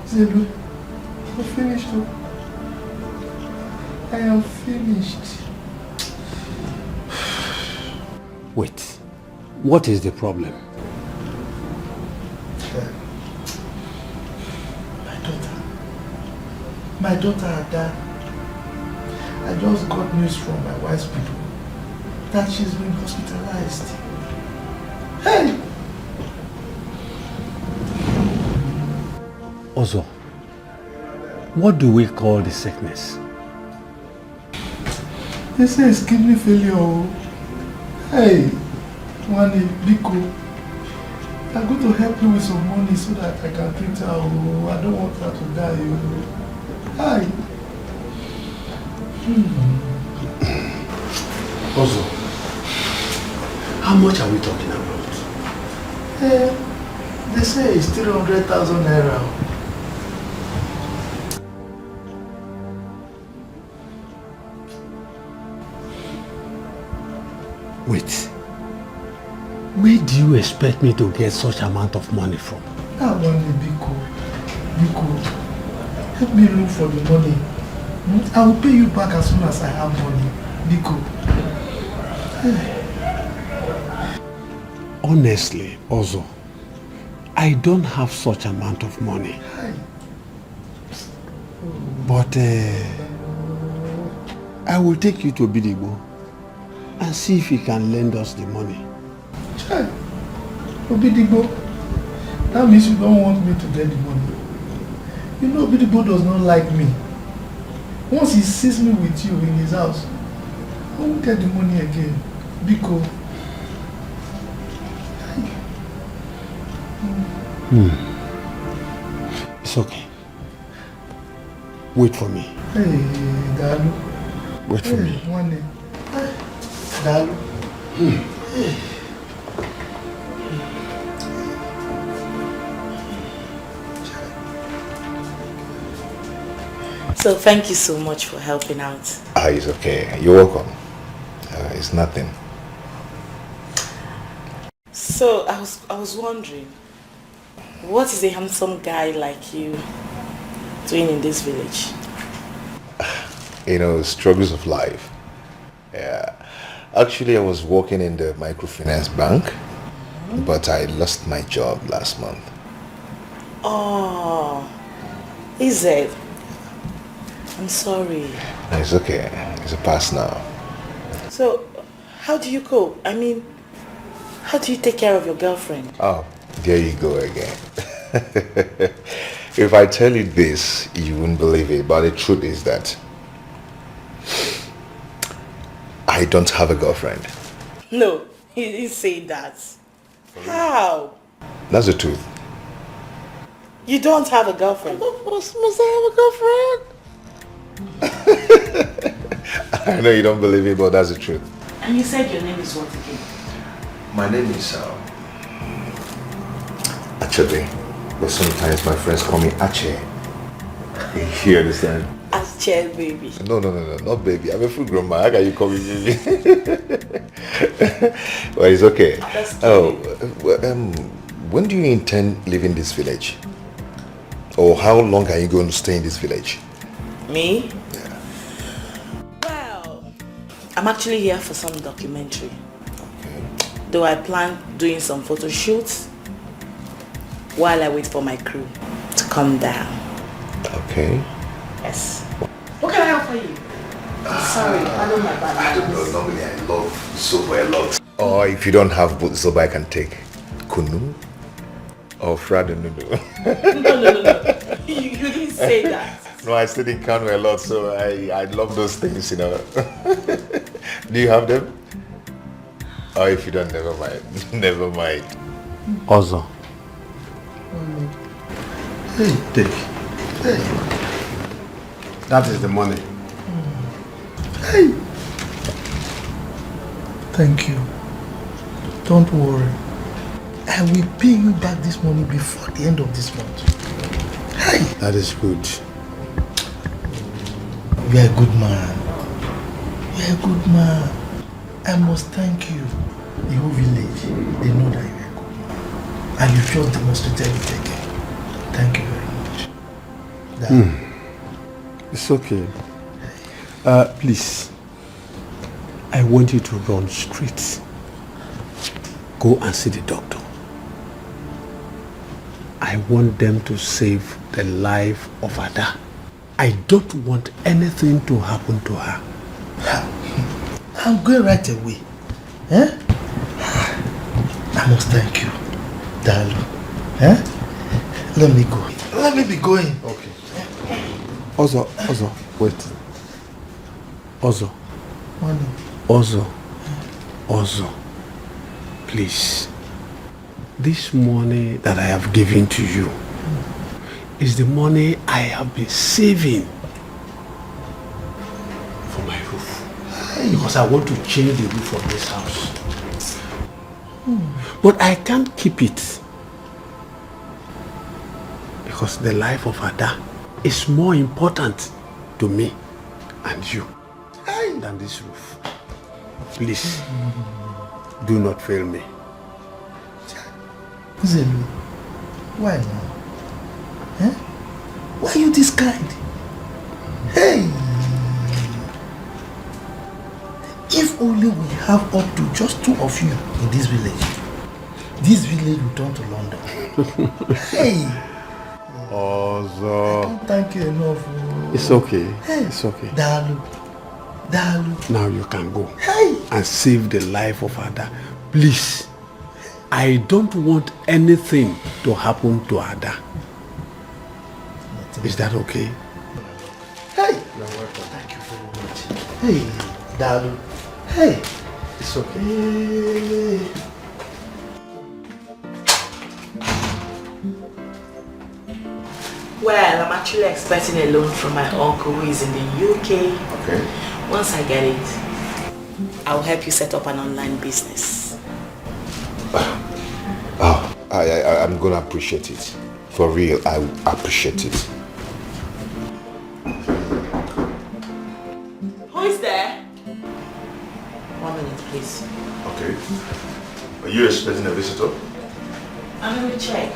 Zelu, I'm finished. I am finished.
Wait, what is the problem?
My daughter had died. I just got news from my wife's people that she's been hospitalized. Hey!
Ozo, what do we call the sickness?
They say it's kidney failure. Hey, Wani, Biko, I'm going to help you with some money so that I can treat her. Oh, I don't want her to die. Hi.
Ozo, how much are we talking about?
They say it's 300,000 naira.
Wait. Where do you expect me to get such amount of money from?
That money, Biko. Help me look for the money. I will pay you back as soon as I have money. Biko.
Honestly, Ozo, I don't have such amount of money. But I will take you to Bidigbo and see if he can lend us the money.
Chai, Bidigbo, that means you don't want me to get the money. You know Bidigbo does not like me. Once he sees me with you in his house, I won't get the money again. Biko.
It's okay. Wait for me.
Hey, Dalu.
Wait for me.
One Dalu. Hey.
So thank you so much for helping out.
It's okay. You're welcome. It's nothing.
So I was wondering, what is a handsome guy like you doing in this village?
You know, struggles of life. Yeah. Actually, I was working in the microfinance bank, but I lost my job last month.
Oh, is it? I'm sorry.
It's okay. It's a past now.
So, how do you cope? I mean, how do you take care of your girlfriend?
Oh, there you go again. If I tell you this, you wouldn't believe it, but the truth is that I don't have a girlfriend.
No, he didn't say that. How?
That's the truth.
You don't have a girlfriend?
Must I have a girlfriend? I know you don't believe it, but that's the truth.
And you said your name is what again?
My name is Achebe, but sometimes my friends call me Ache. You understand?
Ache, baby.
No, not baby. I'm a full grown man. How can you call me baby? Well, it's okay. When do you intend leaving this village? Or how long are you going to stay in this village?
Me? Yeah. Well, I'm actually here for some documentary. Okay. Though I plan doing some photo shoots while I wait for my crew to come down.
Okay.
Yes. What can I offer you? I'm sorry, I know my bad.
I don't know. Normally I love soba a lot. Or if you don't have both soba, I can take kunu or fradonudu.
No. You didn't say that.
No, I stayed in Kano a lot, so I love those things, you know. Do you have them? Or if you don't, never mind. Never mind.
Ozo.
Hey,
take.
Hey.
That is the money.
Hey. Thank you. Don't worry. I will pay you back this money before the end of this month. Hey.
That is good.
You are a good man. You are a good man. I must thank you. The whole village, they know that you are a good man. And you just demonstrated it again. Thank you very much.
It's okay. Please, I want you to run straight. Go and see the doctor. I want them to save the life of Ada. I don't want anything to happen to her.
I'm going right away. Eh? I must thank you, Dalu. Eh? Let me go. Let me be going.
Okay. Ozo, wait. Ozo.
Money.
Ozo. Please. This money that I have given to you is the money I have been saving for my roof. Because I want to change the roof of this house. But I can't keep it. Because the life of Ada is more important to me and you than this roof. Please. do not fail me.
Zelu, why now? Eh? Why are you this kind? Hey! If only we have up to just 2 of you in this village will turn to London. Hey!
Also,
I can't thank you enough.
it's okay.
Hey.
It's okay.
Dalu.
Now you can go
Hey.
and save the life of Ada. Please. I don't want anything to happen to Ada. Is that okay?
Hey!
You're welcome.
Thank you very much. Hey, Dalu. Hey!
It's okay.
Hey.
Well, I'm actually expecting a loan from my uncle who is in the UK.
Okay.
Once I get it, I'll help you set up an online business.
I'm gonna appreciate it. For real, I appreciate it.
Who is there? 1 minute, please.
Okay. Are you expecting a visitor?
I'm going to check.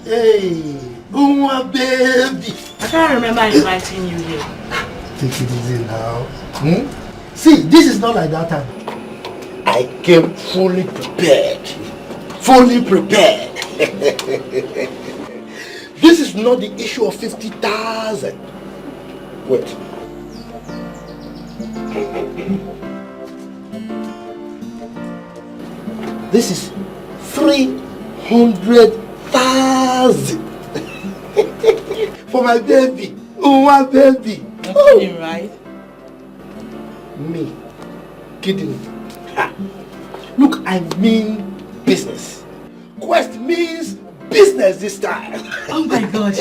Hey, my baby.
I can't remember inviting you here.
Take it easy now. See, this is not like that time. I came fully prepared. Fully prepared. This is not the issue of 50,000. Wait. This is 300,000 for my baby. Oh, my baby.
You're kidding, right?
Me kidding? Ha. Look, I mean business. Quest means business this time.
Oh my God.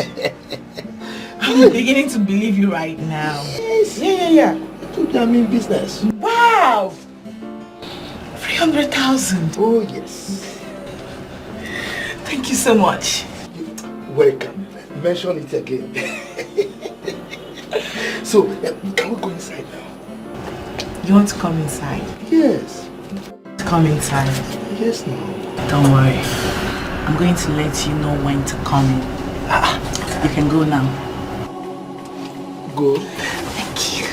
I'm beginning to believe you right now.
Yes. Yeah. I mean business.
Wow. 300,000.
Oh yes.
Thank you so much.
Welcome. Mention it again. So, can we go inside now?
You want to come inside?
Yes.
Come inside.
Yes, no.
Don't worry. I'm going to let you know when to come in. You can go now.
Go.
Thank you.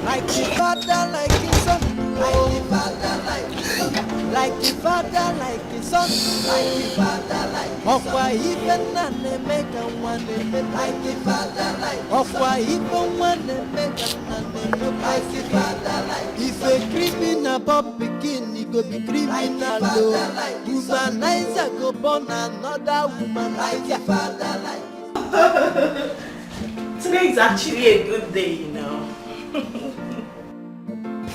Like the father, like his son. Like the father, like his son. Like the father, like his son. Like the father, like his son. Of why even none make a one like the father, like of why even one make a none like the father, like if a criminal pop begin, he go be criminal. Womanizer go born another woman like the father, like.
Today is actually a good day, you know.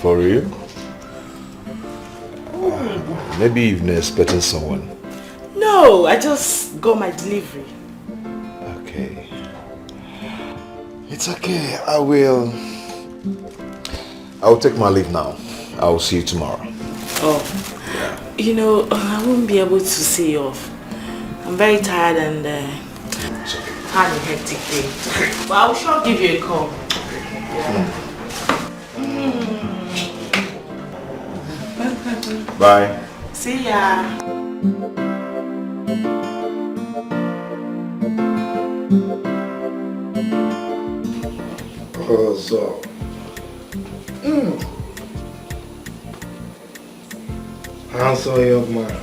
For real? Maybe you've been expecting someone.
No, I just got my delivery.
Okay. It's okay. I will take my leave now. I will see you tomorrow.
Oh, you know, I won't be able to see you off. I'm very tired and had a hectic day. But I'll sure give you a call. Yeah.
Bye.
See ya.
So. Handsome young man.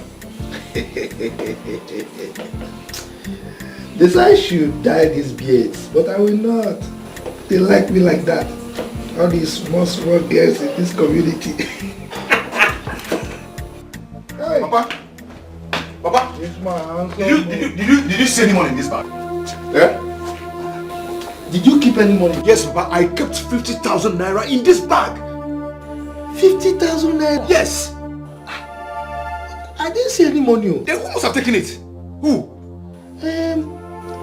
They say I should dye these beards, but I will not. They like me like that. All these small girls in this community. Hey.
Papa,
it's my handsome.
Did you see any money in this bag?
Yeah? Did you keep any money?
Yes, Papa. I kept 50,000 naira in this bag.
50,000 naira?
Yes.
I didn't see any money.
Then who must have taken it? Who?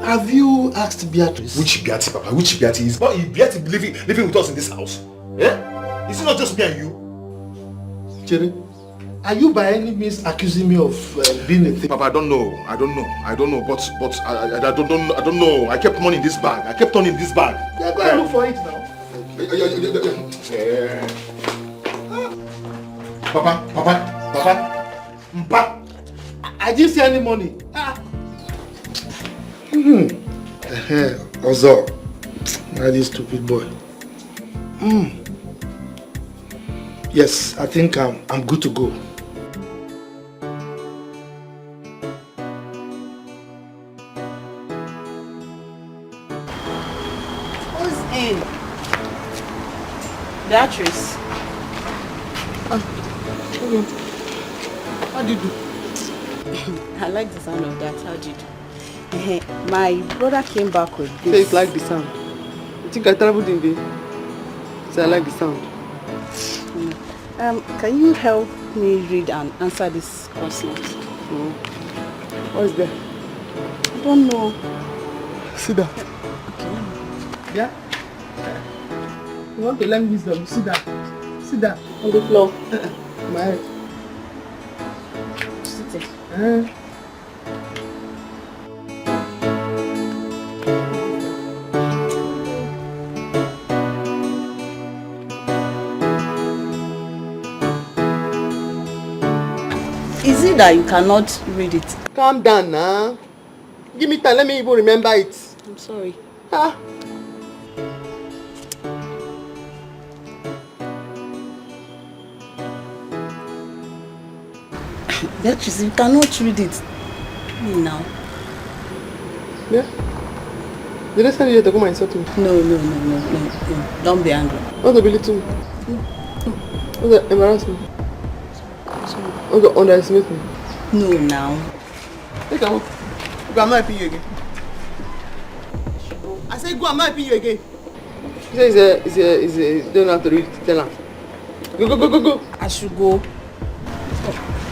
Have you asked Beatrice?
Which Beatrice, Papa? Which Beatrice? Is Beatrice living with us in this house? Yeah? Is it not just me and you?
Jerry, Are you by any means accusing me of being a thief?
Papa, I don't know. But I don't know. I kept money in this bag.
Yeah, go and look for it now.
Papa.
I didn't see any money. Also, this stupid boy. Yes, I think I'm good to go.
Who's in? Beatrice.
How do you do?
I like the sound of that. How do you do? My brother came back with this.
So it's like the sound. You think I traveled in the... So I like the sound.
Can you help me read and answer this question?
What is there?
I don't know.
Sit down.
Okay.
Yeah? You want to learn wisdom? Sit down. Sit down.
On the floor.
My head.
Sit it. Is it that you cannot read it?
Calm down now. Give me time, let me even remember it.
I'm sorry. Beatrice, you cannot read it. Now.
Yeah? Did I send you to come and insult me?
No. Don't be angry.
What's the belittle me? What's the embarrass me? What's the underestimate me?
No, now.
Hey, come on. Go, I'm not helping you again. I said go, I'm not helping you again. He said don't have to read it. Tell him. Go.
I should go.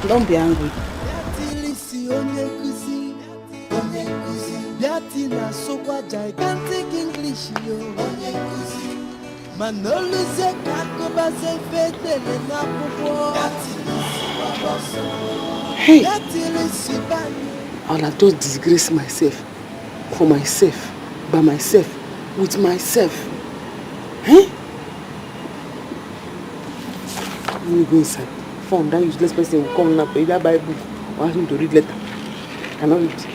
Don't be angry.
Gigantic English, Manoluze kakoba se fetele na popo.
Hey! I'll have just disgraced myself. For myself. By myself. With myself. Eh? Let me go inside. From that useless person will come now, either buy book or ask me to read letter. I cannot read.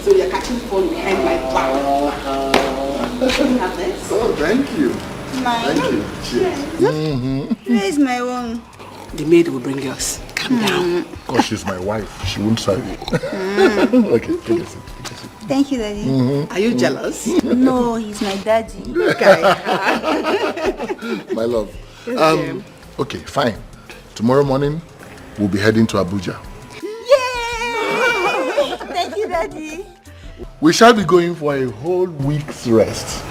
So you're catching phone behind my back. Can you have this?
Oh, thank you.
Mine?
Thank you. Cheers.
Where is my own?
The maid will bring yours. Calm down.
Because she's my wife. She won't serve you. Okay, take a seat.
Thank you, Daddy.
Are you jealous?
No, he's my daddy.
Okay.
My love. Okay, fine. Tomorrow morning, we'll be heading to Abuja.
Yay! Thank you, Daddy.
We shall be going for a whole week's rest.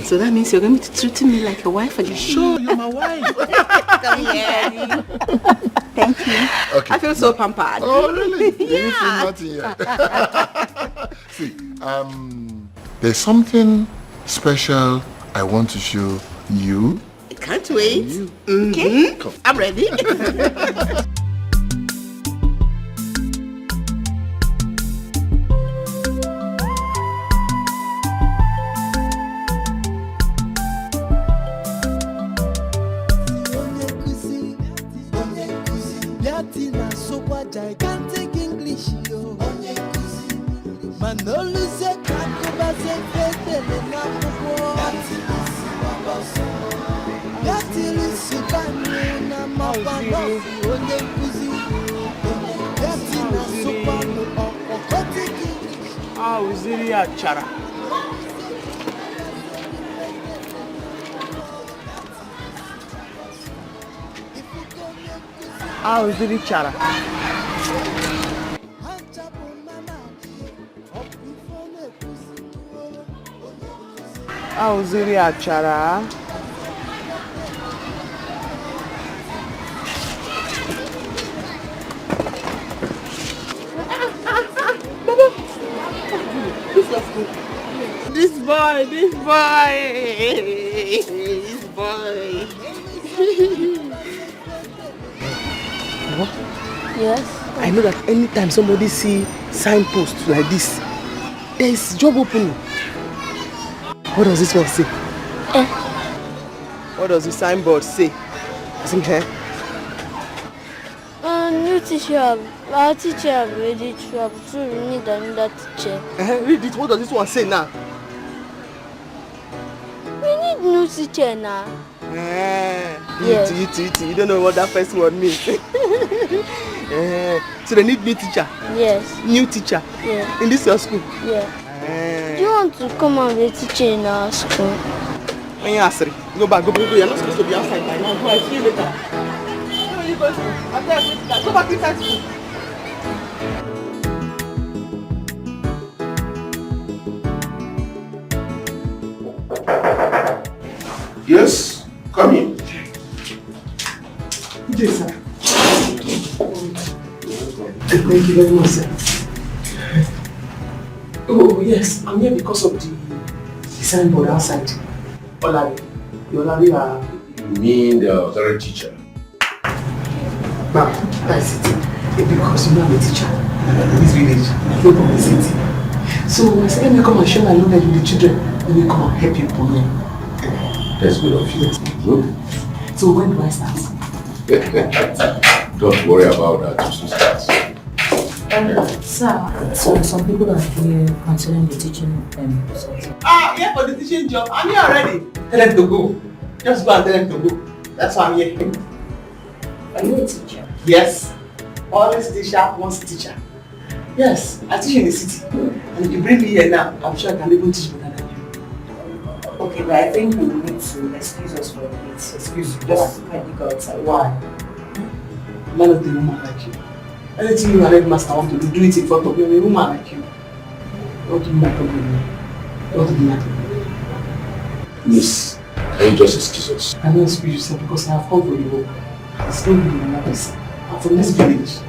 So that means you're going to treat me like a wife again?
Sure, you're my wife.
Come here. Thank you.
Okay.
I feel so pampered.
Oh, really?
Yeah.
Nothing yet. See, there's something special I want to show you.
I can't wait.
Okay.
Come.
I'm ready.
Gigantic English, yo.
Auziri achara. Auziri chara. Auziri achara. This boy.
Yes? I know that anytime somebody see signposts like this, there is job opening. What does this one say? What does the signboard say? Isn't here?
New teacher. Our teacher have already traveled, so we need another teacher.
Read it. What does this one say now?
We need new teacher now.
Yes. You don't know what that first word means. So they need new teacher?
Yes.
New teacher?
Yeah.
In this your school?
Yeah. Do you want to come and be a teacher in our school?
When you ask, go back. You're not supposed to be outside by now. Go, I'll see you later. Go back inside school.
Yes, come in.
Yes, sir. Thank you very much, sir. Oh, yes, I'm here because of the signboard outside. Olari. Olari are...
You mean the authority teacher?
Ma'am, that's it. Because you know I'm a teacher in this village, no publicity. So I said, let me come and share my knowledge with the children. Let me come and help you promote.
That's good of you. Good.
So when do I start?
Don't worry about that. You should start.
Sir, so some people are here concerning the teaching process.
Yeah, for the teaching job. I'm here already. Tell them to go. Just go and tell them to go. That's why I'm here.
Are you a teacher?
Yes. Always teacher, once teacher. Yes, I teach in the city. And if you bring me here now, I'm sure I can even teach better than you.
Okay, but I think we need to excuse us for a bit.
Excuse you.
Just kindly go outside.
Why? Man of the woman like you. Anything you and headmaster want to do it in front of me. I'm a woman like you. Don't do my problem. Don't do my problem.
Miss, can you just excuse us?
I don't excuse yourself because I have come for you. It's not really my office. I'm from this village.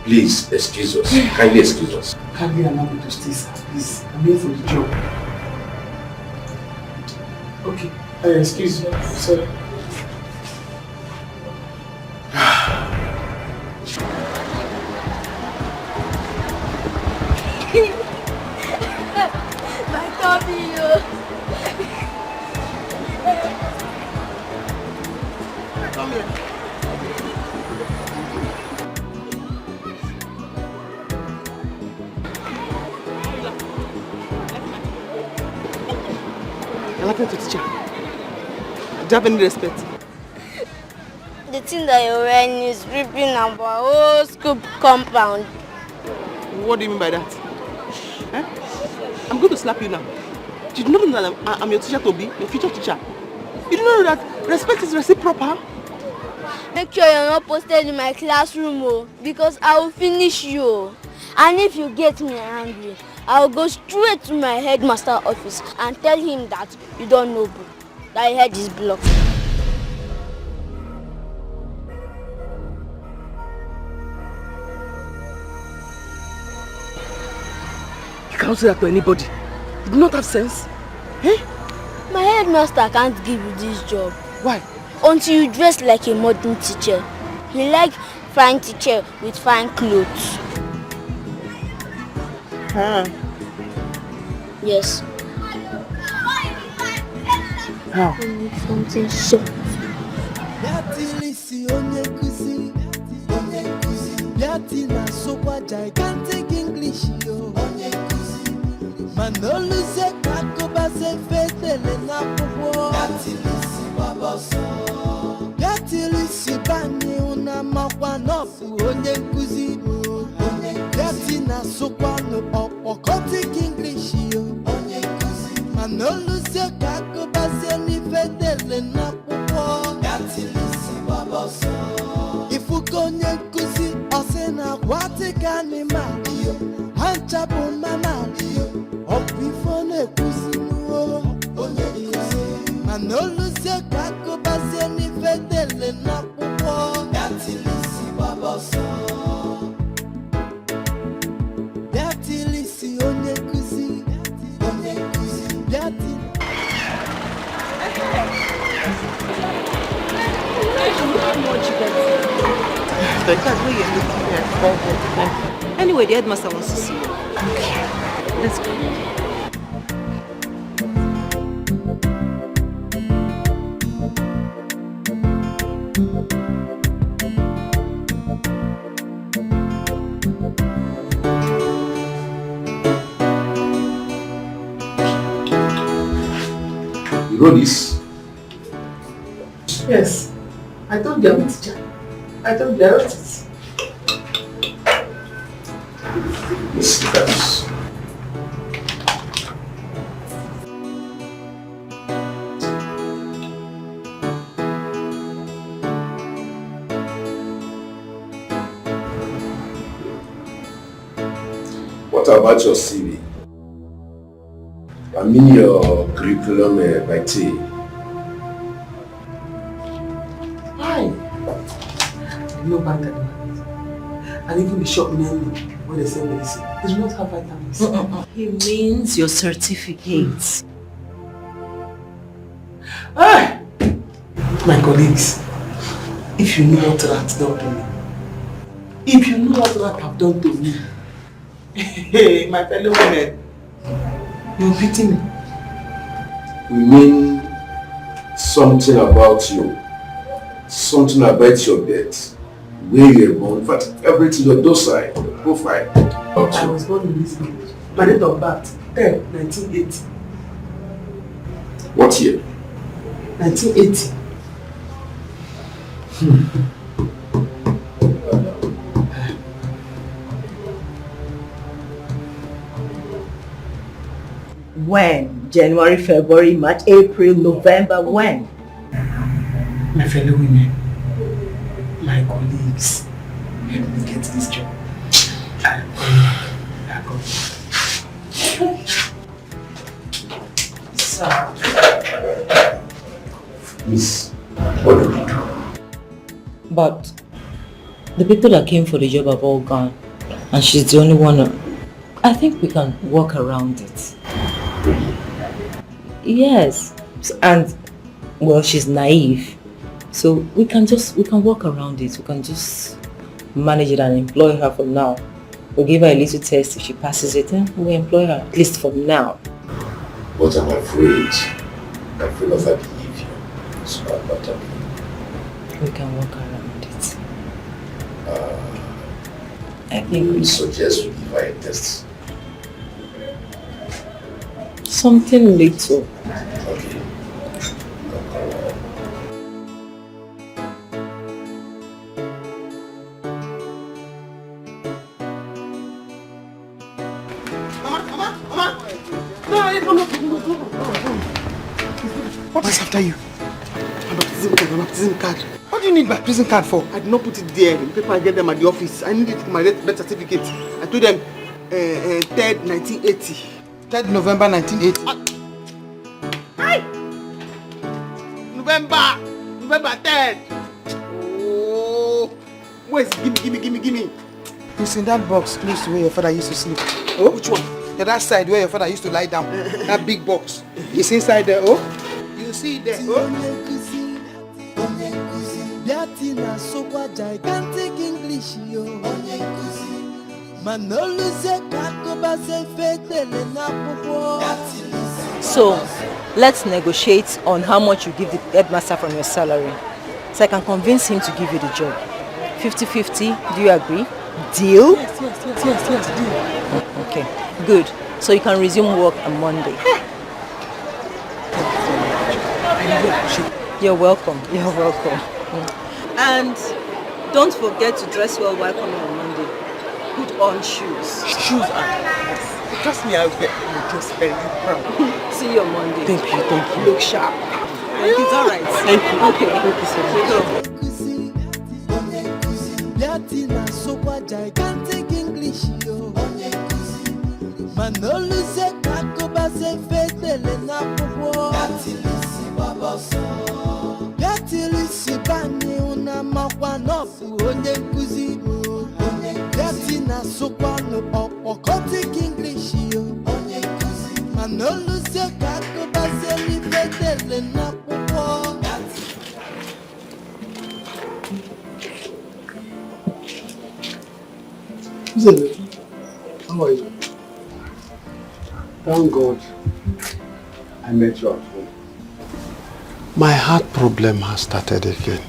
Please, excuse us. Kindly excuse us.
Kindly allow me to stay, sir. Please. I'm here for the job. Okay. Excuse you. Sorry.
My tummy,
Come here. You're laughing to teacher. Do you have any respect?
The thing that you're wearing is ripping our whole school compound.
What do you mean by that? I'm going to slap you now. Did you not know that I'm your teacher to be, your future teacher? You do not know that respect is reciprocal?
Make sure you're not posted in my classroom, because I will finish you. And if you get me angry, I will go straight to my headmaster office and tell him that you don't know book, that your head is blocked.
You can't say that to anybody. You do not have sense.
My headmaster can't give you this job.
Why?
Until you dress like a modern teacher. He likes fine teacher with fine clothes. Yes.
How?
I need something soft.
Gigantic English, yo. Manoluse kakoba se fetele na popo. Yatilisi bani una makwa nofu onye nkuzi. Yatina sokwano opokotik English yo. Manolusia kako base ni fedele na popo. Yatilisi baboso. Ifukonye kusi osena watika ni malio. Hanchapo mamalio. Opifone kusi nuo. Manolusia kako base ni fedele na popo. Yatilisi baboso. Yatilisi onye kusi. Onye kusi. Yatilisi.
Anyway, the headmaster wants to see you. Okay, let's go.
You know this?
Yes. I told you I'm a teacher. I told you I wrote it.
Yes, that's... What about your CV? I mean your curriculum vitae.
Hi. No vitamin. And even the shop menu where they sell medicine, they do not have vitamins.
He means your certificates.
Hi! My colleagues, if you know what rats done to me, if you know what rats have done to me, hey, my fellow women, you'll pity me.
We mean something about you, something about your birth, where you were born, in fact, everything, your docile, your profile.
I was born in this village. My date of birth, 1980.
What year?
1980.
When? January, February, March, April, November, when?
My fellow women, my colleagues, help me get this job.
Sir.
Miss, what do we do?
But the people that came for the job have all gone, and she's the only one. I think we can work around it. Yes, and well, she's naive, so we can work around it. We can just manage it and employ her from now. We'll give her a little test. If she passes it, then we'll employ her, at least for now.
But I'm afraid of her behavior. So I'm not happy.
We can work around it.
I think we suggest we give her a test.
Something little.
Okay.
What is after you? My baptism card. What do you need my prison card for? I did not put it there. The paper I get them at the office. I need it for my birth certificate. I told them 3rd 1980. 3rd November 1980. Hi! November 3rd. Oh, where's gimme. It's in that box close to where your father used to sleep. Oh, which one? The other side where your father used to lie down. That big box. It's inside there. Oh, you see it there. Oh.
Yatina sopa gigantic English yo. Manolusia kako base fedele na popo.
So, let's negotiate on how much you give the headmaster from your salary. So I can convince him to give you the job. 50-50, do you agree? Deal?
Yes, deal.
Okay, good. So you can resume work on Monday. You're welcome. And don't forget to dress well while coming on Monday. Good on shoes.
Shoes are. Trust me, I'll just very proud.
See you on Monday.
Thank you.
Look sharp. It's alright.
Thank you.
Okay.
Thank you so much.
Latina super gigantic English yo. Manolu se kakoba se fetele na popo. Yatilisi baboso. Yatilisi bani una makwa nofu onye nkuzi. Latina super no okotic English yo. Manolu se kakoba se fetele na popo.
How are you? Thank God I met you at home. My heart problem has started again.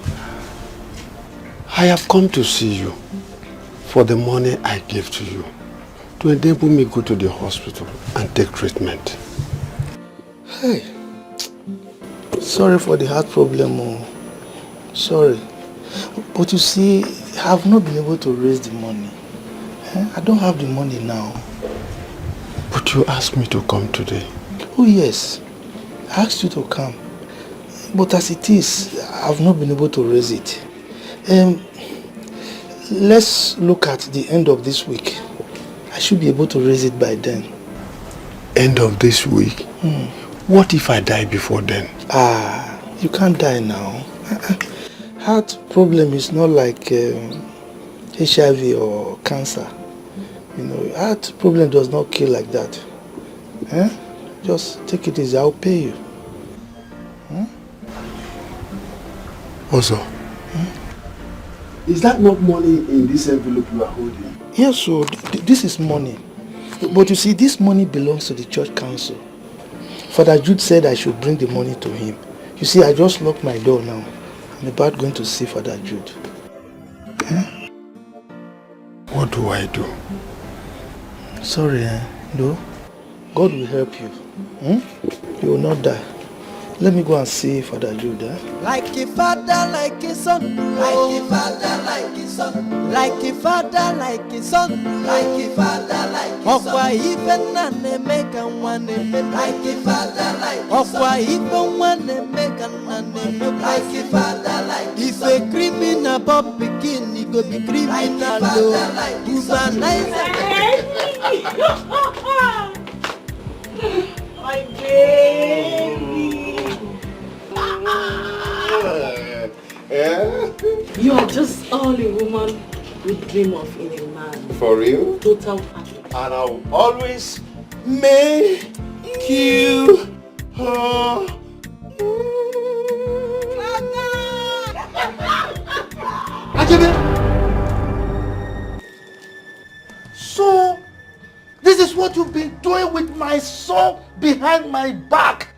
I have come to see you for the money I gave to you to enable me go to the hospital and take treatment.
Hey, sorry for the heart problem. Oh. Sorry. But you see, I have not been able to raise the money. I don't have the money now.
But you asked me to come today.
Oh yes, I asked you to come. But as it is, I have not been able to raise it. Let's look at the end of this week. I should be able to raise it by then.
End of this week? What if I die before then?
You can't die now. Heart problem is not like HIV or cancer. You know, heart problem does not kill like that. Just take it easy, I'll pay you.
Also, is that not money in this envelope you are holding?
Yes, so this is money. But you see, this money belongs to the church council. Father Jude said I should bring the money to him. You see, I just locked my door now. I'm about going to see Father Jude.
What do I do?
Sorry, no. God will help you. You will not die. Let me go and see Father Jude.
Like a father, like a son. Like a father, like a son. Like a father, like a son. Like a father, like a son. Okwa even nane make and one name. Like a father, like a son. Okwa even one name make and nane. Like a father, like a son. If a criminal pop begin, he go be criminal. Like a father, like
My baby. You are just all a woman would dream of in a man.
For real?
Total package.
And I'll always make you
So, this is what you've been doing with my son behind my back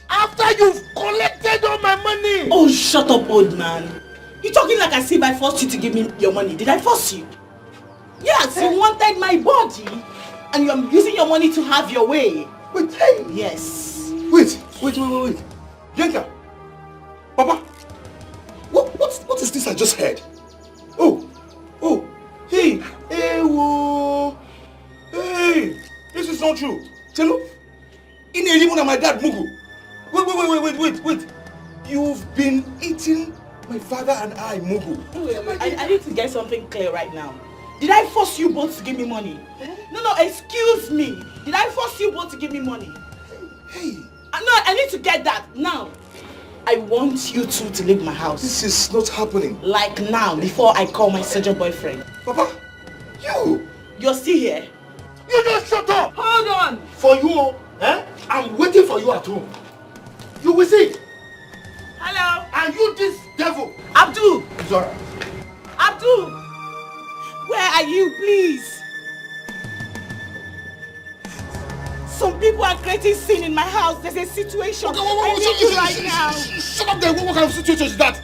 after you've collected all my money.
Oh, shut up, old man. You're talking like as if I forced you to give me your money. Did I force you? Yes, you wanted my body and you're using your money to have your way.
Wait, hey!
Yes.
Wait. Bianca! Papa! What is this I just heard? Oh! Hey! Whoa! Hey! This is not true. Chelo? In a limon and my dad Mugu. Wait. You've been eating my father and I Mugu.
I need to get something clear right now. Did I force you both to give me money? No, excuse me. Did I force you both to give me money?
Hey!
No, I need to get that now. I want you two to leave my house.
This is not happening.
Like now, before I call my surgeon boyfriend.
Papa,
You're still here.
You just shut up!
Hold on!
For you, I'm waiting for you at home. You will see.
Hello?
And you this devil.
Abdul!
It's alright.
Abdul! Where are you, please? Some people are creating scene in my house. There's a situation. I need you right now.
Shut up there. What kind of situation is that?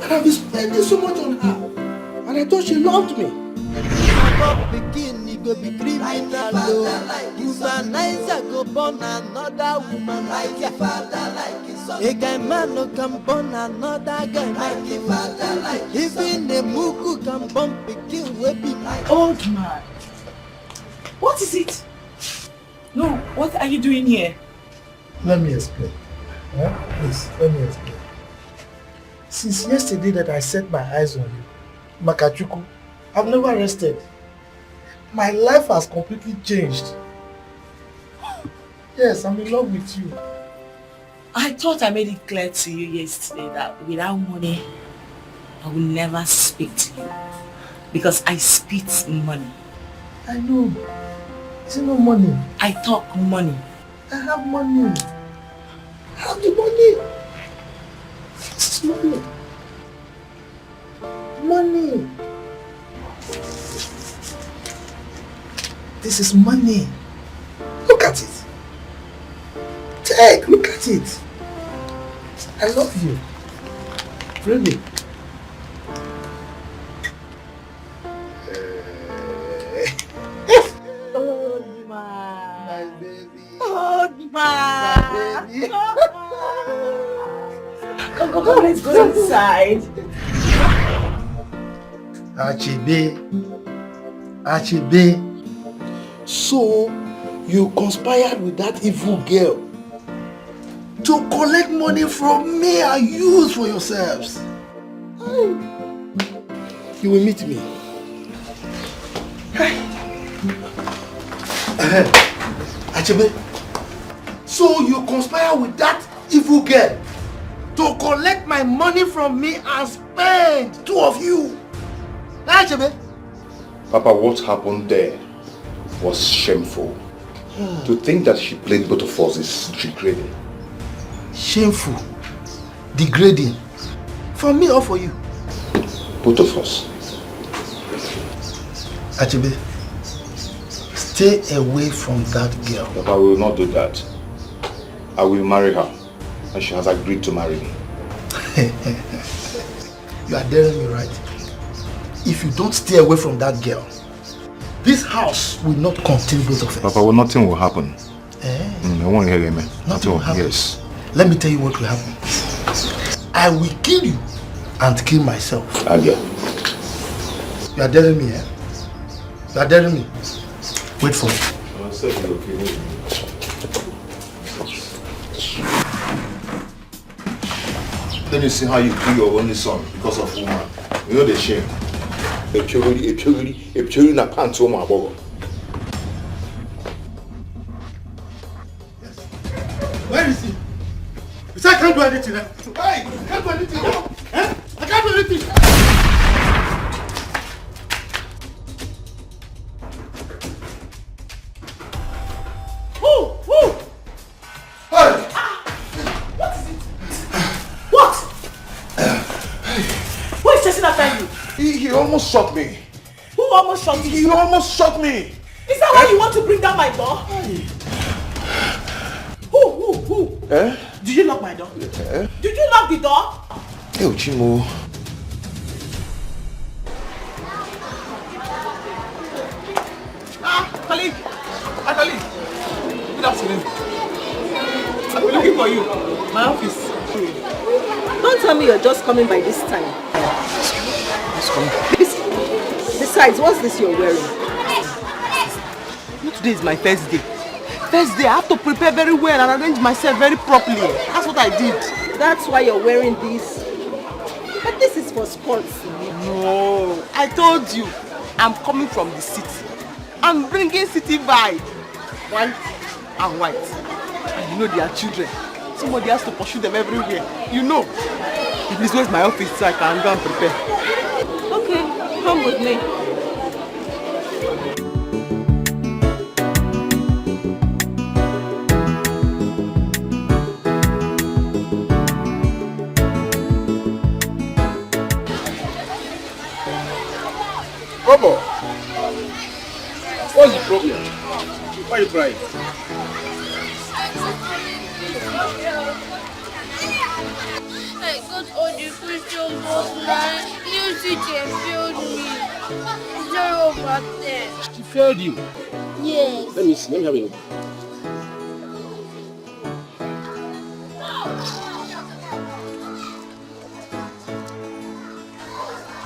And I've been spending so much on her. And I thought she loved me.
Go be criminal, womanizer go born another womanizer. A guy man no can born another guy man. Even a mugu can born pikin wey be
Old man, what is it? No, what are you doing here?
Let me explain. Please, let me explain. Since yesterday that I set my eyes on you, Makachuku, I've never rested. My life has completely changed. Yes, I'm in love with you.
I thought I made it clear to you yesterday that without money, I will never speak to you. Because I spit money.
I know. Is it no money?
I talk money.
I have money. I have the money. This is money. Money. This is money. Look at it. Take, look at it. I love you. Really.
old man. My baby.
Old man.
My baby.
Come, let's go inside.
Achibe. So, you conspired with that evil girl to collect money from me and use for yourselves. You will meet me. Achibe. So, you conspired with that evil girl to collect my money from me and spend, two of you. Achibe.
Papa, what happened there was shameful. To think that she played both of us is degrading.
Shameful. Degrading. For me or for you?
Both of us.
Achibe, stay away from that girl.
Papa, I will not do that. I will marry her. And she has agreed to marry me.
You are daring me, right? If you don't stay away from that girl, this house will not contain both of us.
Papa, well, nothing will happen.
I
won't hear me.
Nothing will happen.
Yes.
Let me tell you what will happen. I will kill you and kill myself.
Again.
You are daring me, eh? You are daring me. Wait for me.
Let me see how you kill your only son because of woman. You know the shame. A purely na pants on my body.
Where is he? You say I can't do anything. Hey, I can't do anything. Eh? I can't do anything.
Who?
Hey!
What is it? What? Who is chasing after you?
He almost shot me.
Who almost shot you?
He almost shot me.
Is that why you want to bring down my door? Who? Did you lock my door? Did you lock the door?
Hey, Chimo.
Colleague. Colleague. Good afternoon. I've been looking for you. My office.
Don't tell me you're just coming by this time.
Just coming.
Besides, what's this you're wearing?
Today is my first day. First day, I have to prepare very well and arrange myself very properly. That's what I did.
That's why you're wearing this. But this is for sports.
No, I told you, I'm coming from the city. I'm bringing city vibe. White and white. And you know they are children. Somebody has to pursue them everywhere. You know. Please, where's my office so I can go and prepare?
Okay, come with me.
Bobo, what's the problem? Why are you crying?
Hey, God hold you
the question book now. New teacher failed me. 0/10.
She failed you.
Yes.
Let me see. Let me have a look.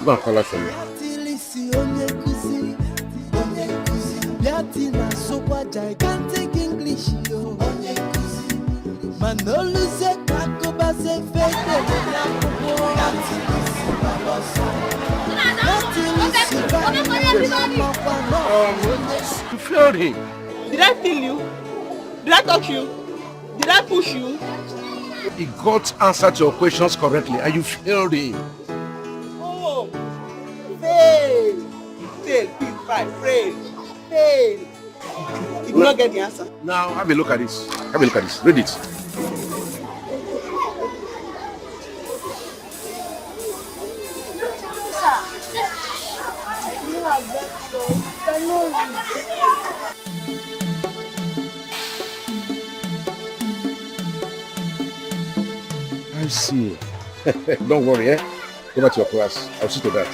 Go and call her for me.
Gigantic English, yo. Manolo se kakoba se fete
You failed him.
Did I feel you? Did I touch you? Did I push you?
He got answer to your questions correctly and you failed him.
Oh, fail. Fail, fail, fail. You did not get the answer.
Now have a look at this. Have a look at this. Read it. I see. Don't worry, eh? Go back to your class. I'll see to that.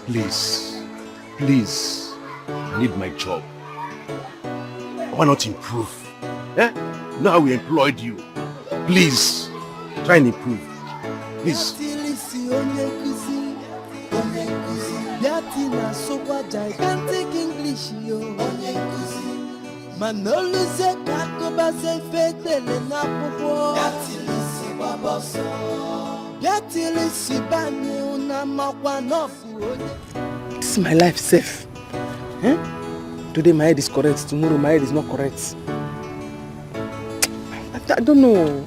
Please, please, I need my job. Why not improve? Eh? Now we employed you. Please, try and improve. Please.
Gigantic English, yo. Manolo se kakoba se fete le na popo.
This is my life safe. Eh? Today my head is correct, tomorrow my head is not correct. I don't know.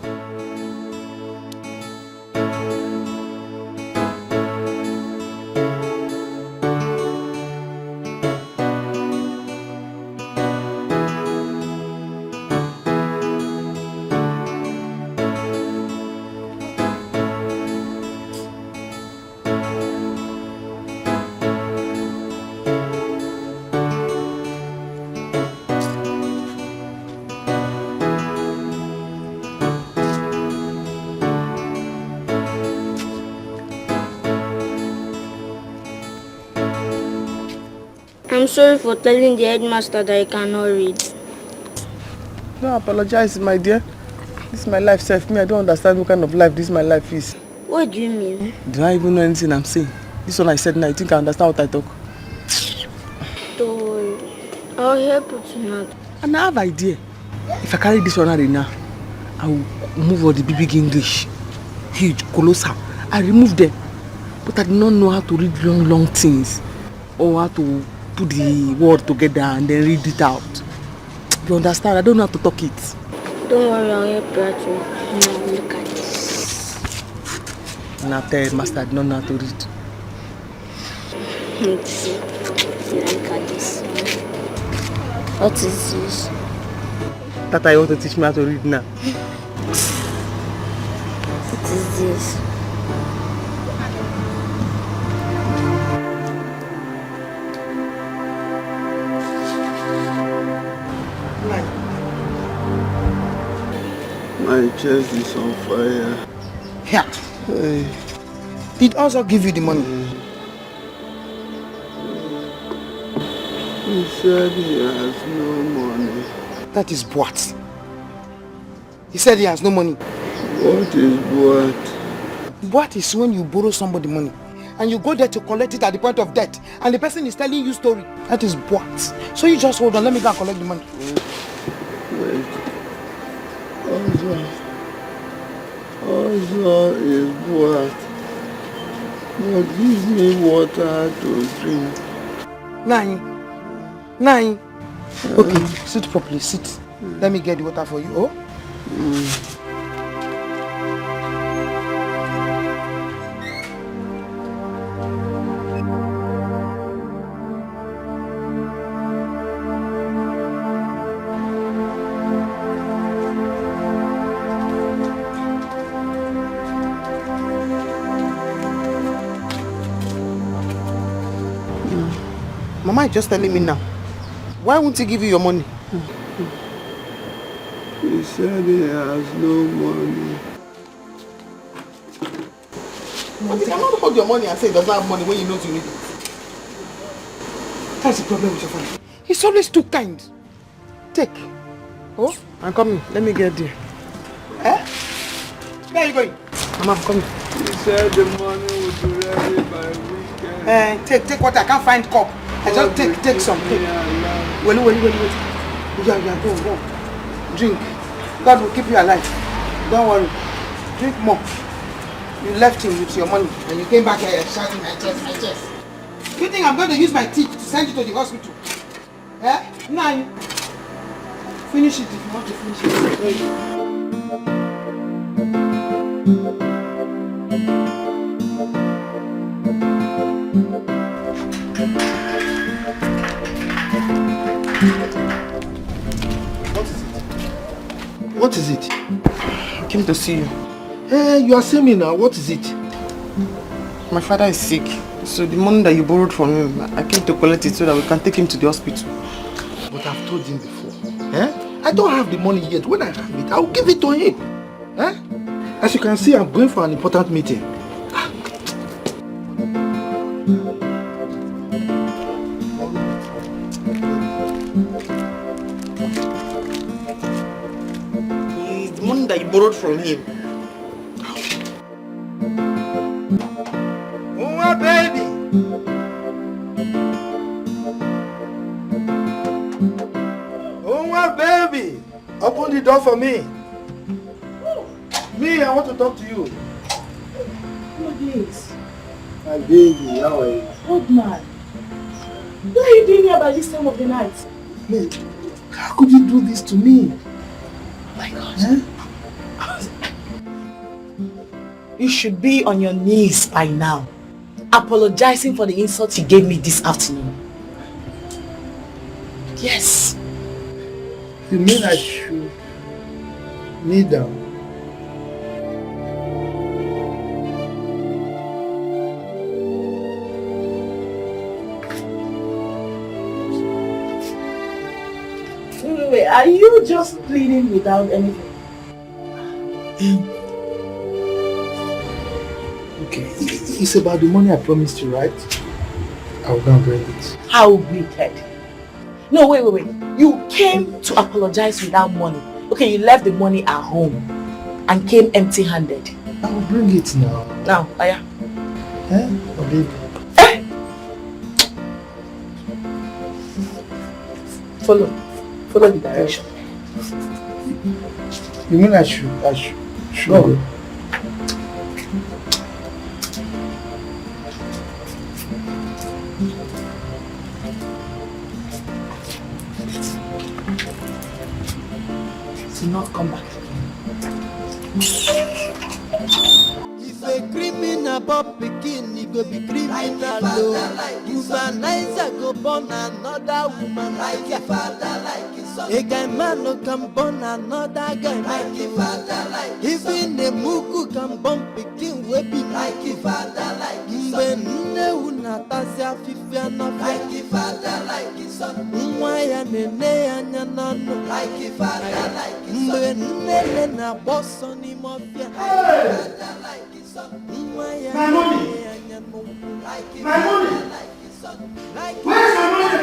I'm sorry for telling the headmaster that I cannot read.
Don't apologize, my dear. This is my life self. Me, I don't understand what kind of life this my life is.
What do you mean?
Do I even know anything I'm saying? This one I said now, you think I understand what I talk?
Don't worry. I'll help you tonight.
And I have an idea. If I carry this one out now, I will move all the big English. Huge, colossal. I remove them. But I do not know how to read long things. Or how to put the word together and then read it out. You understand? I don't know how to talk it.
Don't worry, I'll help you out. Now look at this.
And I tell you, Master, I don't know how to read.
Look at this. What is this?
Tata, you want to teach me how to read now?
What is this?
My chest is on fire.
Yeah.
Hey.
Did also give you the money?
He said he has no money.
That is what? He said he has no money.
What is what?
What is when you borrow somebody money and you go there to collect it at the point of death and the person is telling you story? That is what? So you just hold on, let me go and collect the money.
Wait. Also is what? But give me water to drink.
Nine. Okay, sit properly, sit. Let me get the water for you, oh? Mama is just telling me now. Why won't he give you your money?
He said he has no money.
But you cannot hold your money and say he doesn't have money when you know you need it. That's the problem with your father. He's always too kind. Take. Oh, I'm coming. Let me get there. Eh? Where are you going? Mama, I'm coming.
He said the money would be ready by weekend.
Take water. I can't find cup. I just take some. Wait. Yeah, go. Drink. God will keep you alive. Don't worry. Drink more. You left him with your money and you came back here shouting my chest. You think I'm going to use my teeth to send you to the hospital? Eh? Nah. Finish it if you want to finish it.
What is it?
I came to see you.
You are seeing me now. What is it?
My father is sick. So the money that you borrowed from him, I came to collect it so that we can take him to the hospital.
But I've told him before. I don't have the money yet. When I have it, I'll give it to him. As you can see, I'm going for an important meeting.
The money that you borrowed from him.
Oh, my baby! Oh, my baby! Open the door for me. Me, I want to talk to you.
Who is?
My baby, how are you?
Old man. What are you doing here by this time of the night?
Me, how could you do this to me?
Oh my God.
You should be on your knees by now, apologizing for the insult you gave me this afternoon. Yes.
You mean I should kneel down?
Wait, are you just pleading without anything?
Okay, it's about the money I promised you, right? I'll go and bring it.
How wicked. No, wait. You came to apologize without money. Okay, you left the money at home and came empty-handed.
I will bring it now.
Now, Aya.
Oh, baby.
Follow the direction.
You mean I should
go? Do not come back.
If a criminal pop pikin, he go be criminal. If a Naija go born another woman like a father, like his son. A guy man no can born another guy like a father, like his son. Even a mugu can born pikin we be like a father, like his son. When ne unatazia fifia na like a father, like his son. Mwaya nene anya nano like a father, like his son. When ne na boss on him mafia like a father, like his son.
My money! My money! Where's my money?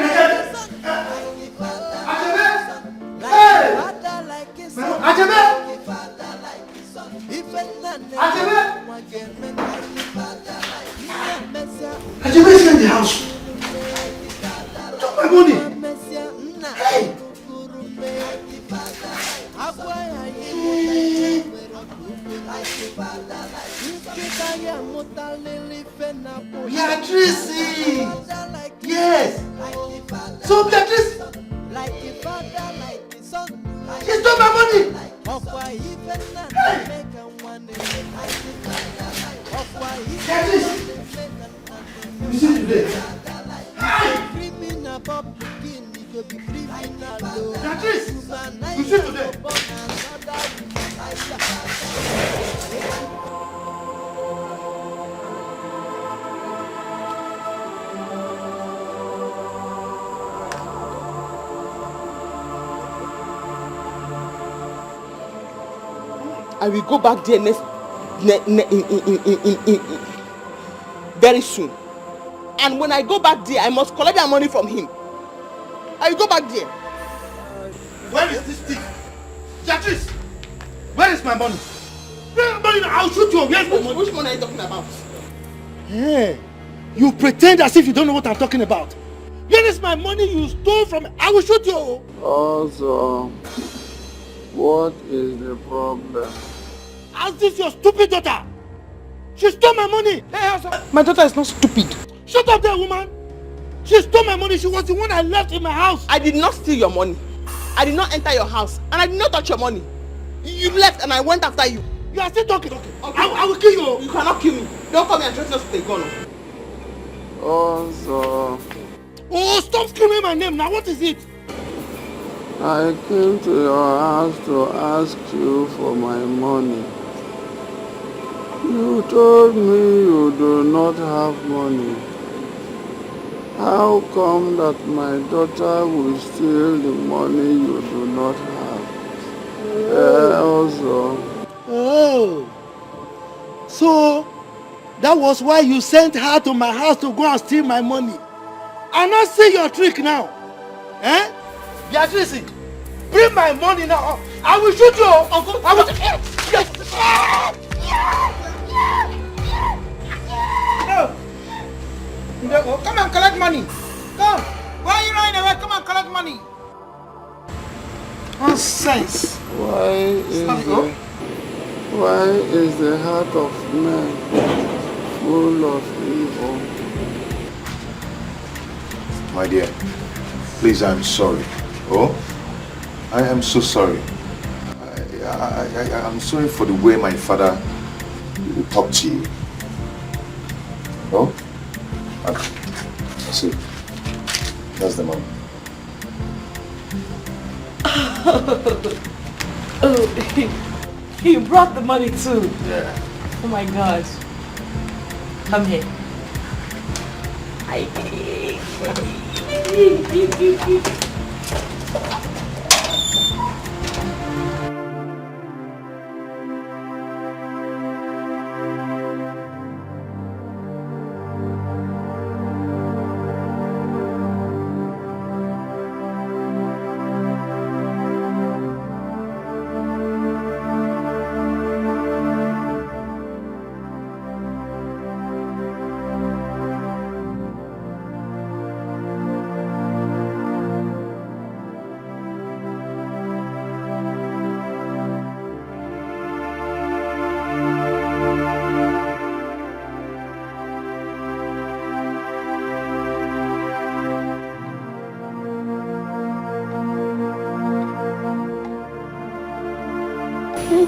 Ajebe! Ajebe is in the house. Took my money. Hey! Beatrice! Yes! So Beatrice! She stole my money! Hey! Beatrice! You see today? Hey! Beatrice! You see today?
I will go back there very soon. And when I go back there, I must collect that money from him. I will go back there.
Where is this thief? Beatrice! Where is my money? Where is my money? I'll shoot you. Where's my money?
Which money are you talking about?
Hey, you pretend as if you don't know what I'm talking about. Where is my money you stole from me? I will shoot you.
Also, what is the problem?
How's this your stupid daughter? She stole my money. Hey,
my daughter is not stupid.
Shut up there, woman. She stole my money. She was the one I left in my house.
I did not steal your money. I did not enter your house. And I did not touch your money. You left and I went after you.
You are still talking. I will kill you.
You cannot kill me. Don't come here and threaten us with a gun.
Also,
oh, stop screaming my name now. What is it?
I came to your house to ask you for my money. You told me you do not have money. How come that my daughter will steal the money you do not have? Also.
Oh. So, that was why you sent her to my house to go and steal my money. I now see your trick now. Eh? Beatrice, bring my money now. I will shoot you. Uncle, I will...
No, come and collect money. Come. Why are you running away? Come and collect money.
Nonsense.
Why is the heart of man full of evil?
My dear, please, I'm sorry. Oh, I am so sorry. I'm sorry for the way my father talked to you. Oh? See, that's the money.
Oh, you brought the money too.
Yeah.
Oh my God. Come here.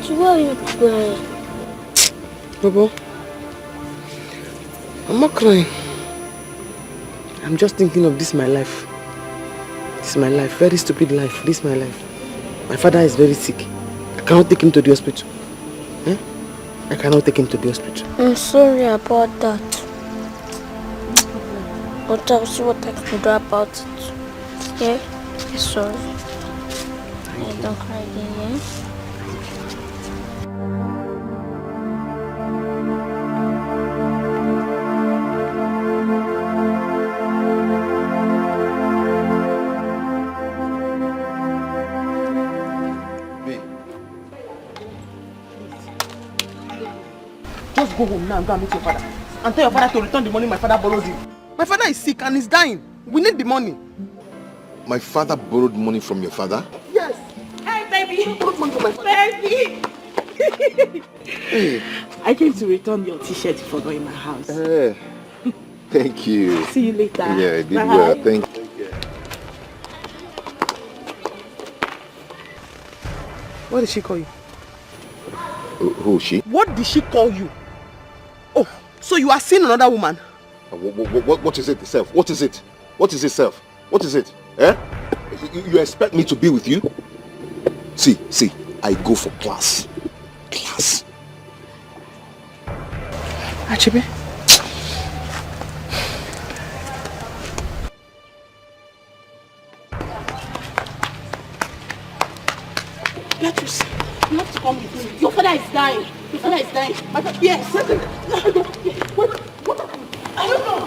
Why are you crying?
Bobo, I'm not crying. I'm just thinking of this my life. This is my life, very stupid life. This is my life. My father is very sick. I cannot take him to the hospital. Eh? I cannot take him to the hospital.
I'm sorry about that. But I'll see what I can do about it. Yeah? I'm sorry. Don't cry again, yeah?
Just go home now and go and meet your father. And tell your father to return the money my father borrowed you. My father is sick and he's dying. We need the money.
My father borrowed money from your father?
Yes.
Hey, baby.
Baby.
Hey.
I came to return your t-shirt you forgot in my house.
Thank you.
See you later.
Yeah, I did
Bye.
well. Thank you.
What did she call you?
Who is she?
What did she call you? Oh, so you are seeing another woman?
What is it, self? What is it? What is it, self? What is it? Eh? You expect me to be with you? See, I go for class. Class.
Achebe.
Beatrice, you have to
come with me. Your father is dying. Your father is dying. Yes. What happened? I don't know.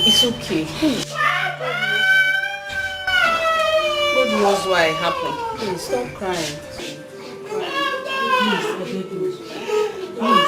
It's okay. God knows why it happened. Please stop crying. Please, I beg you. Please.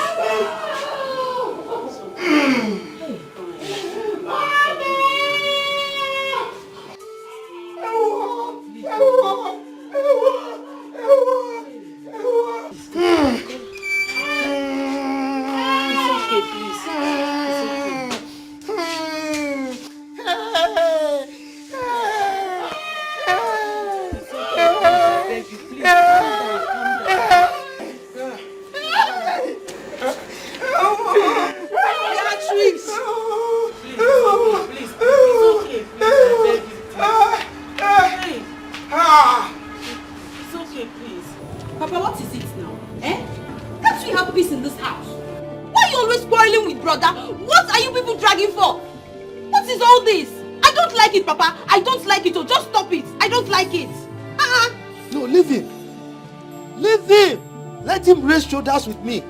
Shoulders with me.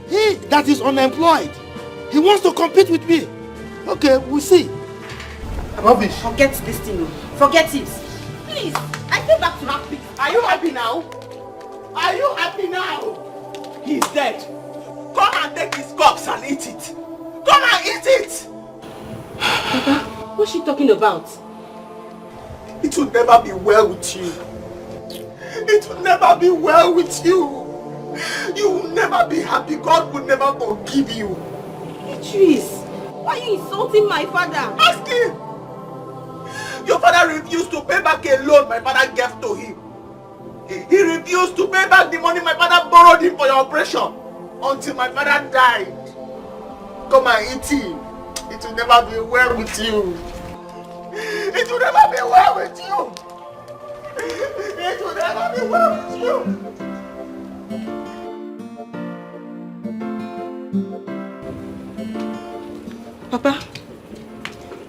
He that is unemployed, he wants to compete with me. Okay, we'll see.
Rubbish. Forget this thing. Forget it. Please, I came back to have peace. Are you happy now? Are you happy now? He's dead. Come and take his corpse and eat it. Come and eat it. Papa, what's she talking about? It will never be well with you. It will never be well with you. You will never be happy. God will never forgive you. Beatrice, why are you insulting my father? Ask him. Your father refused to pay back a loan my father gave to him. He refused to pay back the money my father borrowed him for your operation until my father died. Come and eat him. It will never be well with you. It will never be well with you. It will never be well with you.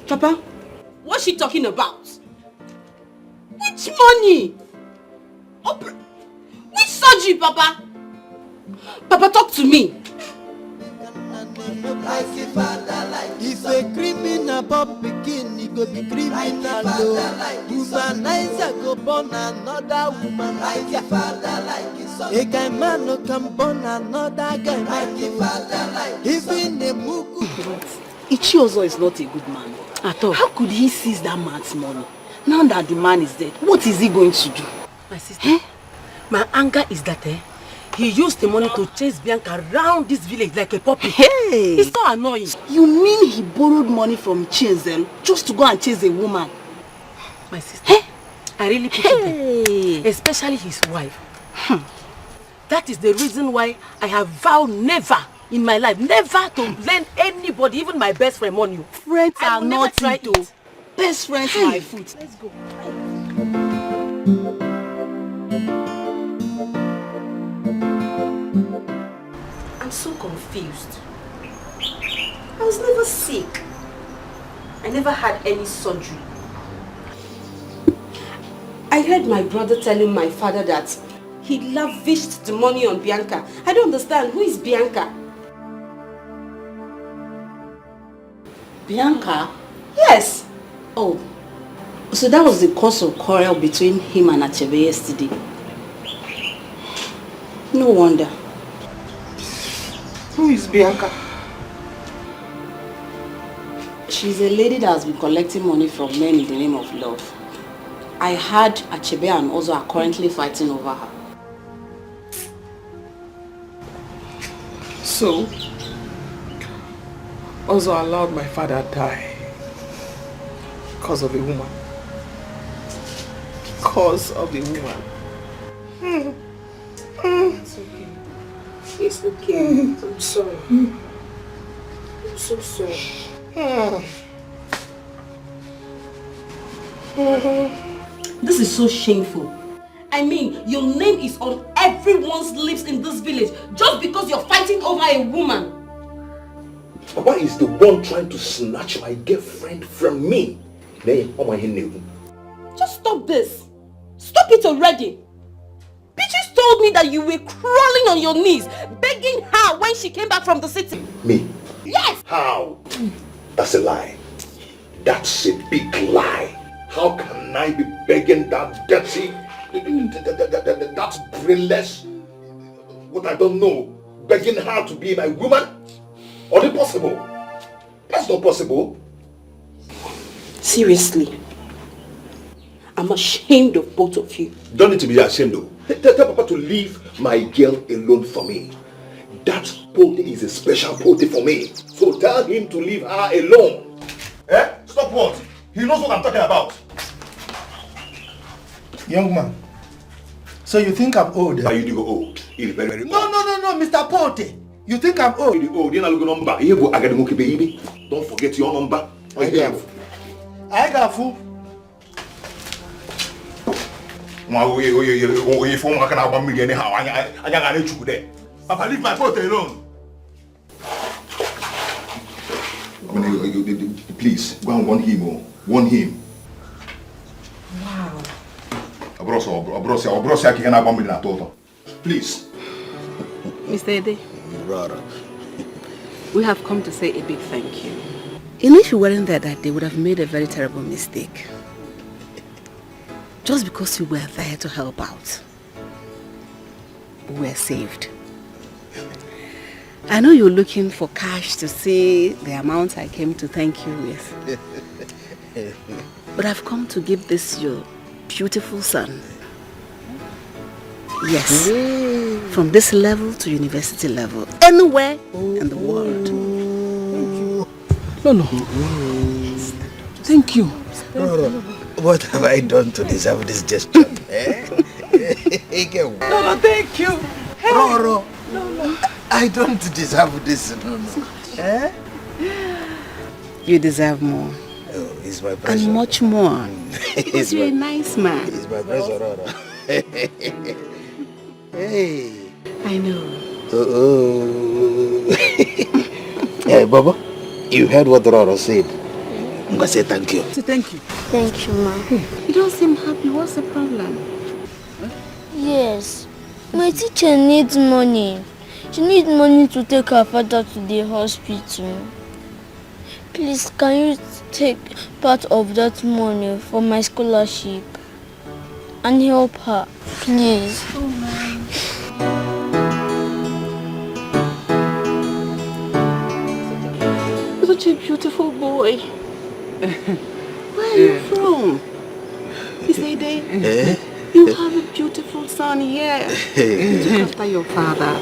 Papa, what's she talking about? Which money? Which surgery, Papa? Papa, talk to me.
If a criminal pop begin, he go be criminal. Womanizer go born another womanizer. A guy man no can born another guy man. Even a mugu.
Ichiozo is not a good man at all. How could he seize that man's money? Now that the man is dead, what is he going to do?
My sister, my anger is that he used the money to chase Bianca around this village like a puppy.
Hey!
It's so annoying.
You mean he borrowed money from Chinzel just to go and chase a woman?
My sister, I really pity him, especially his wife. That is the reason why I have vowed never in my life, never to lend anybody, even my best friend, money.
Friends are not it. Best friends my foot.
Let's go.
I'm so confused. I was never sick. I never had any surgery. I heard my brother telling my father that he lavished the money on Bianca. I don't understand. Who is Bianca?
Bianca?
Yes.
Oh, so that was the cause of quarrel between him and Achebe yesterday. No wonder.
Who is Bianca?
She's a lady that has been collecting money from men in the name of love. I heard Achebe and Ozo are currently fighting over her.
So, Ozo allowed my father die because of a woman.
because of a woman. It's okay. It's okay. I'm sorry. I'm so sorry.
This is so shameful. I mean, your name is on everyone's lips in this village just because you're fighting over a woman.
Papa is the one trying to snatch my girlfriend from me.
Just stop this. Stop it already. Peaches told me that you were crawling on your knees, begging her when she came back from the city.
Me?
Yes!
How? That's a lie. That's a big lie. How can I be begging that dirty, that's brainless, what I don't know, begging her to be my woman? Or is it possible? That's not possible.
Seriously. I'm ashamed of both of you.
Don't need to be ashamed though. Tell Papa to leave my girl alone for me. That pote is a special pote for me. So tell him to leave her alone. Eh? Stop what? He knows what I'm talking about.
Young man, so you think I'm old?
Why you do go old? He's very, very old.
No, Mr. Pote. You think I'm old?
You're old. You're not looking number. You go academic baby. Don't forget your number.
I got food.
Papa, leave my pote alone. Please, go and warn him. Warn him.
Wow.
Please.
Mr. Ede,
Brother.
we have come to say a big thank you. And if you weren't there that day, you would have made a very terrible mistake. Just because you were there to help out, we were saved. I know you're looking for cash to see the amount I came to thank you with. But I've come to give this your beautiful son. Yes, from this level to university level, anywhere in the world.
No. Thank you.
What have I done to deserve this gesture?
No, thank you. Hey.
Roro. No. I don't deserve this. No. Eh?
You deserve more.
Oh, he's my pressure.
And much more. Because you're a nice man.
He's my pressure, Roro. Hey.
I know.
Hey, Baba, you heard what Roro said. I'm going to say thank you.
Say thank you.
Thank you, ma.
You don't seem happy. What's the problem?
Yes. My teacher needs money. She needs money to take her father to the hospital. Please, can you take part of that money for my scholarship and help her, please?
Oh, man. You're such a beautiful boy. Where are you from? Is Ede? You have a beautiful son here. You took after your father.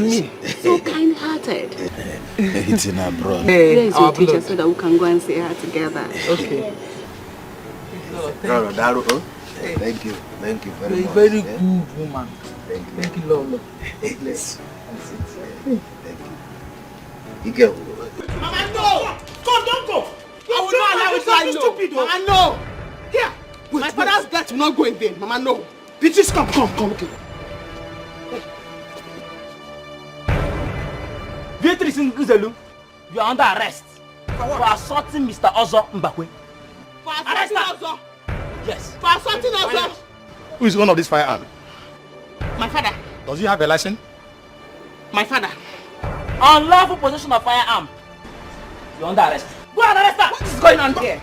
Me.
So kind-hearted.
It's in our blood.
Where is your teacher so that we can go and see her together?
Okay.
Roro, Daru, thank you very much.
Very good woman. Thank you, Lolo.
Bless. Thank you.
Mama, no! Come, don't go! I will not allow it to lie low. Mama, no! Here! My father's death will not go in vain. Mama, no! Peaches, come, okay.
Beatrice Nguzelu, you are under arrest for assaulting Mr. Ozo Mbakwe.
For assaulting Ozo?
Yes.
For assaulting Ozo?
Who is one of these firearms?
My father.
Does he have a license?
My father.
Unlawful possession of firearm. You're under arrest. Go and arrest her.
What is going on here?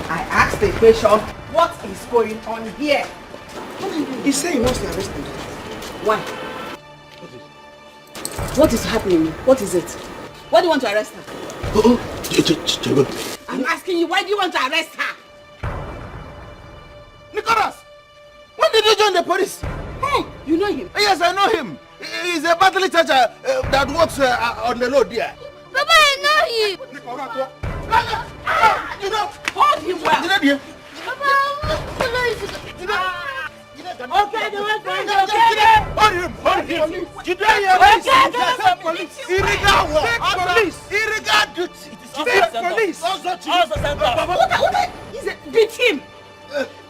I asked the question, what is going on here?
He said he wants to arrest me.
Why? What is happening? What is it? Why do you want to arrest her?
I'm asking you, why do you want to arrest her? Nicholas! When did you join the police?
You know him?
Yes, I know him. He's a battle teacher that works on the road there.
Papa, I know him.
You know,
hold him well.
You know,
Papa,
Okay, the one for you. Hold him. You don't hear police. Illegal war. Police. Illegal duty. It is police.
Beat him.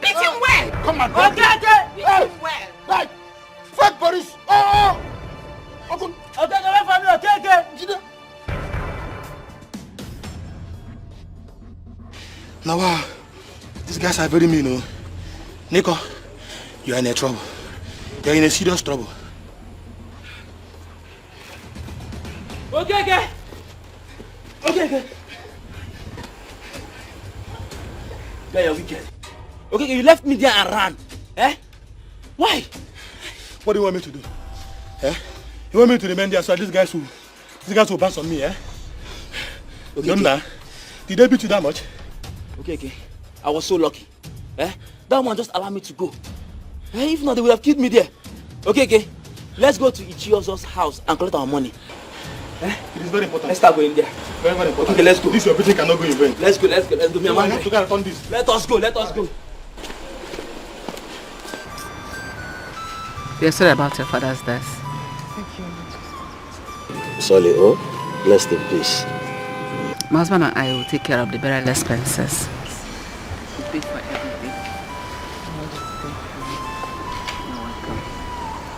Beat him well.
Come on.
Okay. Beat him well.
Right. Fake police. Oh. Okay, the one for me. Okay.
Now, these guys are very mean, oh. Nico, you are in a trouble. You are in a serious trouble.
Okay. Yeah, you're wicked. Okay, you left me there and ran. Eh? Why?
What do you want me to do? Eh? You want me to remain there so these guys will bounce on me, eh?
Okay,
Yonder, did they beat you that much?
Okay. I was so lucky. Eh? That one just allowed me to go. Eh? If not, they would have killed me there. Okay. Let's go to Ichiozo's house and collect our money. Eh?
It is very important.
Let's start going there.
Very, very important.
Okay, let's go.
This everything cannot go in vain.
Let's go. Me and
I have to go and return this.
Let us go.
We are sorry about your father's death.
Thank you.
Sorry, blessed in peace.
My husband and I will take care of the burial expenses. We pay for everything.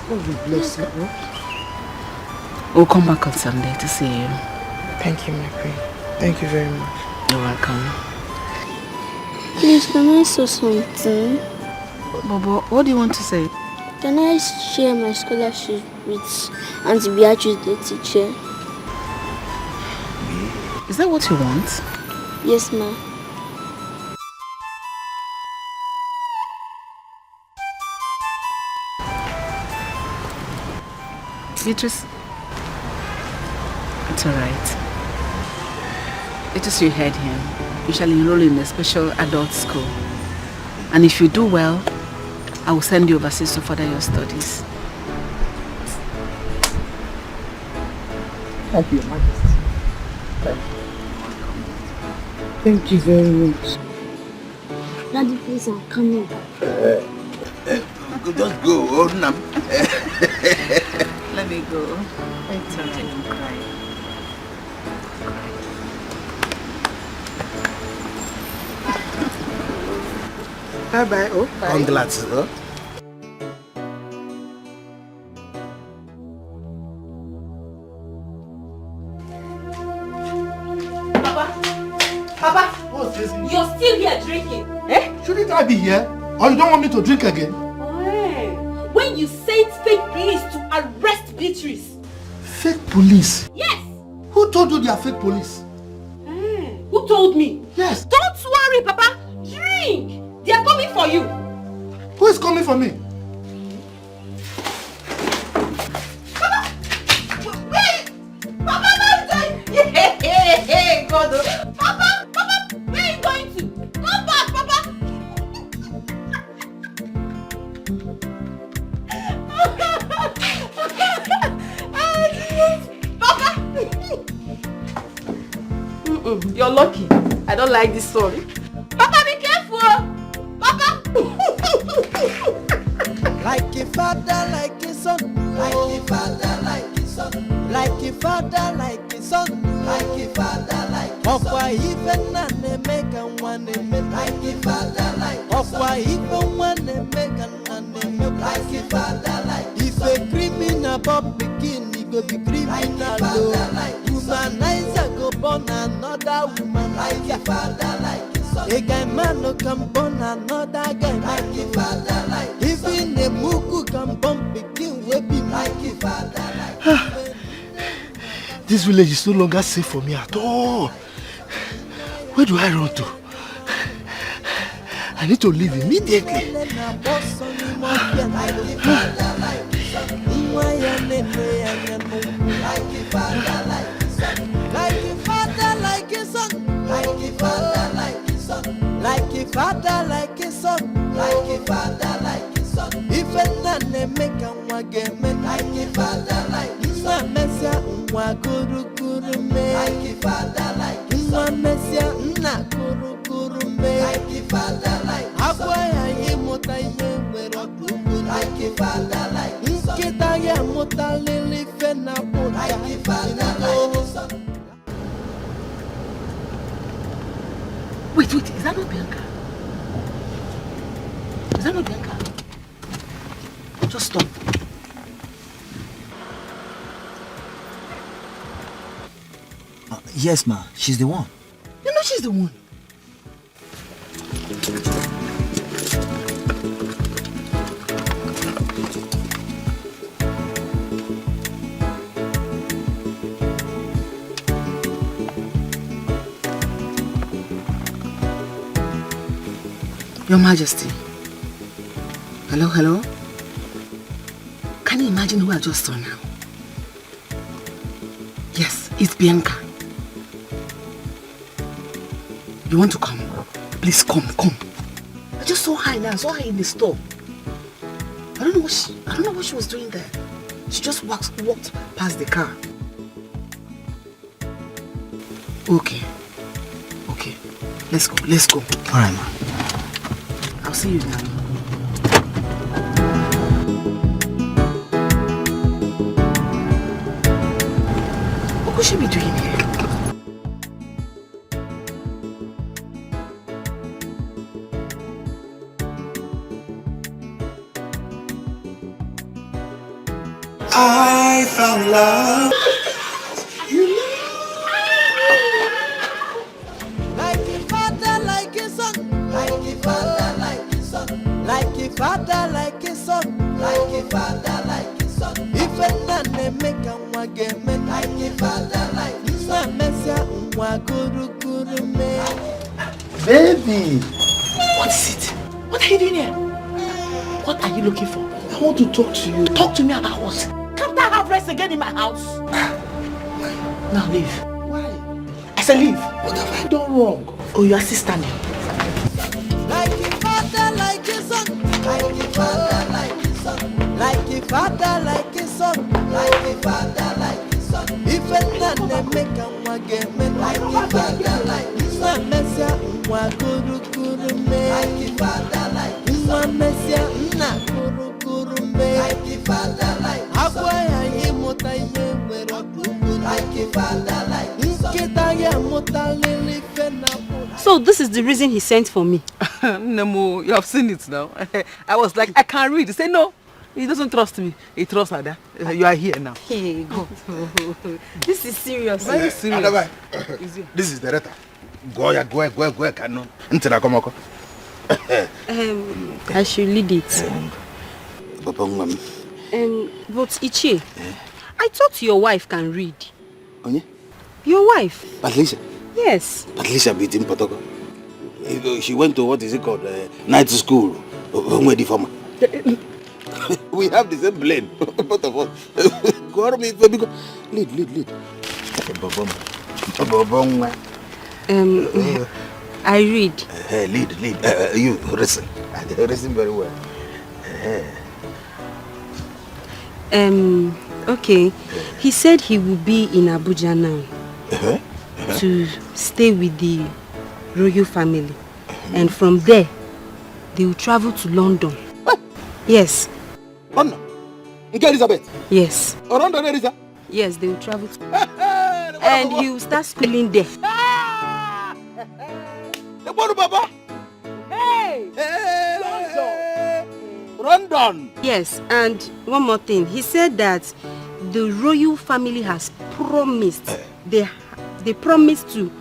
God will bless you.
We'll come back on Sunday to see you.
Thank you, my queen. Thank you very much.
You're welcome.
Please, can I say something?
Bobo, what do you want to say?
Can I share my scholarship with Auntie Beatrice, the teacher?
Is that what you want?
Yes, ma'am.
Beatrice, it's alright. It is you heard him. You shall enroll in a special adult school. And if you do well, I will send you overseas to further your studies.
Thank you, Majesty. Thank you very much.
Daddy, please, I'm coming.
Just go, Nam.
Let me go. It's alright, don't cry.
Bye-bye, Bye.
I'm glad, sir.
Papa,
what's this?
You're still here drinking. Eh?
Shouldn't I be here? Or you don't want me to drink again?
When you sent fake police to arrest Beatrice.
Fake police?
Yes.
Who told you they are fake police?
Who told me?
Yes.
Don't worry, Papa. Drink. They are coming for you.
Who is coming for me?
Papa, where are you going? Hey, God. Papa, where are you going to? Come back, Papa.
You're lucky. I don't like this story.
Papa, be careful. Papa.
Like a father, like a son. Like a father, like a son. Like a father, like a son. Like a father, like a son. Okwa even ane meka wane me. Like a father, like a son. Okwa even wane meka ane me. Like a father, like a son. If a criminal pop begin, he go be criminal. Womanizer go born another woman. Like a father, like a son. A guy man no can born another guy. Like a father, like a son. Even a mugu can born begin we be like a father, like a son.
This village is no longer safe for me at all. Where do I run to? I need to leave immediately.
Like a father, like a son. Like a father, like a son. Like a father, like a son. Like a father, like a son. If a man make a wagame, like a father, like a son. Messia, guru guru me. Like a father, like a son. Messia, na guru guru me. Like a father, like a son. father, like the son. Nkita ya muta lili fena puta. Like the father, like the son.
Wait, is that not Bianca? Is that not Bianca? Just stop.
Yes, ma. She's the one.
You know she's the one. Your Majesty. Hello? Can you imagine who I just saw now? Yes, it's Bianca. You want to come? Please come. I just saw her now. I saw her in the store. I don't know what she was doing there. She just walked past the car. Okay. Let's go.
Alright, ma.
I'll see you now. What could she be doing here?
I found love. Like a father, like a son. Like a father, like a son. Like a father, like a son. Like a father, like a son. If a man make a wagame, like a father, like a son. Messia, waguru me.
Baby!
What is it? What are you doing here? What are you looking for?
I want to talk to you.
Talk to me about what? Can't I have rest again in my house? Now leave.
Why?
I said leave.
What have I done wrong?
Oh, you are still standing.
Like a father, like a son. Like a father, like a son. Like a father, like a son. Like a father, like a son. If a man make a wagame, like a father, like a son. Messia, waguru me. Like a father, like a son. Messia, guru me. Like a father, like a son. Like a father, like a son.
So this is the reason he sent for me.
Nemo, you have seen it now. I was like, I can't read. He said, no, he doesn't trust me. He trusts Ada. You are here now.
Hey, God. This is serious.
Very serious.
This is the letter. Go, canon.
I should lead it. But Ichi, I thought your wife can read.
Onye?
Your wife?
Patricia?
Yes.
Patricia beat in Potoko. She went to what is it called? Night school. We have the same blame. Both of us. Lead.
I read.
Lead. You listen. Listen very well.
Okay. He said he will be in Abuja now to stay with the royal family, and from there they will travel to London.
What?
Yes.
London? Elizabeth?
Yes.
London, Elizabeth?
Yes, they will travel to and he will start schooling there.
The Baba?
Hey!
London!
Yes, and one more thing. He said that the royal family has promised, they promised to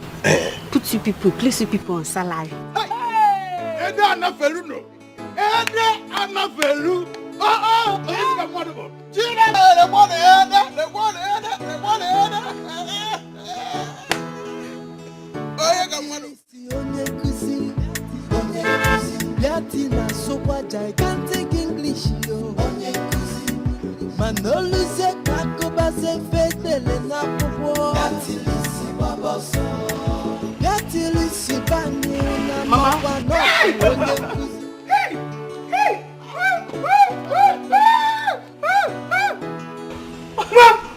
place you people on salary.
Gigantic English, yo. Manoluse kakoba se fetele na popo. Gatilisi baba so. Gatilisi bani na mama no. Hey!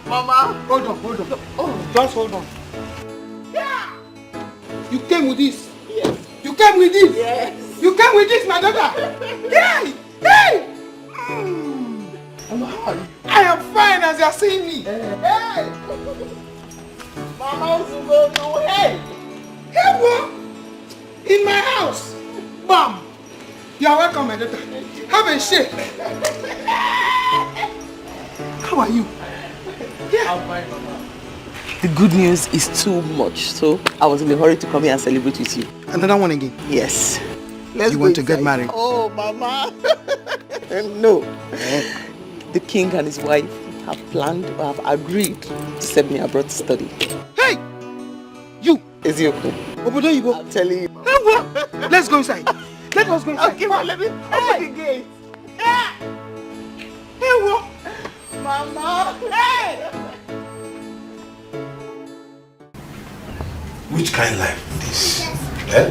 Mama! Hold on. Oh, just hold on. Yeah! You came with this? Yes. You came with this? Yes. You came with this, my daughter? Hey!
fine as you're seeing me. Hey! Mama also go no hey! Hey what? In my house. Bam! You're welcome, my daughter. Have a shake. How are you? Yeah. I'm fine, Mama. The good news is too much, so I was in a hurry to come here and celebrate with you.
Another one again?
Yes.
You want to get married?
Oh, Mama. No. The king and his wife have planned or have agreed to send me abroad to study.
Hey! You!
Ezioko.
Obodo you go.
I'm telling you.
Let's go inside. Let us go inside.
Okay, well, let me open the gate. Hey! Hey, what? Mama! Hey!
Which kind of life is this? Eh?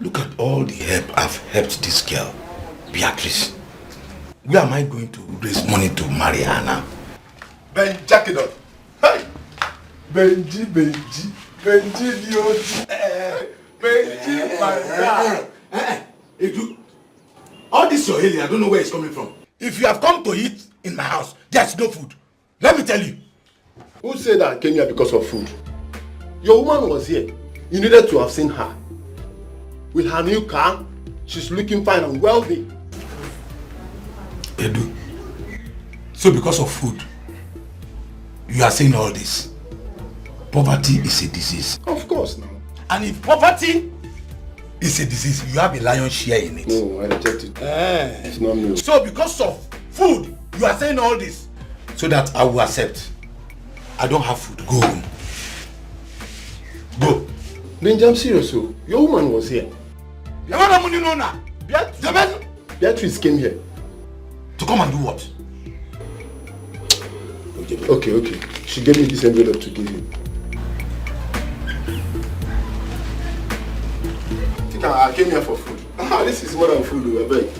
Look at all the help I've helped this girl, Beatrice. Where am I going to raise money to marry her now?
Ben, jack it up. Hey! Benji, Dioji. Benji, my God.
Edu, all this your hailing, I don't know where it's coming from. If you have come to eat in my house, there's no food. Let me tell you.
Who said I came here because of food? Your woman was here. You needed to have seen her. With her new car, she's looking fine and wealthy.
Edu, so because of food, you are saying all this. Poverty is a disease.
Of course now.
And if poverty is a disease, you have a lion's share in it.
No, I reject it. It's not me.
So because of food, you are saying all this. So that I will accept. I don't have food. Go home. Go.
Benji, I'm serious. So your woman was here. Beatrice came here.
To come and do what?
Okay. She gave me this envelope to give you. I think I came here for food. This is more than food, I beg.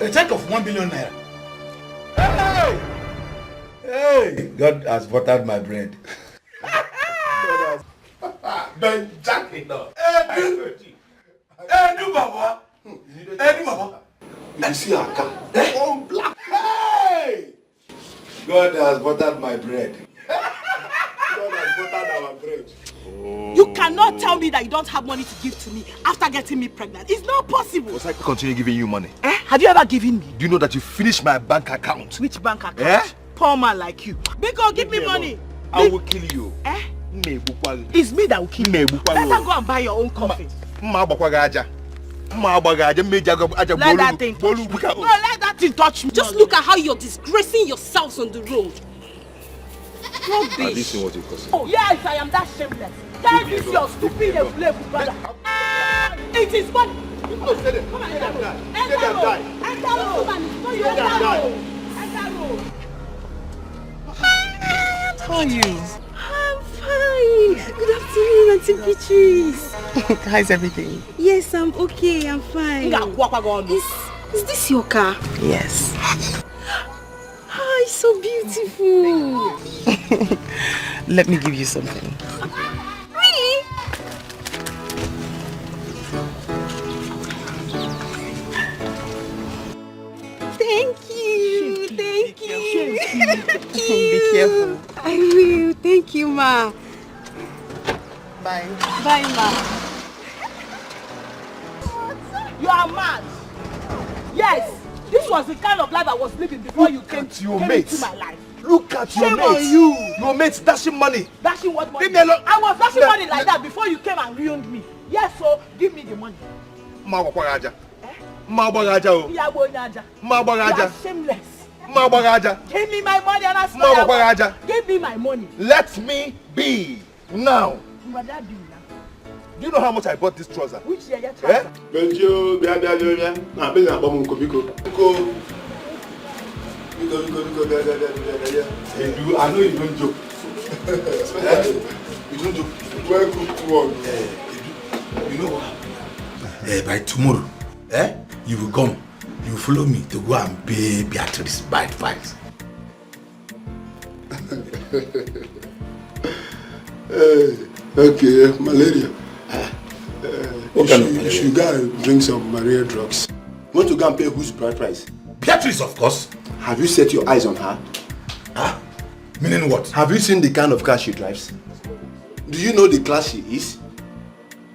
A check of 1 billion naira. Hey! God has buttered my bread.
Ben, jack it up.
Edu, Baba. Edu, Baba.
You see her car?
All black. Hey! God has buttered my bread.
God has buttered our bread.
You cannot tell me that you don't have money to give to me after getting me pregnant. It's not possible.
Was I continue giving you money?
Have you ever given me?
Do you know that you finished my bank account?
Which bank account? Poor man like you. Biko, give me money.
I will kill you.
It's me that will kill you. Better go and buy your own coffin.
Let
that thing touch me. No, let that thing touch me.
Just look at how you're disgracing yourselves on the road.
Rubbish.
This is what you cause.
Oh, yes, I am that shameless. Tell this your stupid enslaved brother. It is what? Come on, enter road. Enter road. Enter road. No, you enter road. Enter road.
How are you?
I'm fine. Good afternoon, Auntie Beatrice.
How's everything?
Yes, I'm okay. I'm fine. Is this your car?
Yes.
Ah, it's so beautiful.
Let me give you something.
Really? Thank you. Thank you.
Be careful.
I will. Thank you, Ma.
Bye.
Bye, Ma.
You are mad. Yes. This was the kind of life I was living before you came into my life.
Look at your
Shame
mates.
on you.
Your mates dashing money.
Dashing what money?
Leave me alone.
I was dashing money like that before you came and ruined me. Yes, so give me the money.
You are
shameless.
Give
me my money and I swear. Give me my money.
Let me be now.
What that do now?
Do you know how much I bought this trouser?
Which year you trouser?
Benjo, Bia. Nah, Ben, I'm going to Biko.
I know you don't joke. You don't joke. Well cooked one.
You know what? By tomorrow, you will come. You will follow me to go and pay Beatrice by advice.
Okay, malaria. You should go and drink some Maria drugs. You want to go and pay whose bride price?
Beatrice, of course.
Have you set your eyes on her?
Huh? Meaning what?
Have you seen the kind of car she drives? Do you know the class she is?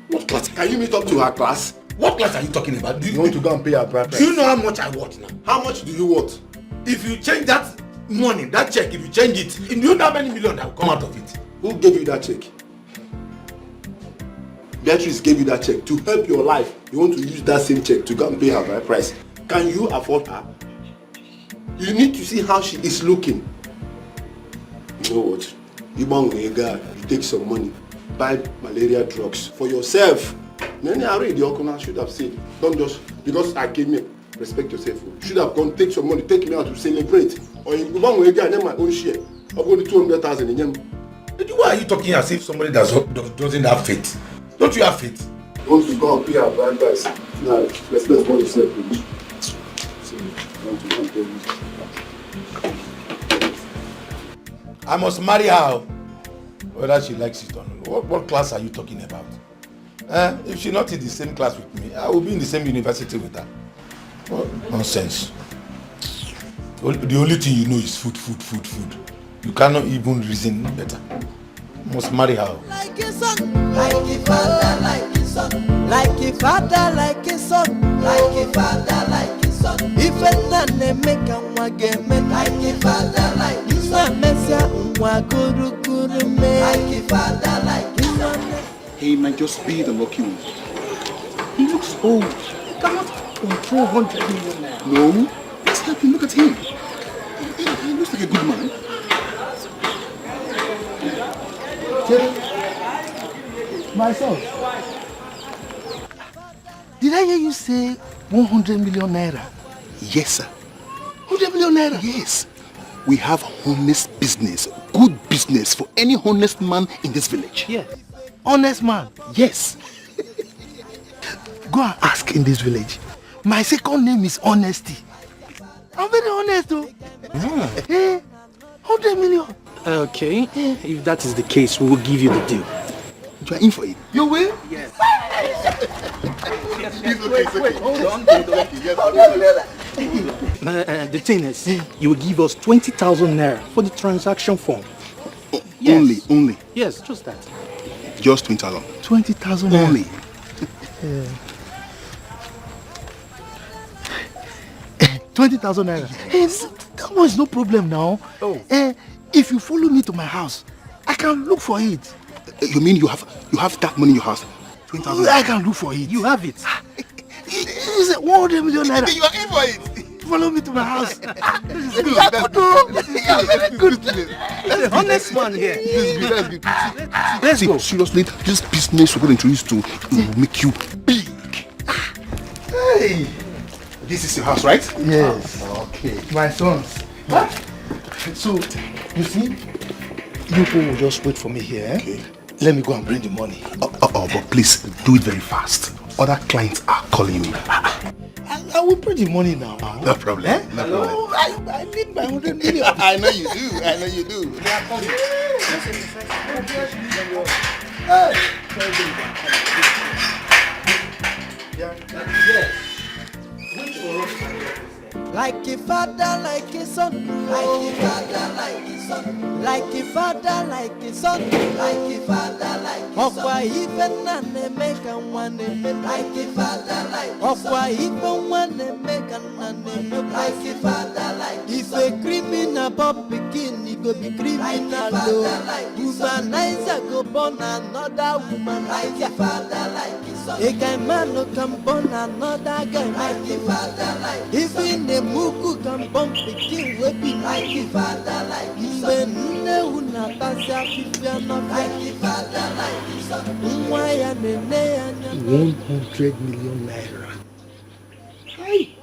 What class?
Can you meet up to her class?
What class are you talking about?
You want to go and pay her bride price?
Do you know how much I want now?
How much do you want?
If you change that money, that check, if you change it, do you know how many million that will come out of it?
Who gave you that check? Beatrice gave you that check to help your life. You want to use that same check to go and pay her bride price. Can you afford her? You need to see how she is looking. You know what? You take some money, buy malaria drugs for yourself. Then I read the Okuna should have said, don't just, because I came here, respect yourself. You should have gone take some money, take me out to celebrate. Or in one way, I my own share. I've got 200,000 in them.
Why are you talking as if somebody doesn't have faith? Don't you have faith?
You want to go and pay her bride price? Now, let's go yourself, please.
I must marry her, whether she likes it or not. What class are you talking about? If she's not in the same class with me, I will be in the same university with her. What nonsense. The only thing you know is food. You cannot even reason better. You must marry her.
Like a son, like a father, like a son, like a father, like a son, like a father, like a son. If a man make a wagame, like a father, like a son, like a father, like a son.
He might just be the lucky one. He looks old. He cannot control 100 million now. No, let's help him. Look at him. He looks like a good man.
My son, did I hear you say 100 million naira?
Yes, sir.
100 million naira?
Yes. We have honest business, good business for any honest man in this village.
Yeah. Honest man?
Yes.
Go and ask in this village. My second name is Honesty. I'm very honest though. Hey, 100 million.
Okay, if that is the case, we will give you the deal.
You are in for it.
You will?
Yes.
Wait, hold on.
The thing is, you will give us 20,000 naira for the transaction form.
Yes. Only?
Yes, just that.
Just 20,000.
20,000
only.
20,000 naira. Hey, that one is no problem now.
Oh.
If you follow me to my house, I can look for it.
You mean you have that money in your house? 20,000.
I can look for it.
You have it.
It's 100 million naira.
You are in for it.
Follow me to my house.
This is good.
The honest man here.
That's good. Let's go. Seriously, this business we're going to introduce to will make you big.
Hey.
This is your house, right?
Yes.
Okay.
My sons. Huh? So, you see, you people will just wait for me here.
Okay.
Let me go and bring the money.
But please do it very fast. Other clients are calling me.
I will bring the money now.
No problem. No problem.
I need my 100 million.
I know you do. They are calling.
Like a father, like a son, like a father, like a son, like a father, like a son, like a father, like a son. Why even none make a one like a father, like a son. Why even one make a none like a father, like a son. If a criminal pop begin, he go be criminal. Womanizer go born another woman like a father, like a son. A guy man no can born another guy like a father, like a son. Even the Muku can bump the king will be like a father, like his son. When Natasha Fifia not like a father, like his son.
100 million naira.
Hey,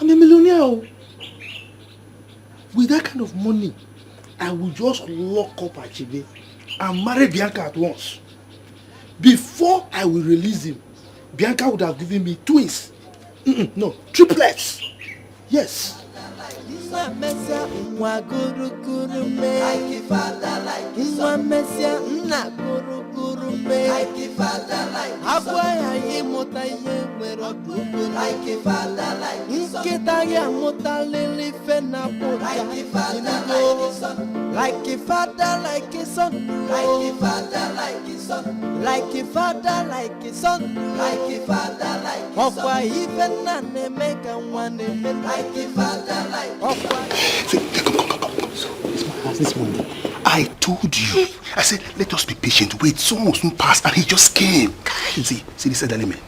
I'm a millionaire.
With that kind of money, I will just lock up Achibe and marry Bianca at once. Before I will release him, Bianca would have given me twins. No, triplets. Yes.
agwa ya ịmụta ihe nwere ọdụ like a father like a son nkịta ya amụta lili fe na pụta like a father like a son like a father like a son like a father like a son like a father like a son like a father like a son ọkwa ife nna na-eme ka nwa na-eme like a father like a son.
So it's my house this morning. I told you. I said, let us be patient. Wait, someone will soon pass, and he just came. See this elderly man.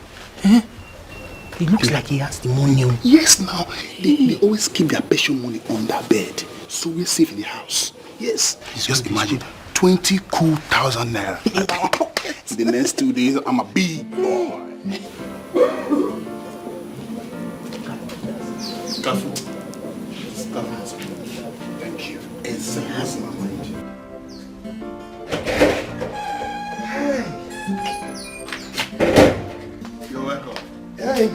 He looks like he has the money.
Yes, now they always keep their pension money on their bed, so we're safe in the house. Yes, just imagine 20 cool thousand naira in our pocket. The next 2 days, I'm a big boy. Careful. Thank you. It's my mind. You're welcome.
Hey.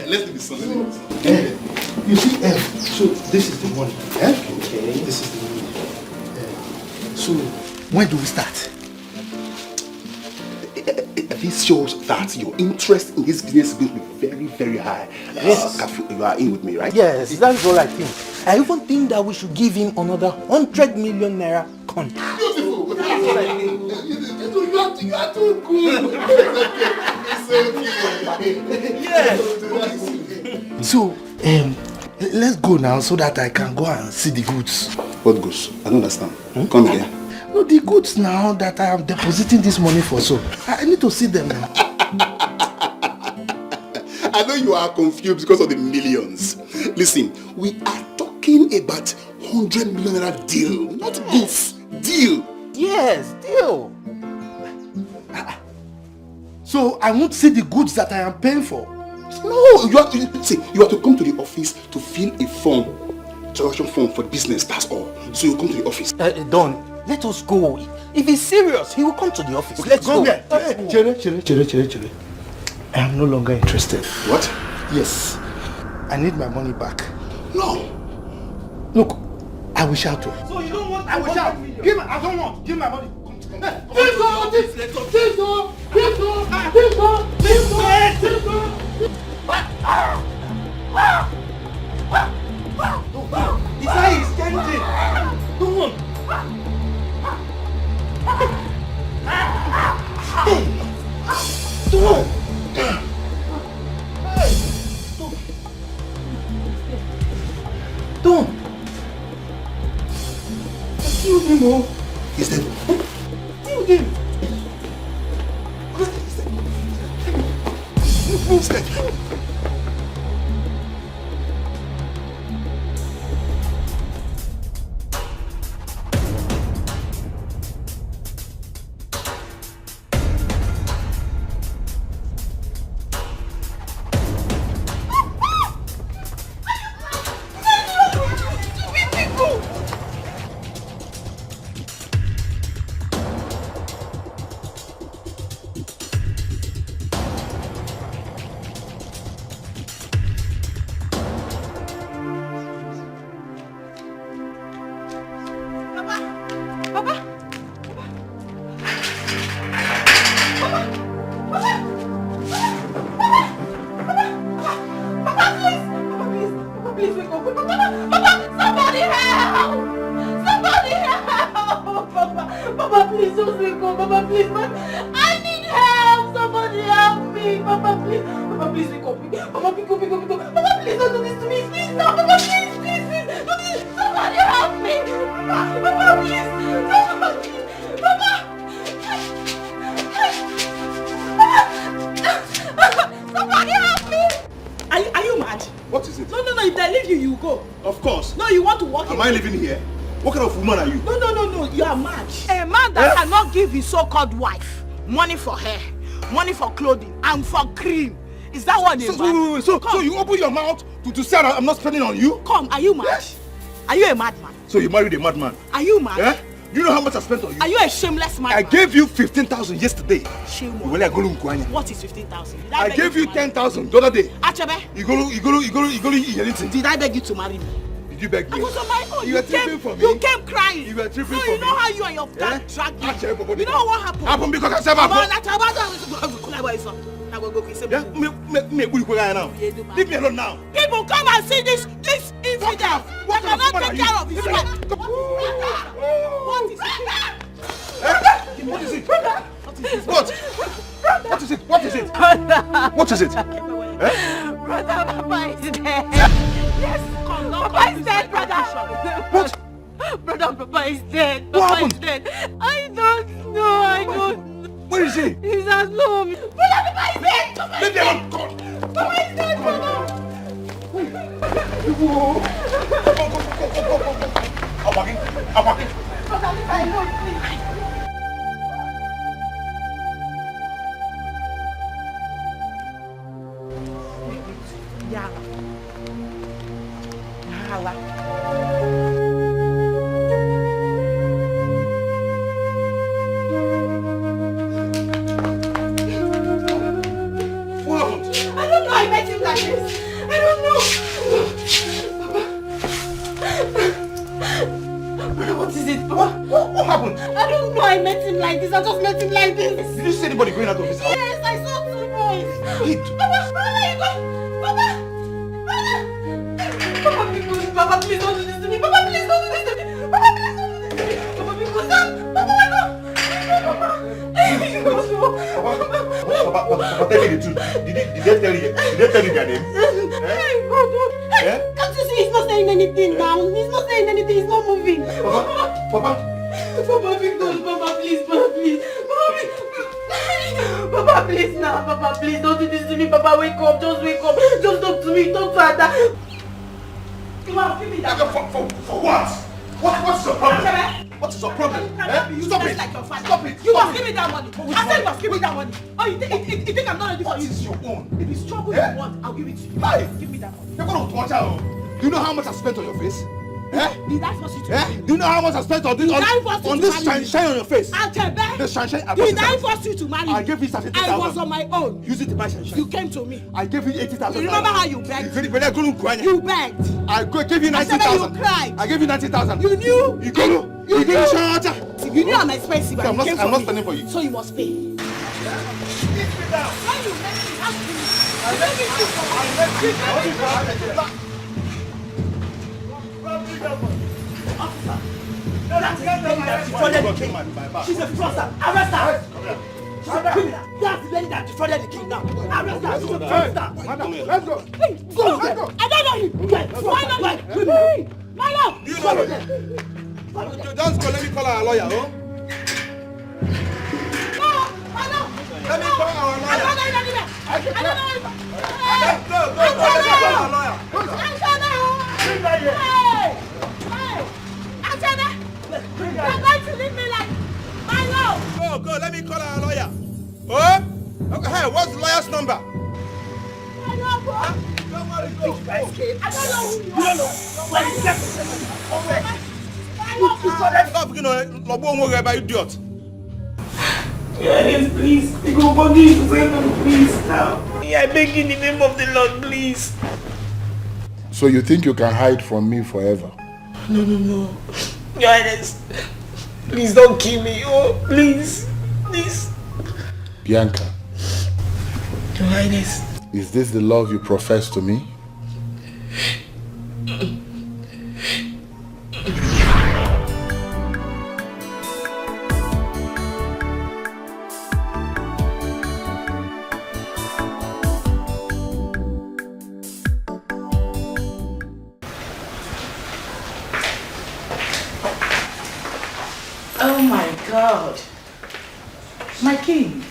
Let's do this one.
You see, so this is the money. Okay. This is the money. So when do we start?
This shows that your interest in this business is going to be very, very high.
Yes.
You are in with me, right?
Yes, that's all I think. I even think that we should give him another 100 million naira contract.
Beautiful. That's what I think. You are too good. It's okay.
Yes. So, let's go now so that I can go and see the goods.
What goods? I don't understand. Come again.
No, the goods now that I am depositing this money for, so I need to see them now.
I know you are confused because of the millions. Listen, we are talking about 100 million naira deal, not goods. Deal.
Yes, deal. So I won't see the goods that I am paying for.
No, you have to come to the office to fill a form, transaction form for the business. That's all. So you come to the office.
Don, let us go. If he's serious, he will come to the office.
Okay,
Let's go.
there.
Chere. I am no longer interested.
What?
Yes. I need my money back.
No.
Look, I will shout to.
So you don't want? I will shout. I don't want. Give my money. His eye is changing. Come on.
Don't. Kill him, oh.
Is that?
Kill him.
So-called wife, money for hair, money for clothing, and for cream. Is that what they want?
So you open your mouth to say I'm not spending on you?
Come, are you mad? Yes. Are you a madman?
So you married a madman?
Are you mad?
Yeah? Do you know how much I spent on you?
Are you a shameless madman?
I gave you 15,000 yesterday.
Shame.
What
is 15,000?
I gave you 10,000 the other day.
Achebe?
You go.
Did I beg you to marry me?
Did you beg me?
I was on my own.
You were tripping for me.
You came crying.
You were tripping
so
for me.
you know how you and your dad dragged me. You know what happened?
Happened because I said my phone.
Yeah,
now. Leave me alone now.
People come and see this infidel. What cannot take care of his wife.
What is it? What? What is it? What is it? What is it?
Brother, Papa is dead. Yes, Papa is dead, brother.
What?
Brother, Papa is dead. Papa is dead. I don't know. I don't know.
Where is he?
He's at home. Brother, Papa is dead. Papa is dead. Papa is dead, brother.
I'm walking. I'm walking.
Brother, I know, please.
Yala.
What happened?
I don't know. I met him like this. I don't know. Papa. What is it?
What happened?
I don't know. I met him like this. I just met him like this.
Did you see anybody going out of his house?
Yes, I saw two boys.
Hit.
Papa, where you go? Papa! Papa, because Papa, please don't do this to me. Papa, please don't do this to me. Papa, please don't do this to me. Papa, because stop. Papa, why not?
Papa, tell me the truth. Did they tell you their name?
Can't you see he's not saying anything now? He's not saying anything. He's not moving.
Papa,
Papa, because Papa, please, Papa, please. Papa, please now. Papa, please don't do this to me. Papa, wake up. Just wake up. Just talk to me. Talk to Ada. Mom, give me that.
For what? What's your problem? What is your problem?
You
Stop it!
like your father.
Stop it!
You must give me that money. I said you must give me that money. Oh, you think I'm not ready for you?
What is your own?
If it's trouble you want, I'll give it to you.
Hey!
Give me that money.
You're going to watch out. Do you know how much I spent on your face?
Did I force you to marry me?
Do you know how much I spent on this shine on your face? The shine.
Did I force you to marry me?
I gave you 30,000.
I was on my own.
Use it to buy shine.
You came to me.
I gave you 80,000.
You remember how you begged?
You
begged.
I gave you 90,000.
You cried.
I gave you 90,000.
You knew.
You knew
I'm expensive.
I'm not standing for you.
So you must pay.
She's a fraudster. Arrest her. She's a criminal. That's the lady that defrauded the king now. Arrest her. She's a fraudster.
Let's go.
Go. I don't know him. Why not? My love.
Do you know him? Just go. Let me call our lawyer. Oh? Let me call our lawyer.
I don't know him.
Go. Let's call our lawyer.
You're going to leave me like my love.
Go. Let me call our lawyer. Oh? Okay, hey, what's the lawyer's number?
My love,
Don't worry, go.
I don't know who you are.
You don't know.
Where is that?
Idiot.
Yes, please. Go forgive me, please now. I beg in the name of the Lord, please.
So you think you can hide from me forever?
No. Your Highness, please don't kill me. Oh, please.
Bianca.
Your Highness.
Is this the love you profess to me?
Oh my God. My king.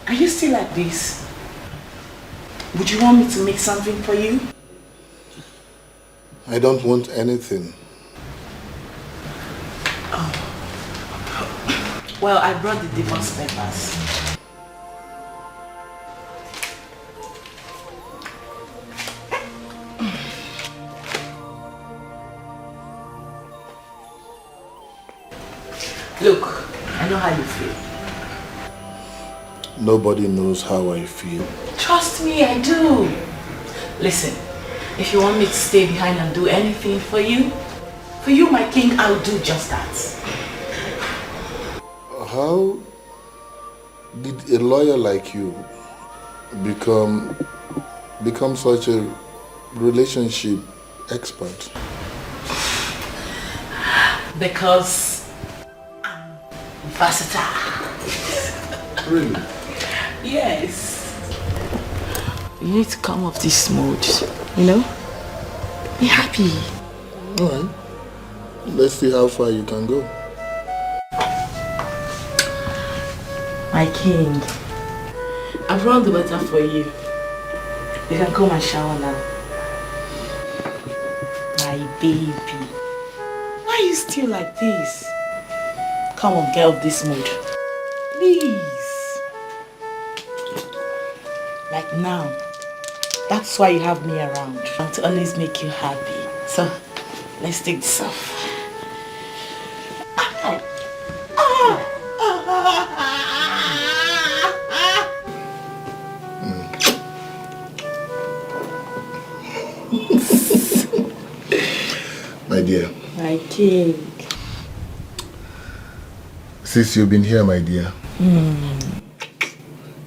Are you still like this? Would you want me to make something for you?
I don't want anything.
Oh. Well, I brought the divorce papers. Look, I know how you feel.
Nobody knows how I feel.
Trust me, I do. Listen, If you want me to stay behind and do anything for you, my king, I'll do just that.
How did a lawyer like you become such a relationship expert?
Because I'm versatile.
Really?
Yes. You need to come off this mode, you know? Be happy.
Alright. Let's see how far you can go.
My king, I've run the water for you. You can come and shower now. My baby. Why are you still like this? Come on, get off this mood. Please. Like now. That's why you have me around. I want to always make you happy. So, let's take this off.
My dear.
My king.
Since you've been here, my dear,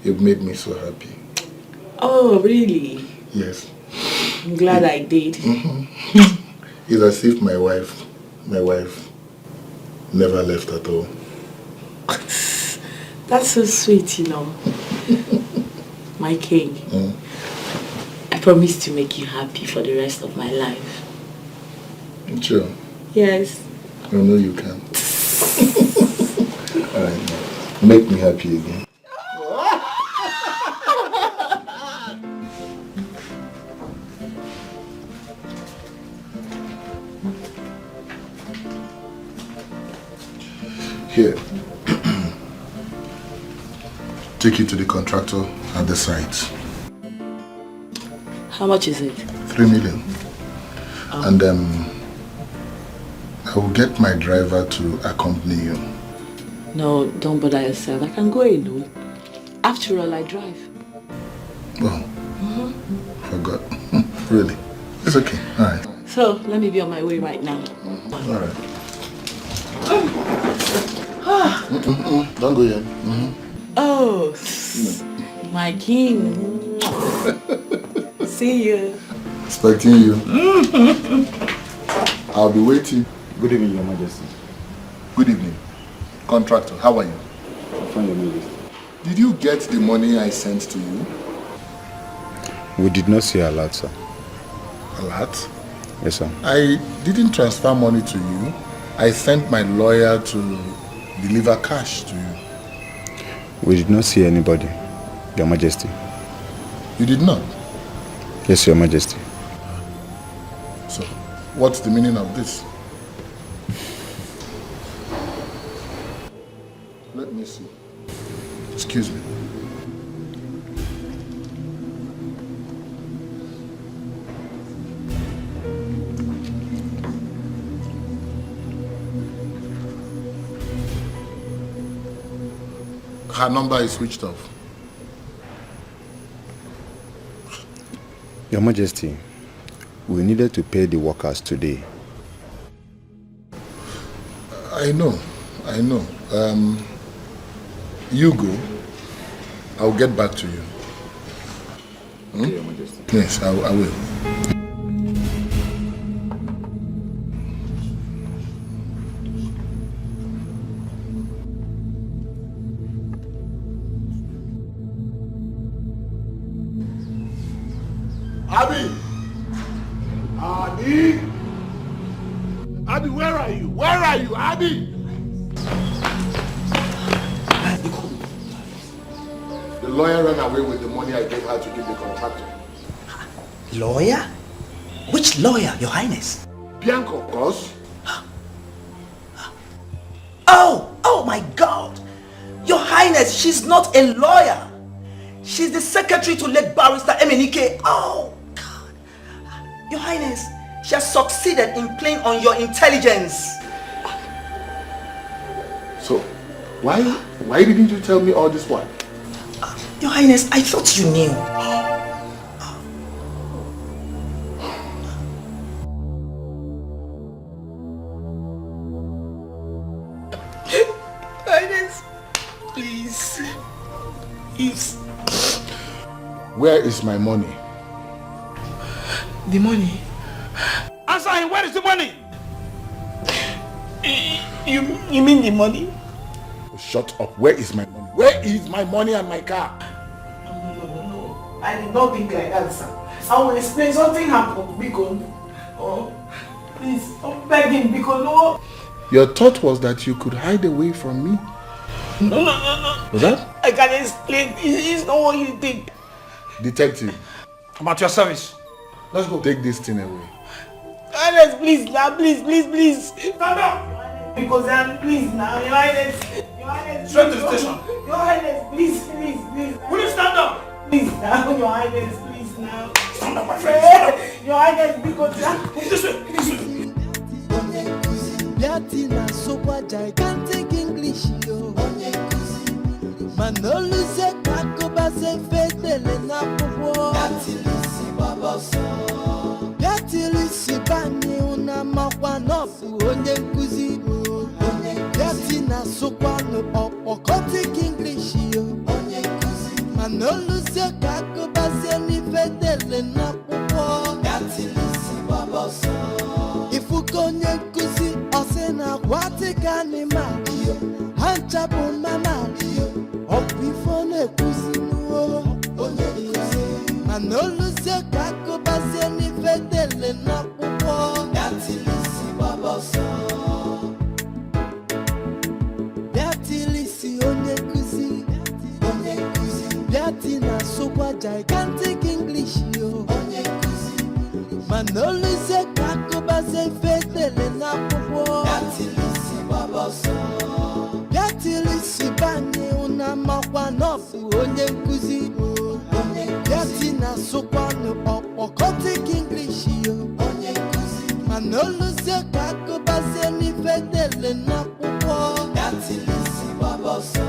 you've made me so happy.
Oh, really?
Yes.
I'm glad I did.
It's as if my wife never left at all.
That's so sweet, you know. My king. I promise to make you happy for the rest of my life.
Sure.
Yes.
I know you can. Alright, make me happy again. Here. Take it to the contractor at the site.
How much is it?
3 million. And I will get my driver to accompany you.
No, don't bother yourself. I can go alone. After all, I drive.
Oh, forgot. Really? It's okay. Alright.
So, let me be on my way right now.
Alright. Don't go yet.
Oh, my king. See you.
Expecting you. I'll be waiting.
Good evening, Your Majesty.
Good evening. Contractor, how are you?
Fine, Your Majesty.
Did you get the money I sent to you?
We did not see a lot, sir.
A lot?
Yes, sir.
I didn't transfer money to you. I sent my lawyer to deliver cash to you.
We did not see anybody, Your Majesty.
You did not?
Yes, Your Majesty.
So, what's the meaning of this? Let me see. Excuse me. Her number is switched off.
Your Majesty, we needed to pay the workers today.
I know. You go. I'll get back to you.
Okay, Your Majesty.
Yes, I will.
Abby, where are you? Where are you, Abby?
The lawyer ran away with the money I gave her to give the contractor.
Lawyer? Which lawyer, Your Highness?
Bianca, of course.
Oh my God! Your Highness, she's not a lawyer. She's the secretary to late barrister Emenike. Oh God! Your Highness, she has succeeded in playing on your intelligence.
So, why didn't you tell me all this while?
Your Highness, I thought you knew.
Please.
Where is my money?
The money?
Answer him, where is the money?
You mean the money?
Shut up. Where is my money? Where is my money and my car?
No. I did not think like that, sir. I will explain. Something happened because... Oh, please, I'm begging because no...
Your thought was that you could hide away from me?
No.
Was that?
I can explain. It's not what you think.
Detective.
I'm at your service. Let's go.
Take this thing away.
Highness, please now, please. Stand up. Because I'm please now, Your Highness.
Straight to the station.
Your Highness, please.
Will you stand up?
Please now, Your Highness, please now.
Stand up, my friend. Stand up.
Your Highness, because
This way.
Latina super gigantic English yo. Manoluse kakoba se fedele na popo. Yatilisi baboso. Yatilisi bani una makwa nofu onye nkuzi. Yatina super no okotik English yo. Manoluse kakoba se ni fedele na popo. Yatilisi baboso. Ifukonye nkuzi. Osena watika ni malio, hanchapo mamalio, opifone kuzinuo, manoluse kako base ni fedele na pupo, yatilisi baboso, yatilisi onye kuzi, yatina super gigantic English yo, manoluse kako base fedele na pupo. Yatilisi baboso. Yatilisi bani una makwa nofu onye nkuzi. Yatina sokwano okotik English yo. Manoluse kako base ni fedele na pupo. Yatilisi baboso.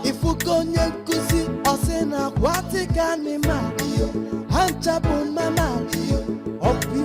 Ifukonye nkuzi osena watika ni malio. Hanchapo mamalio. Opi